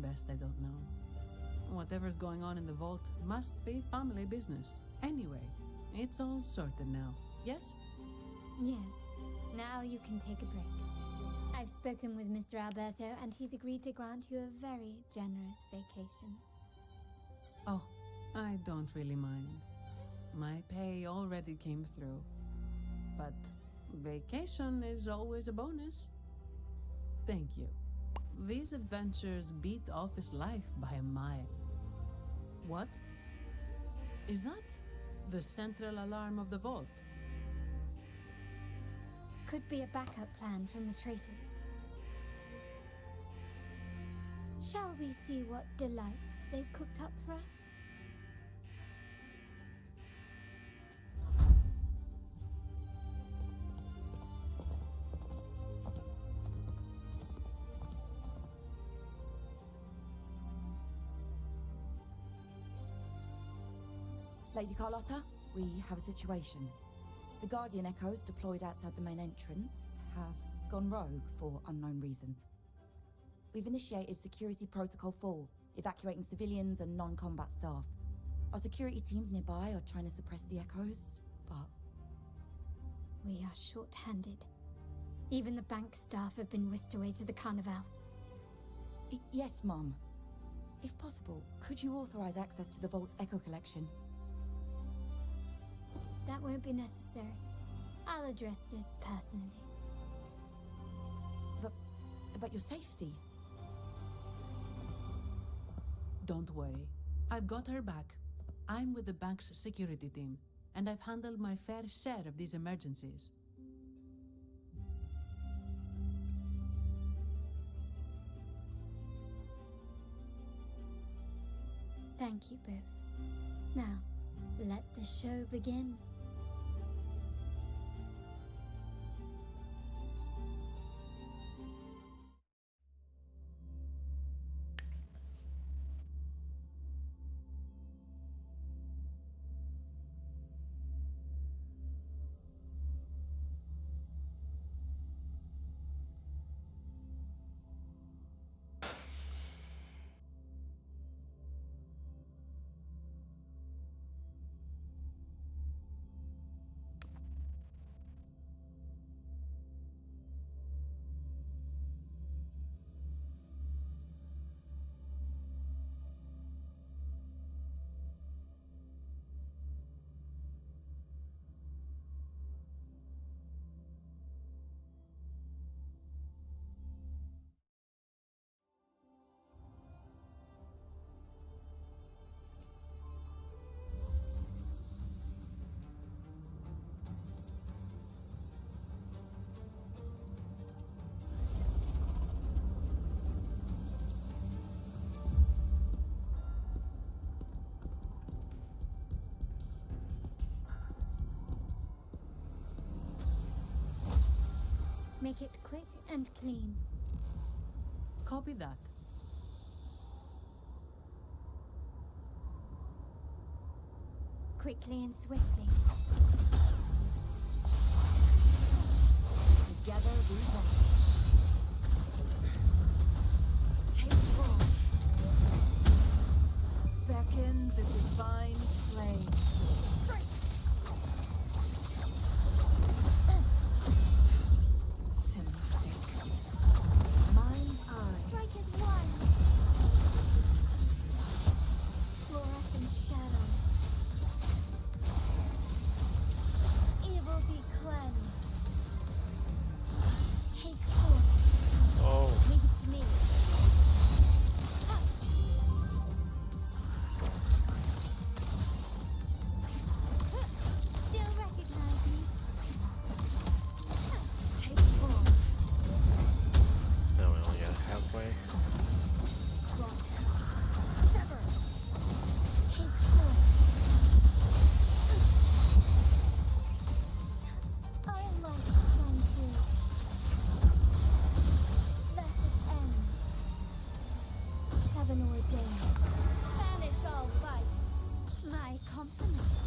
Best I don't know. Whatever's going on in the vault must be family business. Anyway, it's all sorted now, yes? Yes. Now you can take a break. I've spoken with Mr. Alberto, and he's agreed to grant you a very generous vacation. Oh, I don't really mind. My pay already came through. But vacation is always a bonus. Thank you. These adventures beat office life by a mile. What? Is that the central alarm of the vault? Could be a backup plan from the traitors. Shall we see what delights they've cooked up for us? Lady Carlotta, we have a situation. The Guardian Echoes deployed outside the main entrance have gone rogue for unknown reasons. We've initiated Security Protocol 4, evacuating civilians and non-combat staff. Our security teams nearby are trying to suppress the Echoes, but... We are short-handed. Even the bank staff have been whisked away to the Carnival. Yes, Mum. If possible, could you authorize access to the Vault's Echo collection? That won't be necessary. I'll address this personally. But your safety? Don't worry. I've got her back. I'm with the bank's security team, and I've handled my fair share of these emergencies. Thank you both. Now, let the show begin. Make it quick and clean. Copy that. Quickly and swiftly. Together we rise. Take full. Beckon the divine flame. Silly stick. Mine eye. Strike as one. Fluorescent shadows. Evil be cleansed. Take forth. Oh. Leave it to me. Still recognize me. Take full. No, we only got halfway. Sever. Take forth. I am like a strong tree. Let it end. Heaven ordained. Banish all vice. My compliments.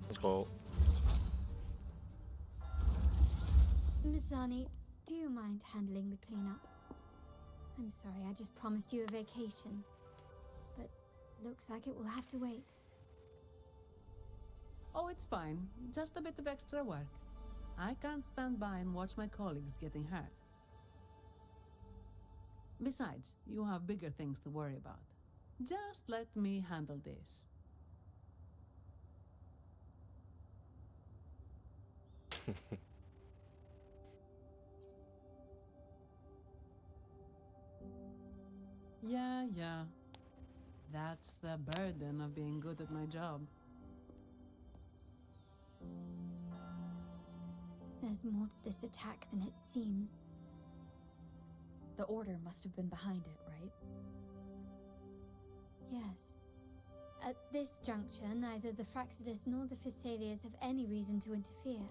Let's go. Mizani, do you mind handling the cleanup? I'm sorry, I just promised you a vacation. But looks like it will have to wait. Oh, it's fine. Just a bit of extra work. I can't stand by and watch my colleagues getting hurt. Besides, you have bigger things to worry about. Just let me handle this. Yeah. That's the burden of being good at my job. There's more to this attack than it seems. The Order must have been behind it, right? Yes. At this juncture, neither the Fraxidus nor the Physaelias have any reason to interfere.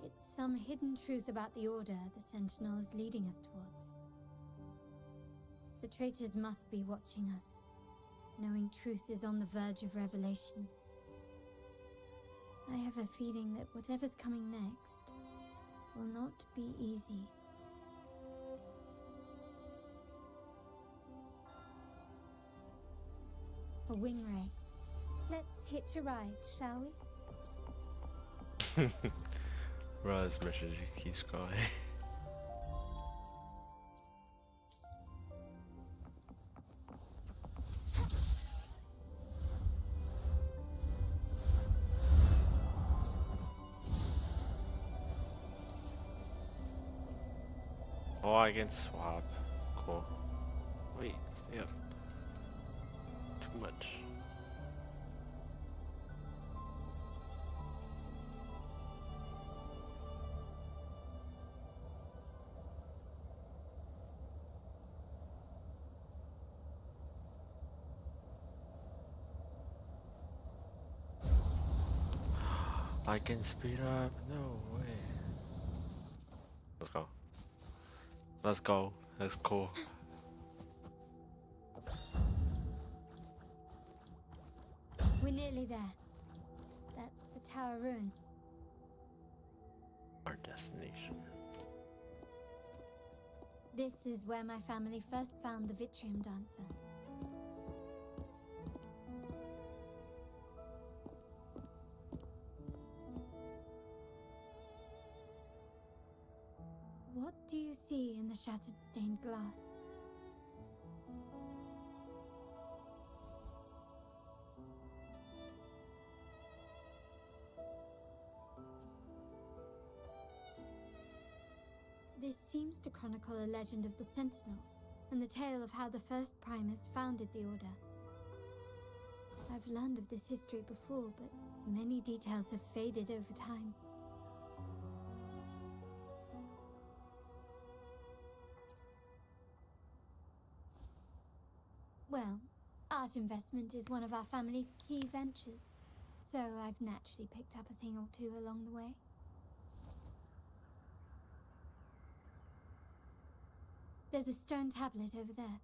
It's some hidden truth about the Order the Sentinel is leading us towards. The traitors must be watching us, knowing truth is on the verge of revelation. I have a feeling that whatever's coming next will not be easy. A wing ray. Let's hitch a ride, shall we? Raz mission keeps going. Oh, I can swap. Cool. Wait, yep. Too much. I can speed up. No way. Let's go. Let's go. That's cool. We're nearly there. That's the Tower Ruin. Our destination. This is where my family first found the Vitrium Dancer. What do you see in the shattered stained glass? This seems to chronicle a legend of the Sentinel, and the tale of how the first Primus founded the Order. I've learned of this history before, but many details have faded over time. Well, art investment is one of our family's key ventures, So I've naturally picked up a thing or two along the way. There's a stone tablet over there.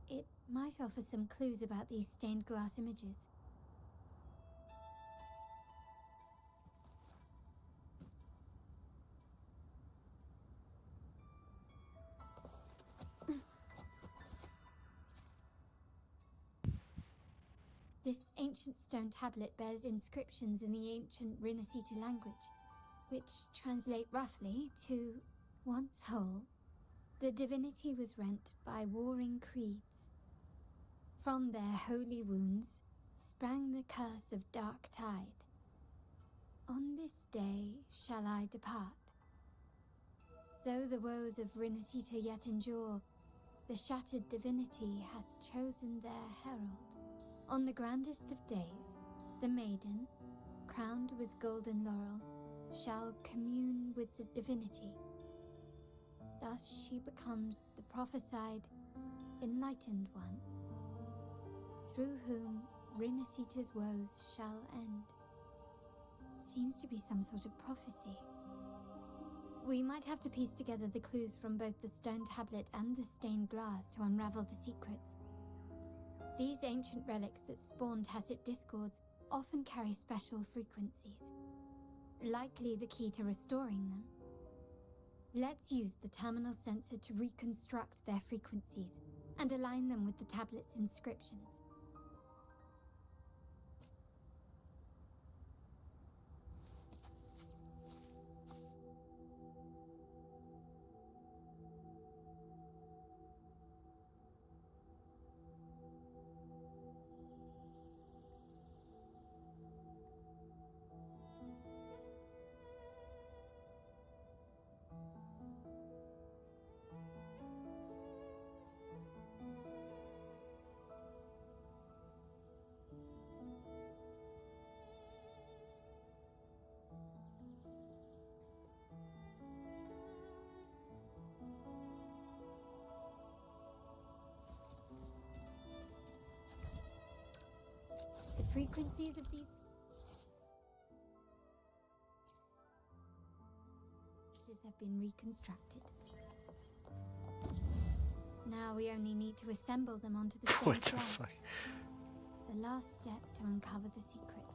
It might offer some clues about these stained glass images. This ancient stone tablet bears inscriptions in the ancient Rinascita language, which translate roughly to, once whole, the divinity was rent by warring creeds. From their holy wounds sprang the curse of dark tide. On this day shall I depart. Though the woes of Rinascita yet endure, the shattered divinity hath chosen their herald. On the grandest of days, the maiden, crowned with golden laurel, shall commune with the divinity. Thus she becomes the prophesied, enlightened one, through whom Rinascita's woes shall end. Seems to be some sort of prophecy. We might have to piece together the clues from both the stone tablet and the stained glass to unravel the secrets. These ancient relics that spawn tacit discords often carry special frequencies, likely the key to restoring them. Let's use the terminal sensor to reconstruct their frequencies and align them with the tablet's inscriptions. The frequencies of these have been reconstructed. Now we only need to assemble them onto the stained What the glass. fuck? The last step to uncover the secrets.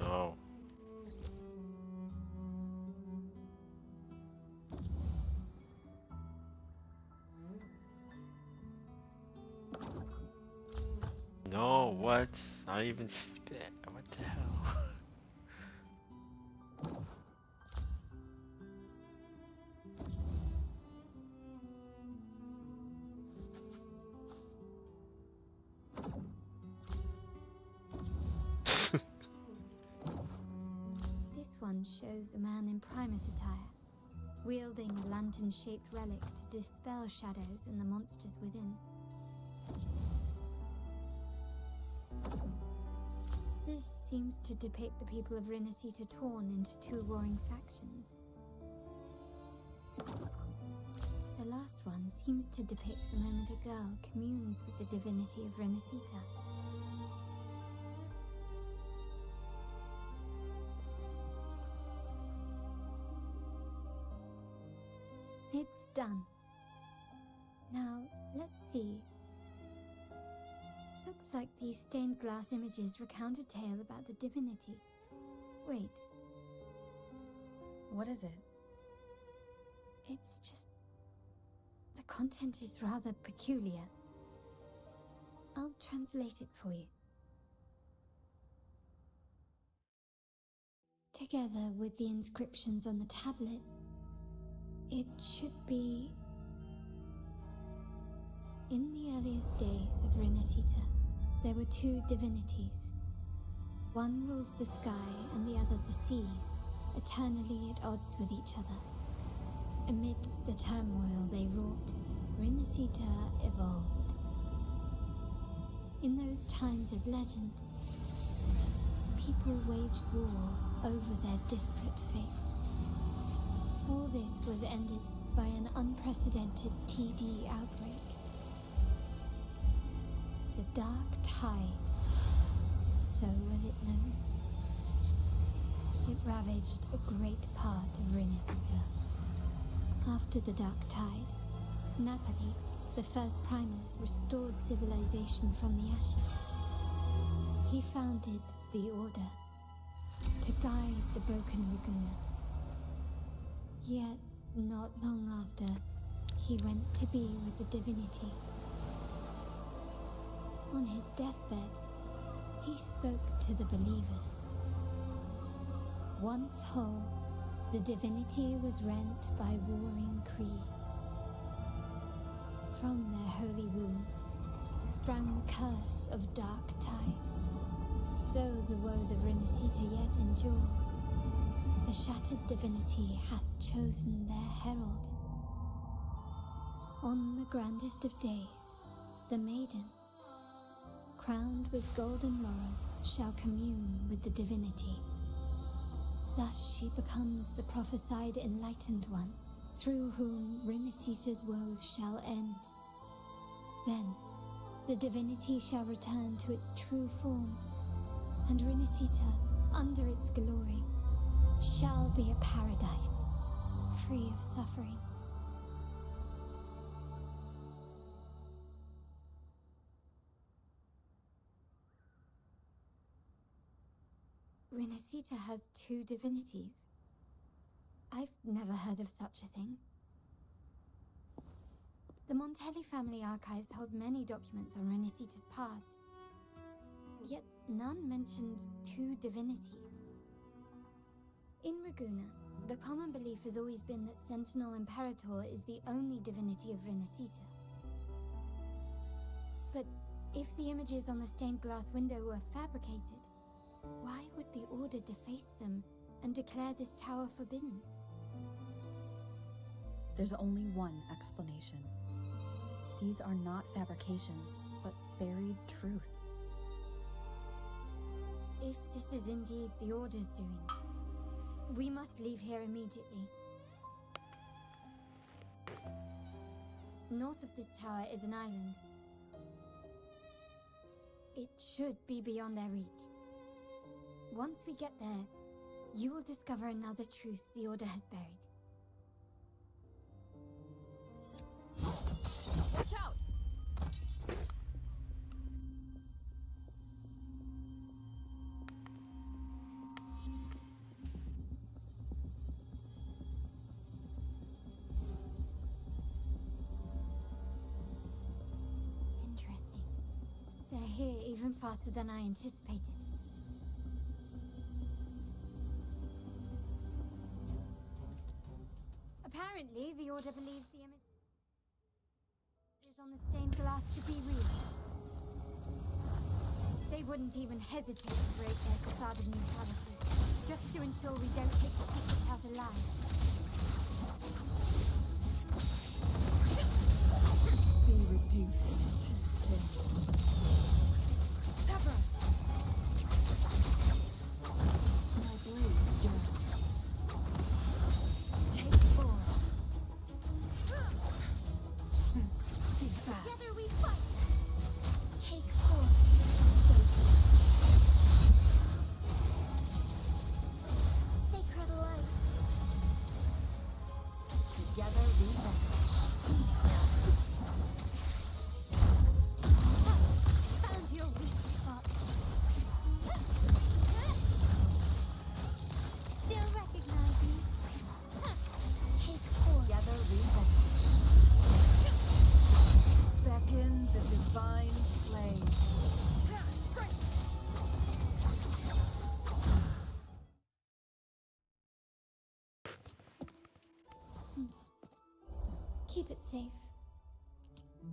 No. No, what? Not even see that. What the hell? This one shows a man in Primus attire, wielding a lantern-shaped relic to dispel shadows and the monsters within. This seems to depict the people of Rinascita torn into two warring factions. The last one seems to depict the moment a girl communes with the divinity of Rinascita. It's done. Now, let's see. Looks like these stained glass images recount a tale about the divinity. Wait. What is it? It's just... the content is rather peculiar. I'll translate it for you. Together with the inscriptions on the tablet, it should be... In the earliest days of Rinascita, there were two divinities. One rules the sky and the other the seas, eternally at odds with each other. Amidst the turmoil they wrought, Rinascita evolved. In those times of legend, people waged war over their disparate fates. All this was ended by an unprecedented TD outbreak. The Dark Tide, so was it known. It ravaged a great part of Rinascita. After the Dark Tide, Napoli, the first Primus, restored civilization from the ashes. He founded the Order to guide the broken Laguna. Yet, not long after, he went to be with the divinity. On his deathbed, he spoke to the believers. Once whole, the divinity was rent by warring creeds. From their holy wounds sprang the curse of Dark Tide. Though the woes of Rinascita yet endure, the shattered divinity hath chosen their herald. On the grandest of days, the maiden, crowned with golden laurel, shall commune with the divinity. Thus she becomes the prophesied enlightened one, through whom Rinascita's woes shall end. Then, the divinity shall return to its true form, and Rinascita, under its glory, shall be a paradise, free of suffering. Rinascita has two divinities. I've never heard of such a thing. The Montelli family archives hold many documents on Rinascita's past, yet none mentioned two divinities. In Raguena, the common belief has always been that Sentinel Imperator is the only divinity of Rinascita. But if the images on the stained glass window were fabricated, why would the Order deface them and declare this tower forbidden? There's only one explanation. These are not fabrications, but buried truth. If this is indeed the Order's doing, we must leave here immediately. North of this tower is an island. It should be beyond their reach. Once we get there, you will discover another truth the Order has buried. Watch out! Interesting. They're here even faster than I anticipated. Apparently, the Order believes the image on the stained glass to be real. They wouldn't even hesitate to break their facade of neutrality, just to ensure we don't take the secret out alive. Be reduced to sins. Sever! My blade yearns. Take 4. Be fast. Together we fight! Take 4. Sacred light. Together we vanish. Found your weak spot. Still recognize me? Take 4. Together we vanish. Beckon the divine flame. Keep it safe.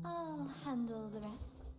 I'll handle the rest.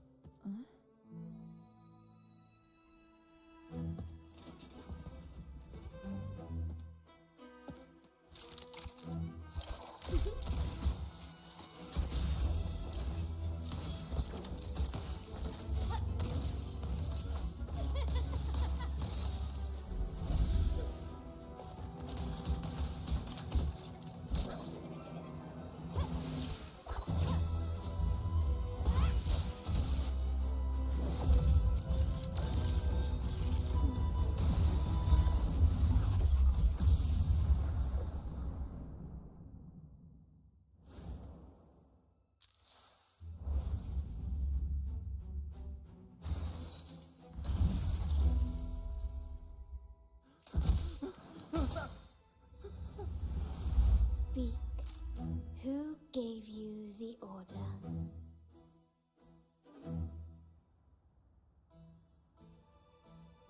Who gave you the order?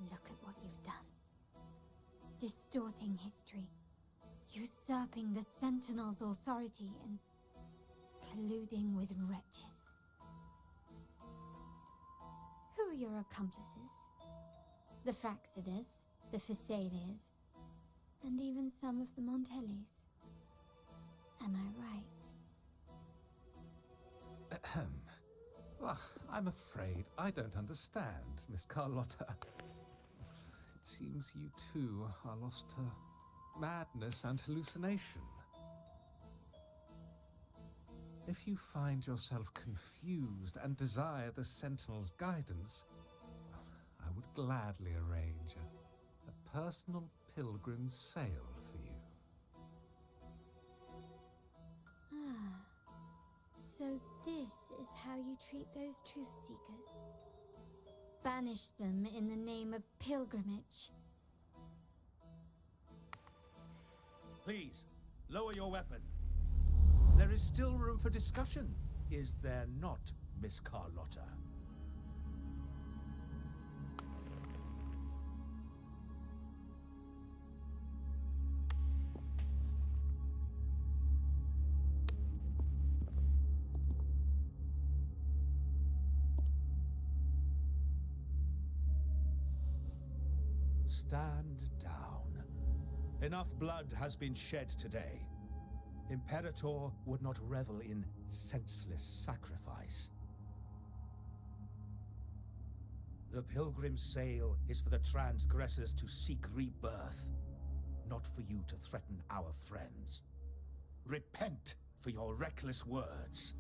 Look at what you've done. Distorting history, usurping the Sentinel's authority, and colluding with wretches. Who are your accomplices? The Fraxidus, the Phasaelias, and even some of the Montellis. Am I right? Ahem. Well, I'm afraid I don't understand, Miss Carlotta. It seems you too are lost to madness and hallucination. If you find yourself confused and desire the Sentinel's guidance, I would gladly arrange a personal pilgrim's sail for you. Ah, so this is how you treat those truth seekers. Banish them in the name of pilgrimage. Please, lower your weapon. There is still room for discussion, is there not, Miss Carlotta? Stand down. Enough blood has been shed today. Imperator would not revel in senseless sacrifice. The pilgrim's sail is for the transgressors to seek rebirth, not for you to threaten our friends. Repent for your reckless words.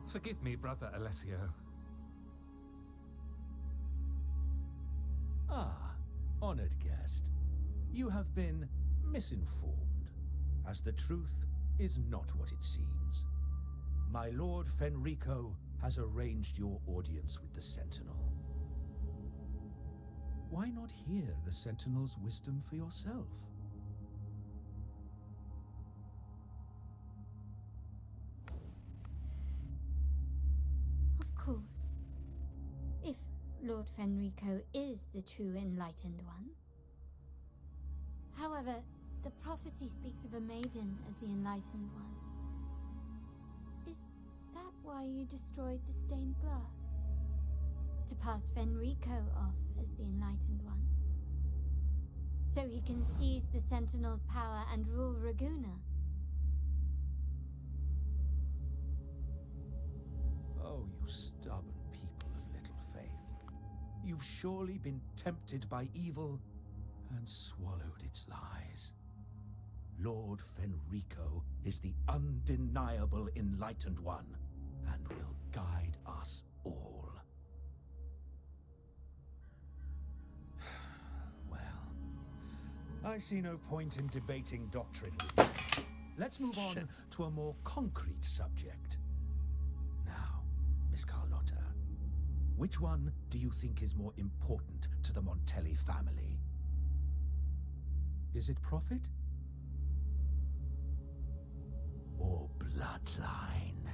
Forgive me, Brother Alessio. Ah, honored guest. You have been misinformed, as the truth is not what it seems. My Lord Fenrico has arranged your audience with the Sentinel. Why not hear the Sentinel's wisdom for yourself? Of course. If Lord Fenrico is the true enlightened one. However, the prophecy speaks of a maiden as the enlightened one. Is that why you destroyed the stained glass? To pass Fenrico off as the enlightened one? So he can seize the Sentinel's power and rule Raguna? Oh, you stubborn people of little faith. You've surely been tempted by evil and swallowed its lies. Lord Fenrico is the undeniable enlightened one, and will guide us all. Well, I see no point in debating doctrine with you. Let's move on to a more concrete subject. Now, Miss Carlotta, which one do you think is more important to the Montelli family? Is it profit? Or bloodline?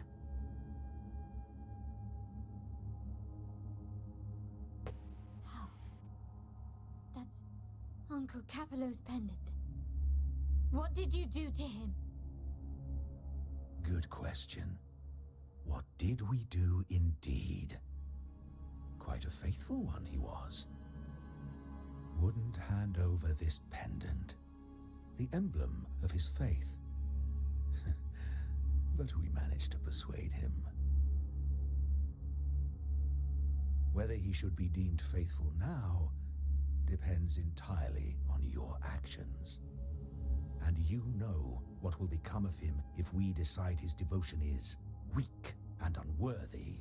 How? That's Uncle Capello's pendant. What did you do to him? Good question. What did we do indeed? Quite a faithful one he was. Wouldn't hand over this pendant, the emblem of his faith. But we managed to persuade him. Whether he should be deemed faithful now depends entirely on your actions. And you know what will become of him if we decide his devotion is weak and unworthy.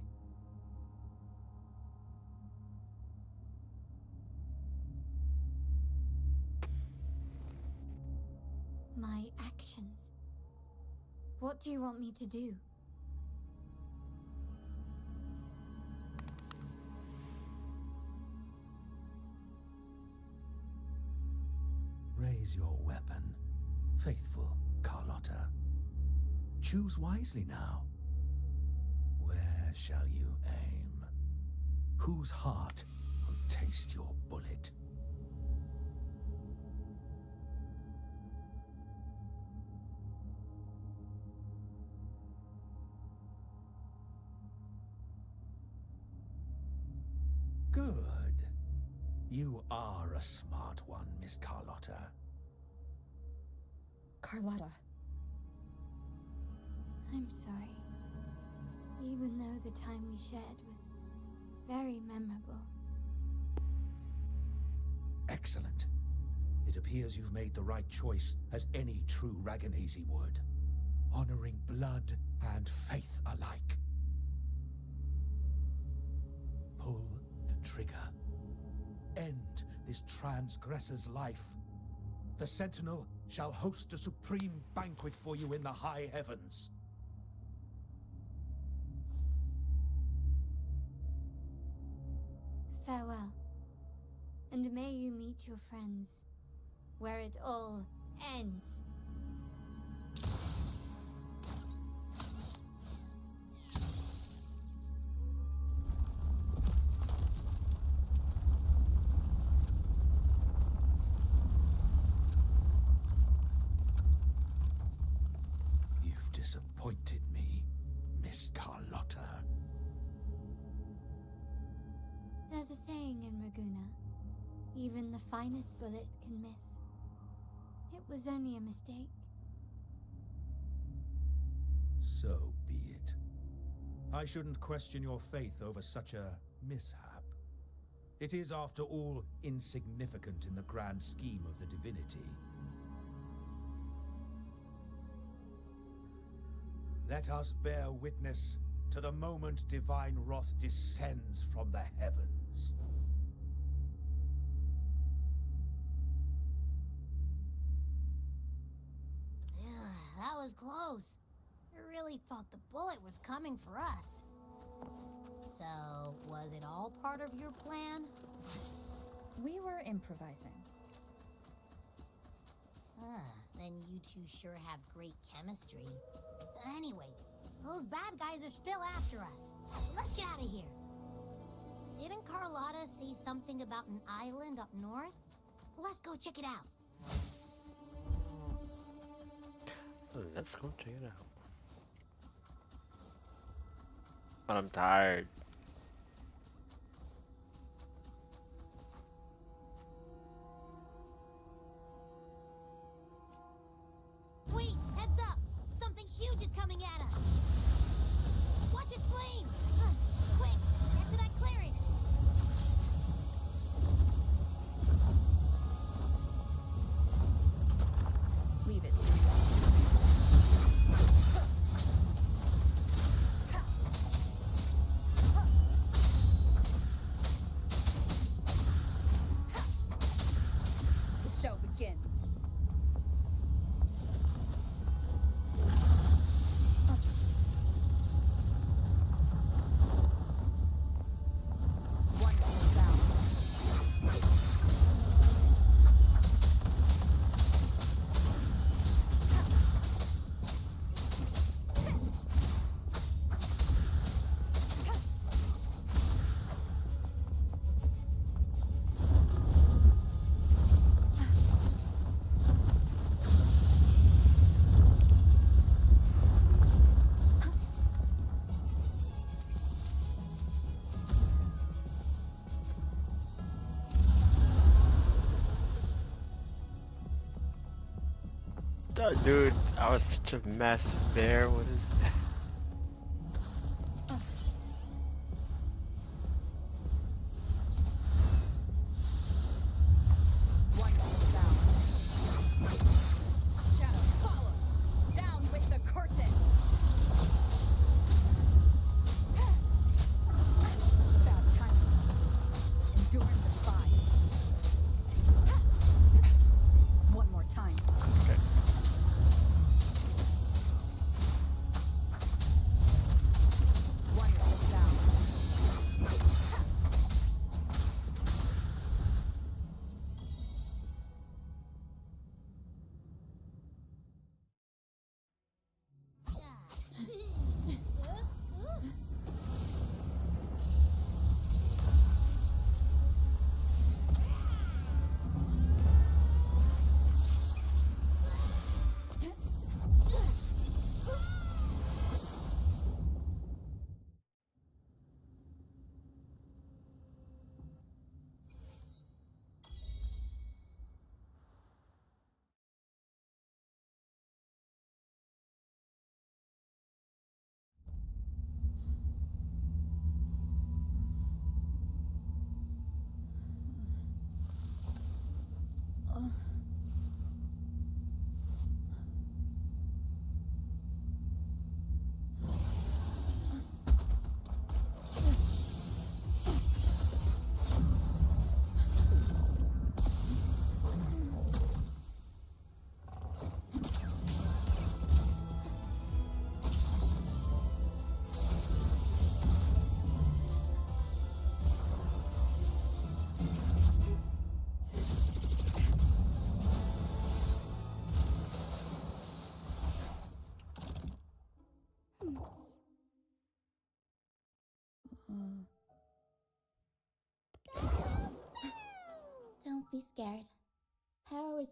My actions. What do you want me to do? Raise your weapon, faithful. Carlotta. Choose wisely now. Where shall you aim? Whose heart will taste your bullet? Good. You are a smart one, Miss Carlotta. Carlotta. I'm sorry. Even though the time we shared was very memorable. Excellent. It appears you've made the right choice, as any true Raganazi would. Honoring blood and faith alike. Pull the trigger. End this transgressor's life. The Sentinel shall host a supreme banquet for you in the high heavens. Farewell. And may you meet your friends where it all ends. You've disappointed me, Miss Carlotta. There's a saying in Raguna, even the finest bullet can miss. It was only a mistake. So be it. I shouldn't question your faith over such a mishap. It is, after all, insignificant in the grand scheme of the divinity. Let us bear witness to the moment divine wrath descends from the heavens. That was close. I really thought the bullet was coming for us. So, was it all part of your plan? We were improvising. Then you two sure have great chemistry. Anyway, those bad guys are still after us. So let's get out of here. Didn't Carlotta say something about an island up north? Let's go check it out. Let's go check it out. But I'm tired. Wait, heads up! Something huge is coming at us! Watch its flames! Quick, get to that clearing! Leave it to me. The show begins. Dude, I was such a mess there. What is that?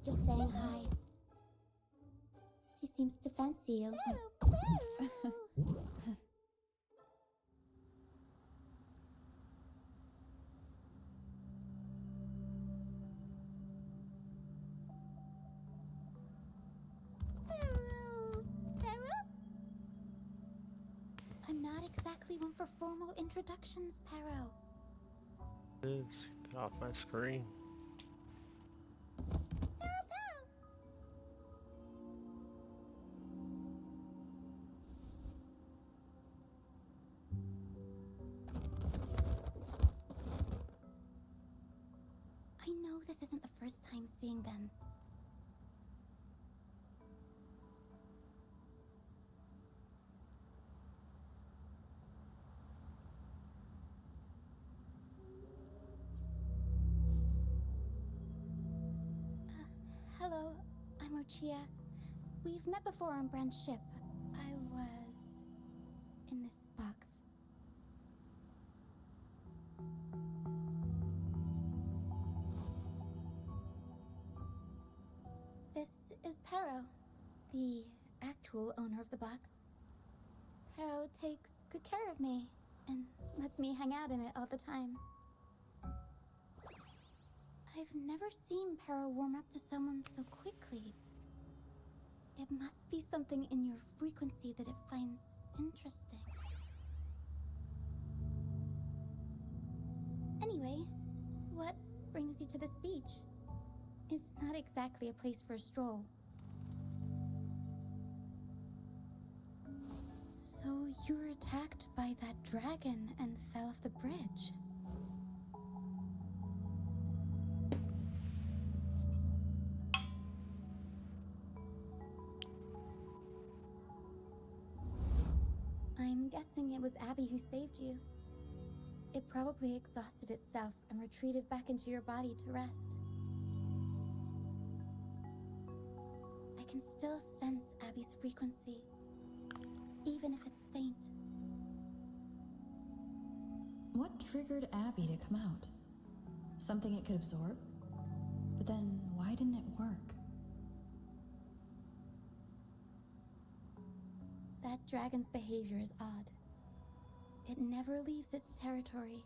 just saying hi. She seems to fancy you. I'm not exactly one for formal introductions, Pero. Get off my screen. I know this isn't the first time seeing them. Hello, I'm Lucia. We've met before on Brand's ship. I was in this box. This is Pero, the actual owner of the box. Pero takes good care of me and lets me hang out in it all the time. I've never seen Pero warm up to someone so quickly. It must be something in your frequency that it finds interesting. Anyway, what brings you to this beach? It's not exactly a place for a stroll. So you were attacked by that dragon and fell off the bridge. I'm guessing it was Abby who saved you. It probably exhausted itself and retreated back into your body to rest. I can still sense Abby's frequency, even if it's faint. What triggered Abby to come out? Something it could absorb? But then, why didn't it work? That dragon's behavior is odd. It never leaves its territory.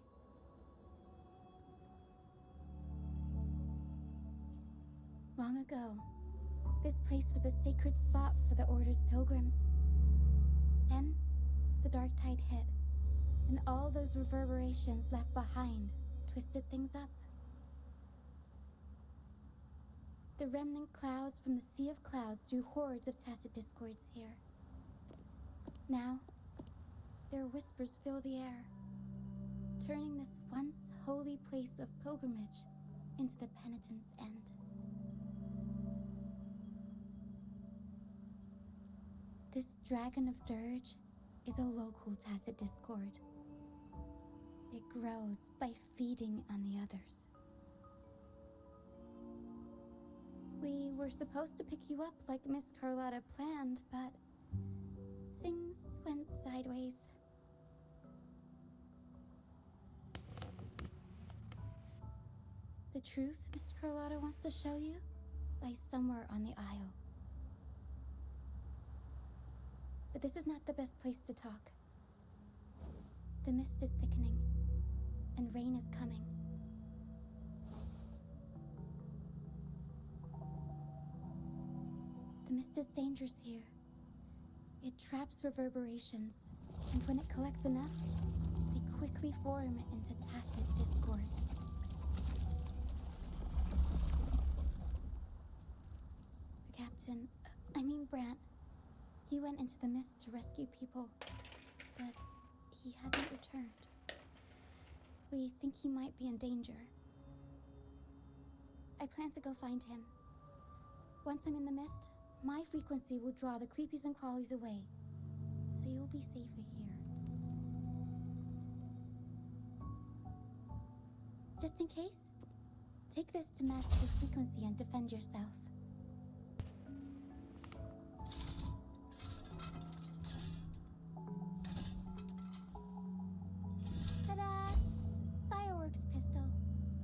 Long ago, this place was a sacred spot for the Order's pilgrims. Then, the dark tide hit, and all those reverberations left behind twisted things up. The remnant clouds from the Sea of Clouds drew hordes of tacit discords here. Now, their whispers fill the air, turning this once holy place of pilgrimage into the penitent's end. This dragon of dirge is a local tacit discord. It grows by feeding on the others. We were supposed to pick you up like Miss Carlotta planned, but things went sideways. The truth Mr. Carlotta wants to show you lies somewhere on the Isle. But this is not the best place to talk. The mist is thickening, and rain is coming. The mist is dangerous here. It traps reverberations, and when it collects enough, they quickly form into tacit discords. The captain, Brant, he went into the mist to rescue people, but he hasn't returned. We think he might be in danger. I plan to go find him. Once I'm in the mist, my frequency will draw the creepies and crawlies away, so you'll be safer here. Just in case, take this to mask your frequency and defend yourself. Ta-da! Fireworks pistol.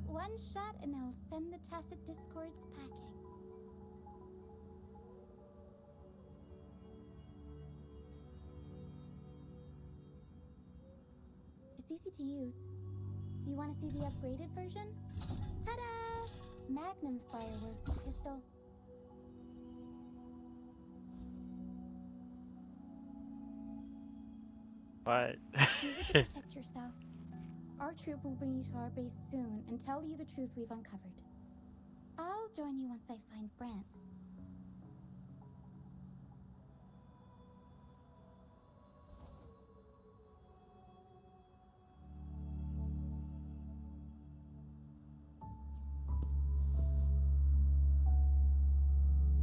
One shot and it'll send the tacit discords packing. It's easy to use. You want to see the upgraded version? Ta-da! Magnum firework pistol. What? Use it to protect yourself. Our troop will bring you to our base soon and tell you the truth we've uncovered. I'll join you once I find Brant.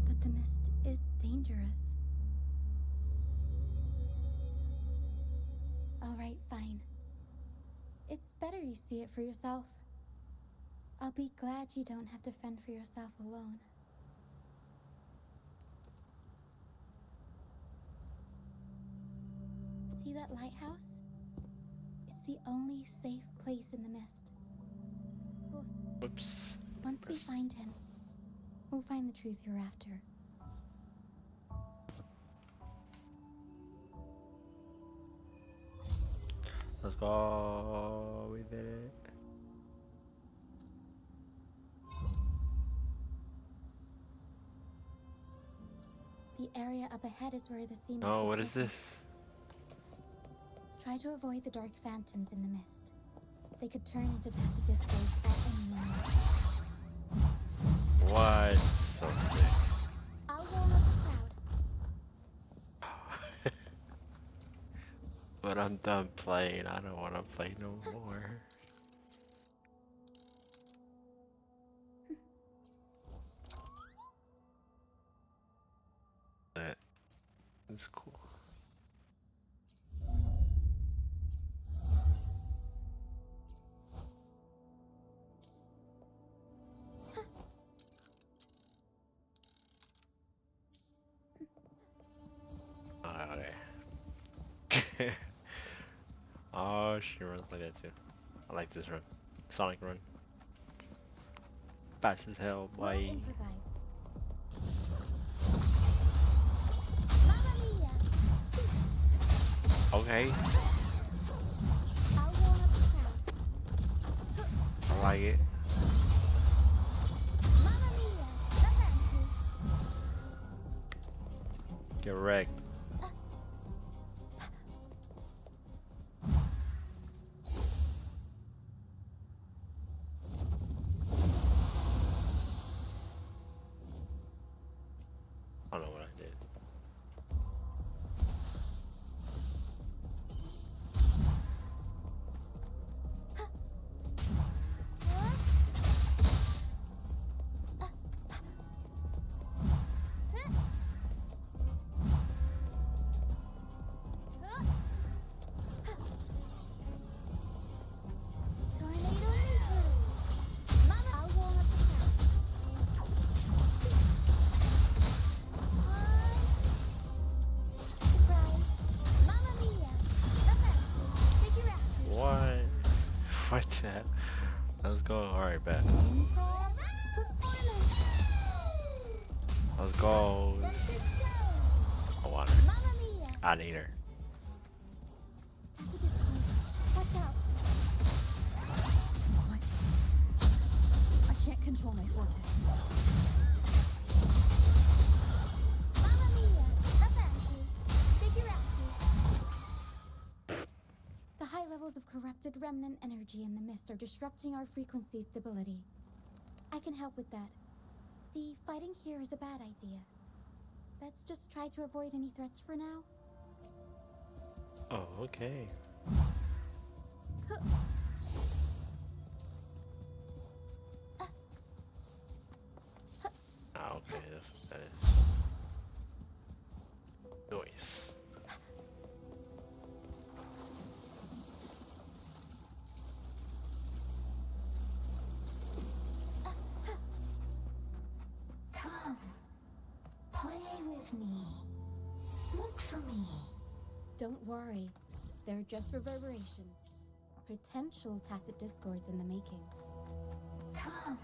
But the mist is dangerous. All right, fine. It's better you see it for yourself. I'll be glad you don't have to fend for yourself alone. See that lighthouse? It's the only safe place in the mist. Whoops. Once we find him, we'll find the truth you're after. Let's go. We did it. The area up ahead is where the sea mist Oh, is what is this? Try to avoid the dark phantoms in the mist. They could turn into tacit discords at any moment. What? So sick. I'll warm up the crowd. But I'm done playing. I don't want to play no more. That is cool. Alright. Oh, she runs like that too. I like this run. Sonic run. Fast as hell, We'll boy. improvise. Okay, I'll warm up the crowd. I like it. Mamma mia! Davanti. Get wrecked. I don't know what I did. Tornado Leaper. Mama, I'll warm up the crowd. Surprise. Mamma mia. Davanti. Figure out. What? What the heck? Let's go. Alright, bet. Improv performance. Let's go. I want her. Mamma mia. I need her. Tacit discords. Watch out. What? I can't control my forte. Mamma mia. Davanti. Figure out. The high levels of corrupted remnant energy in the mist are disrupting our frequency stability. I can help with that. See, fighting here is a bad idea. Let's just try to avoid any threats for now. Oh, okay. Ah, okay, that's what that is. Noise. Come, play with me. Look for me. Don't worry. They're just reverberations. Potential tacit discords in the making. Come,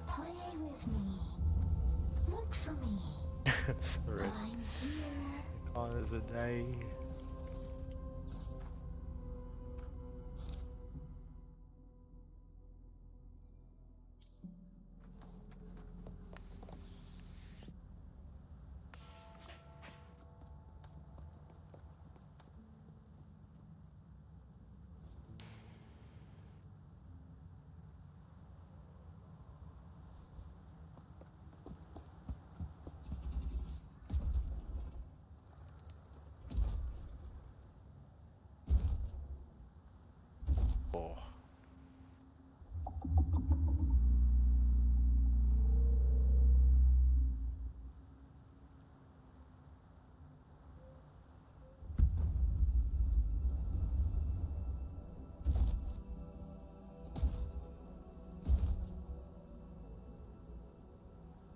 play with me. Look for me. Sorry. I'm here. Oh, there's a day.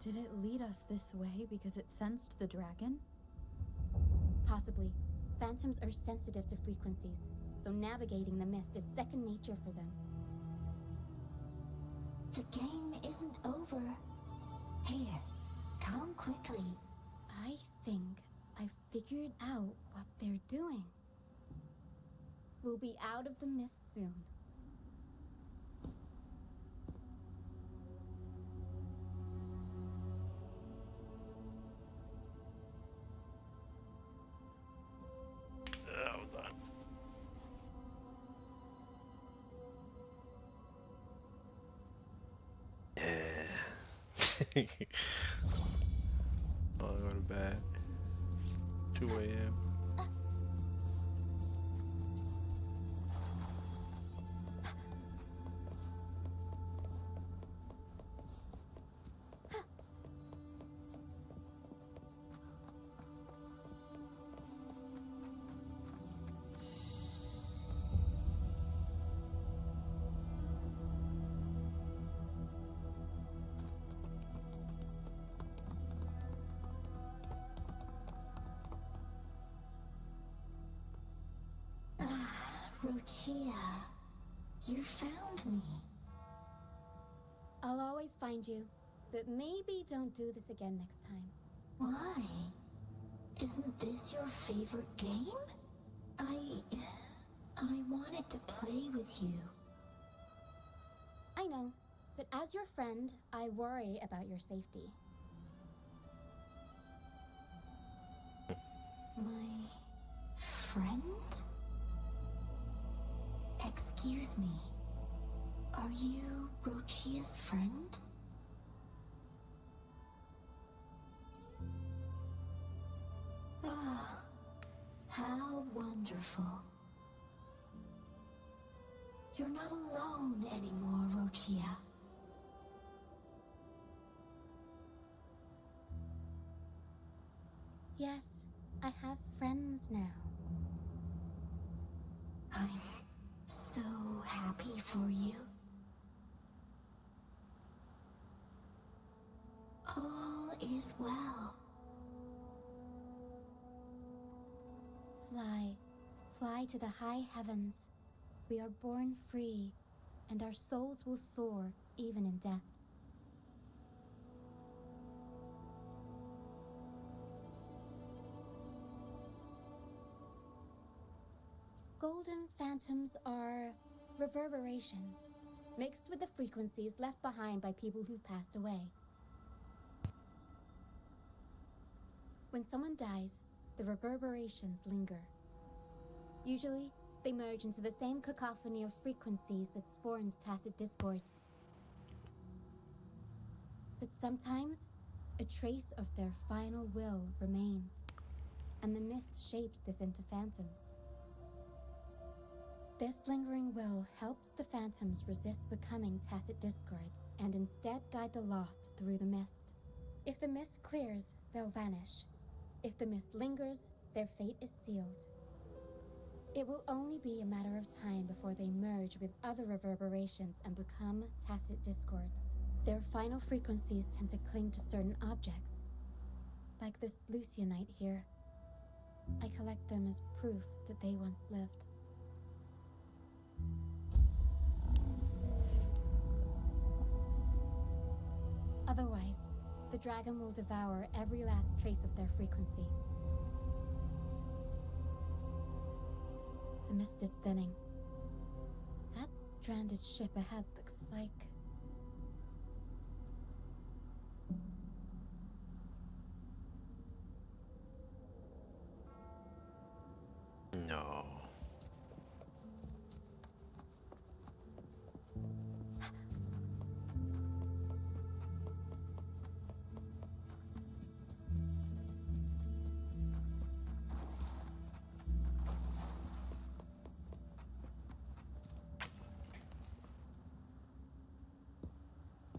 Did it lead us this way because it sensed the dragon? Possibly. Phantoms are sensitive to frequencies, so navigating the mist is second nature for them. The game isn't over. Here, come quickly. I think I figured out what they're doing. We'll be out of the mist soon. Hold on. Yeah. I'll go to bed. 2 a.m. Rochia, you found me. I'll always find you, but maybe don't do this again next time. Why? Isn't this your favorite game? I wanted to play with you. I know, but as your friend, I worry about your safety. My friend? Excuse me. Are you Rochia's friend? Ah, how wonderful. You're not alone anymore, Rochia. Yes, I have friends now. I'm so happy for you. All is well. Fly. Fly to the high heavens. We are born free, and our souls will soar even in death. Golden phantoms are reverberations, mixed with the frequencies left behind by people who've passed away. When someone dies, the reverberations linger. Usually, they merge into the same cacophony of frequencies that spawns tacit discords. But sometimes, a trace of their final will remains, and the mist shapes this into phantoms. This lingering will helps the phantoms resist becoming tacit discords and instead guide the lost through the mist. If the mist clears, they'll vanish. If the mist lingers, their fate is sealed. It will only be a matter of time before they merge with other reverberations and become tacit discords. Their final frequencies tend to cling to certain objects. Like this Lucianite here. I collect them as proof that they once lived. Otherwise, the dragon will devour every last trace of their frequency. The mist is thinning. That stranded ship ahead looks like... No.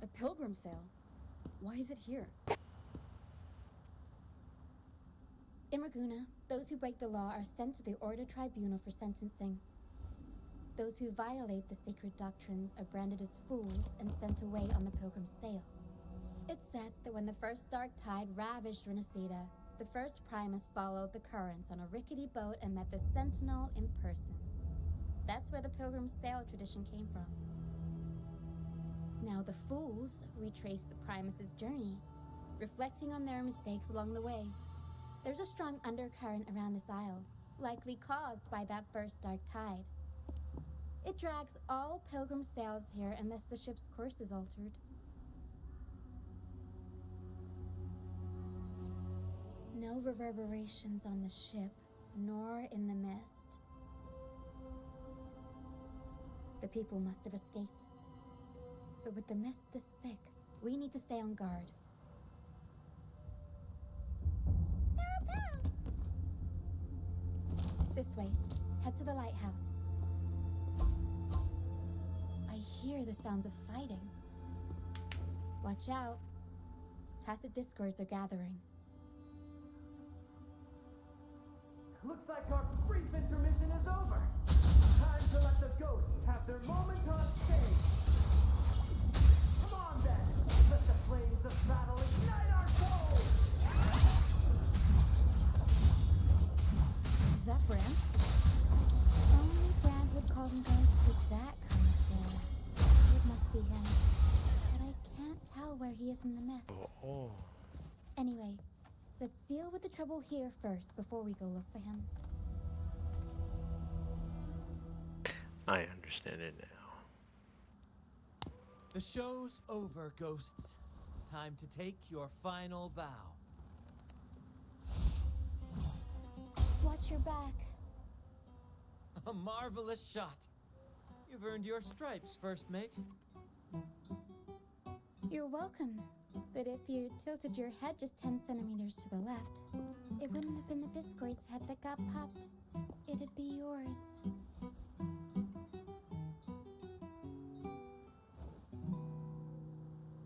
A pilgrim sale? Why is it here? In Raguna, those who break the law are sent to the Order Tribunal for sentencing. Those who violate the sacred doctrines are branded as fools and sent away on the pilgrim's sale. It's said that when the first dark tide ravaged Rinascita, the first Primus followed the currents on a rickety boat and met the Sentinel in person. That's where the Pilgrim's Sail tradition came from. Now the Fools retrace the Primus's journey, reflecting on their mistakes along the way. There's a strong undercurrent around this isle, likely caused by that first dark tide. It drags all Pilgrim sails here unless the ship's course is altered. No reverberations on the ship, nor in the mist. The people must have escaped. But with the mist this thick, we need to stay on guard. This way. Head to the lighthouse. I hear the sounds of fighting. Watch out. Tacit discords are gathering. Looks like our brief intermission is over. Time to let the ghosts have their moment on stage. Come on then, let the flames of battle ignite our souls! Is that Brand? Only Brand would call them ghosts with that kind of flair. It must be him. But I can't tell where he is in the mist. Oh. Anyway, let's deal with the trouble here first before we go look for him. I understand it now. The show's over, ghosts. Time to take your final bow. Watch your back. A marvelous shot. You've earned your stripes, first mate. You're welcome. But if you tilted your head just 10 centimeters to the left, it wouldn't have been the Discord's head that got popped. It'd be yours.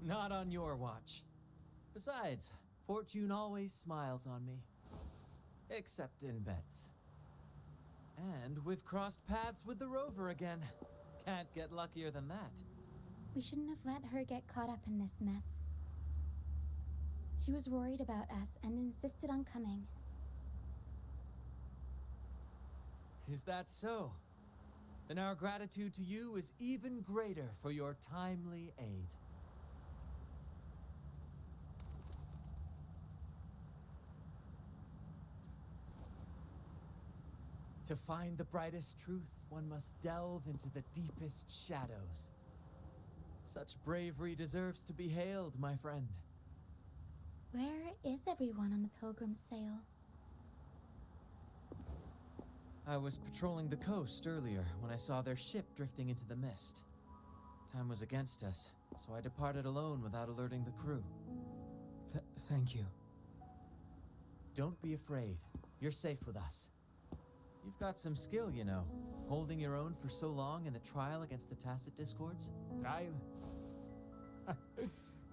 Not on your watch. Besides, fortune always smiles on me. Except in bets. And we've crossed paths with the rover again. Can't get luckier than that. We shouldn't have let her get caught up in this mess. She was worried about us and insisted on coming. Is that so? Then our gratitude to you is even greater for your timely aid. To find the brightest truth, one must delve into the deepest shadows. Such bravery deserves to be hailed, my friend. Where is everyone on the Pilgrim's Sail? I was patrolling the coast earlier when I saw their ship drifting into the mist. Time was against us, so I departed alone without alerting the crew. Thank you. Don't be afraid. You're safe with us. You've got some skill, you know, holding your own for so long in the trial against the Tacit Discords. Trial?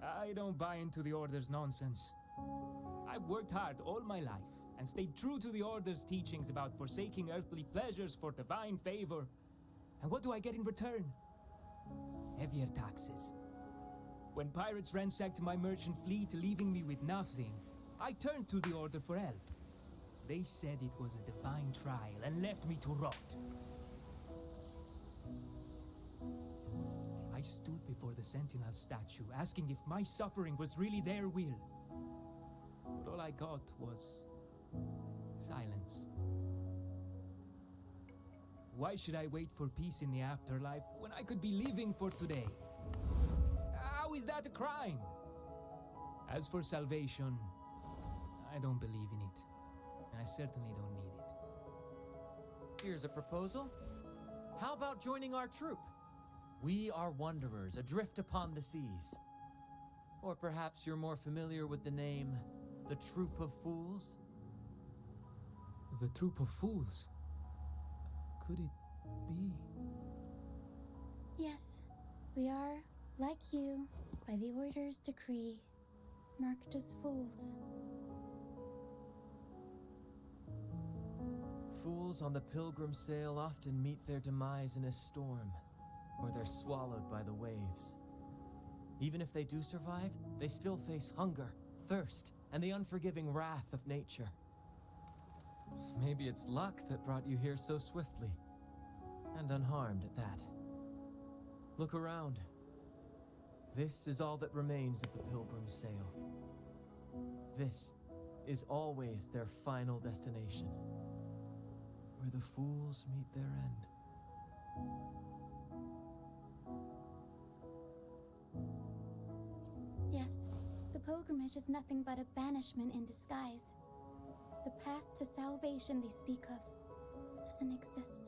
I don't buy into the Order's nonsense. I've worked hard all my life and stayed true to the Order's teachings about forsaking earthly pleasures for divine favor. And what do I get in return? Heavier taxes. When pirates ransacked my merchant fleet, leaving me with nothing, I turned to the Order for help. They said it was a divine trial and left me to rot. I stood before the Sentinel statue, asking if my suffering was really their will. But all I got was silence. Why should I wait for peace in the afterlife when I could be living for today? How is that a crime? As for salvation, I don't believe in it. And I certainly don't need it. Here's a proposal. How about joining our troop? We are wanderers, adrift upon the seas. Or perhaps you're more familiar with the name, the Troop of Fools? The Troop of Fools? Could it be? Yes, we are, like you, by the Order's decree, marked as fools. Fools on the Pilgrim Sail often meet their demise in a storm, or they're swallowed by the waves. Even if they do survive, they still face hunger, thirst, and the unforgiving wrath of nature. Maybe it's luck that brought you here so swiftly, and unharmed at that. Look around. This is all that remains of the Pilgrim's Sail. This is always their final destination, where the fools meet their end. Yes, the pilgrimage is nothing but a banishment in disguise. The path to salvation they speak of doesn't exist.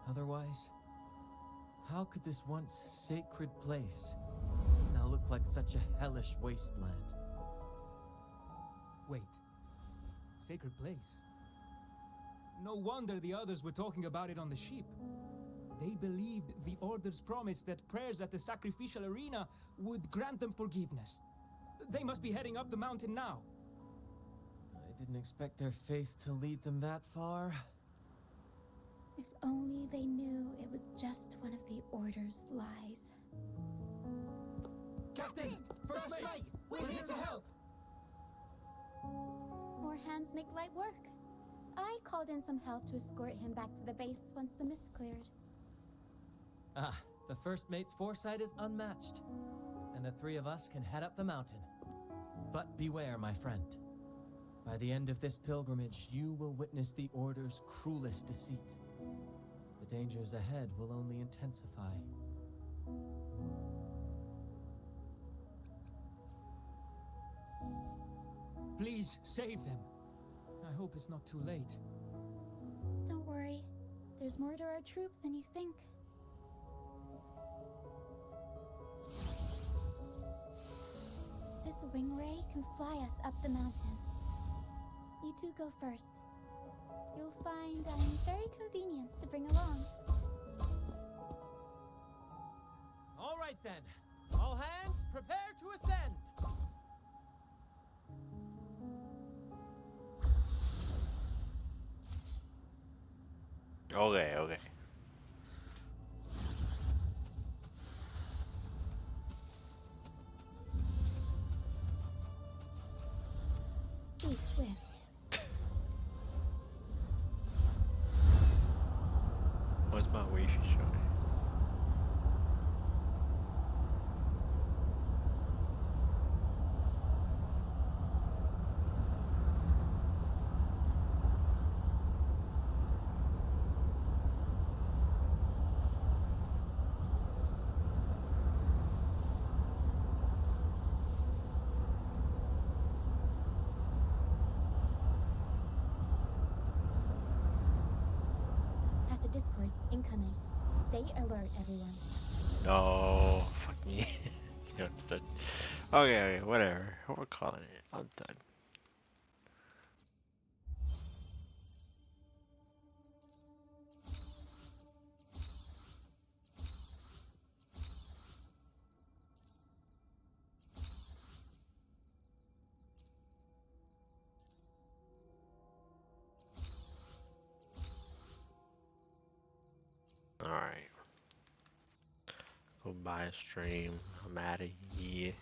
Otherwise, how could this once sacred place now look like such a hellish wasteland? Wait. Sacred place? No wonder the others were talking about it on the ship. They believed the Order's promise that prayers at the sacrificial arena would grant them forgiveness. They must be heading up the mountain now. I didn't expect their faith to lead them that far. If only they knew it was just one of the Order's lies. Captain! First mate! We're here to help! More hands make light work. I called in some help to escort him back to the base once the mist cleared. Ah, the first mate's foresight is unmatched, and the three of us can head up the mountain. But beware, my friend. By the end of this pilgrimage, you will witness the Order's cruelest deceit. The dangers ahead will only intensify. Please, save them. I hope it's not too late. Don't worry. There's more to our troop than you think. This wing ray can fly us up the mountain. You two go first. You'll find I'm very convenient to bring along. All right then. All hands, prepare to ascend. Okay, okay. Be swift. What's my wish showing? Discords incoming. Stay alert, everyone. No, fuck me. You understood. Okay, okay, whatever. We're calling it. I'm done. Alright. Goodbye, stream. I'm out of here.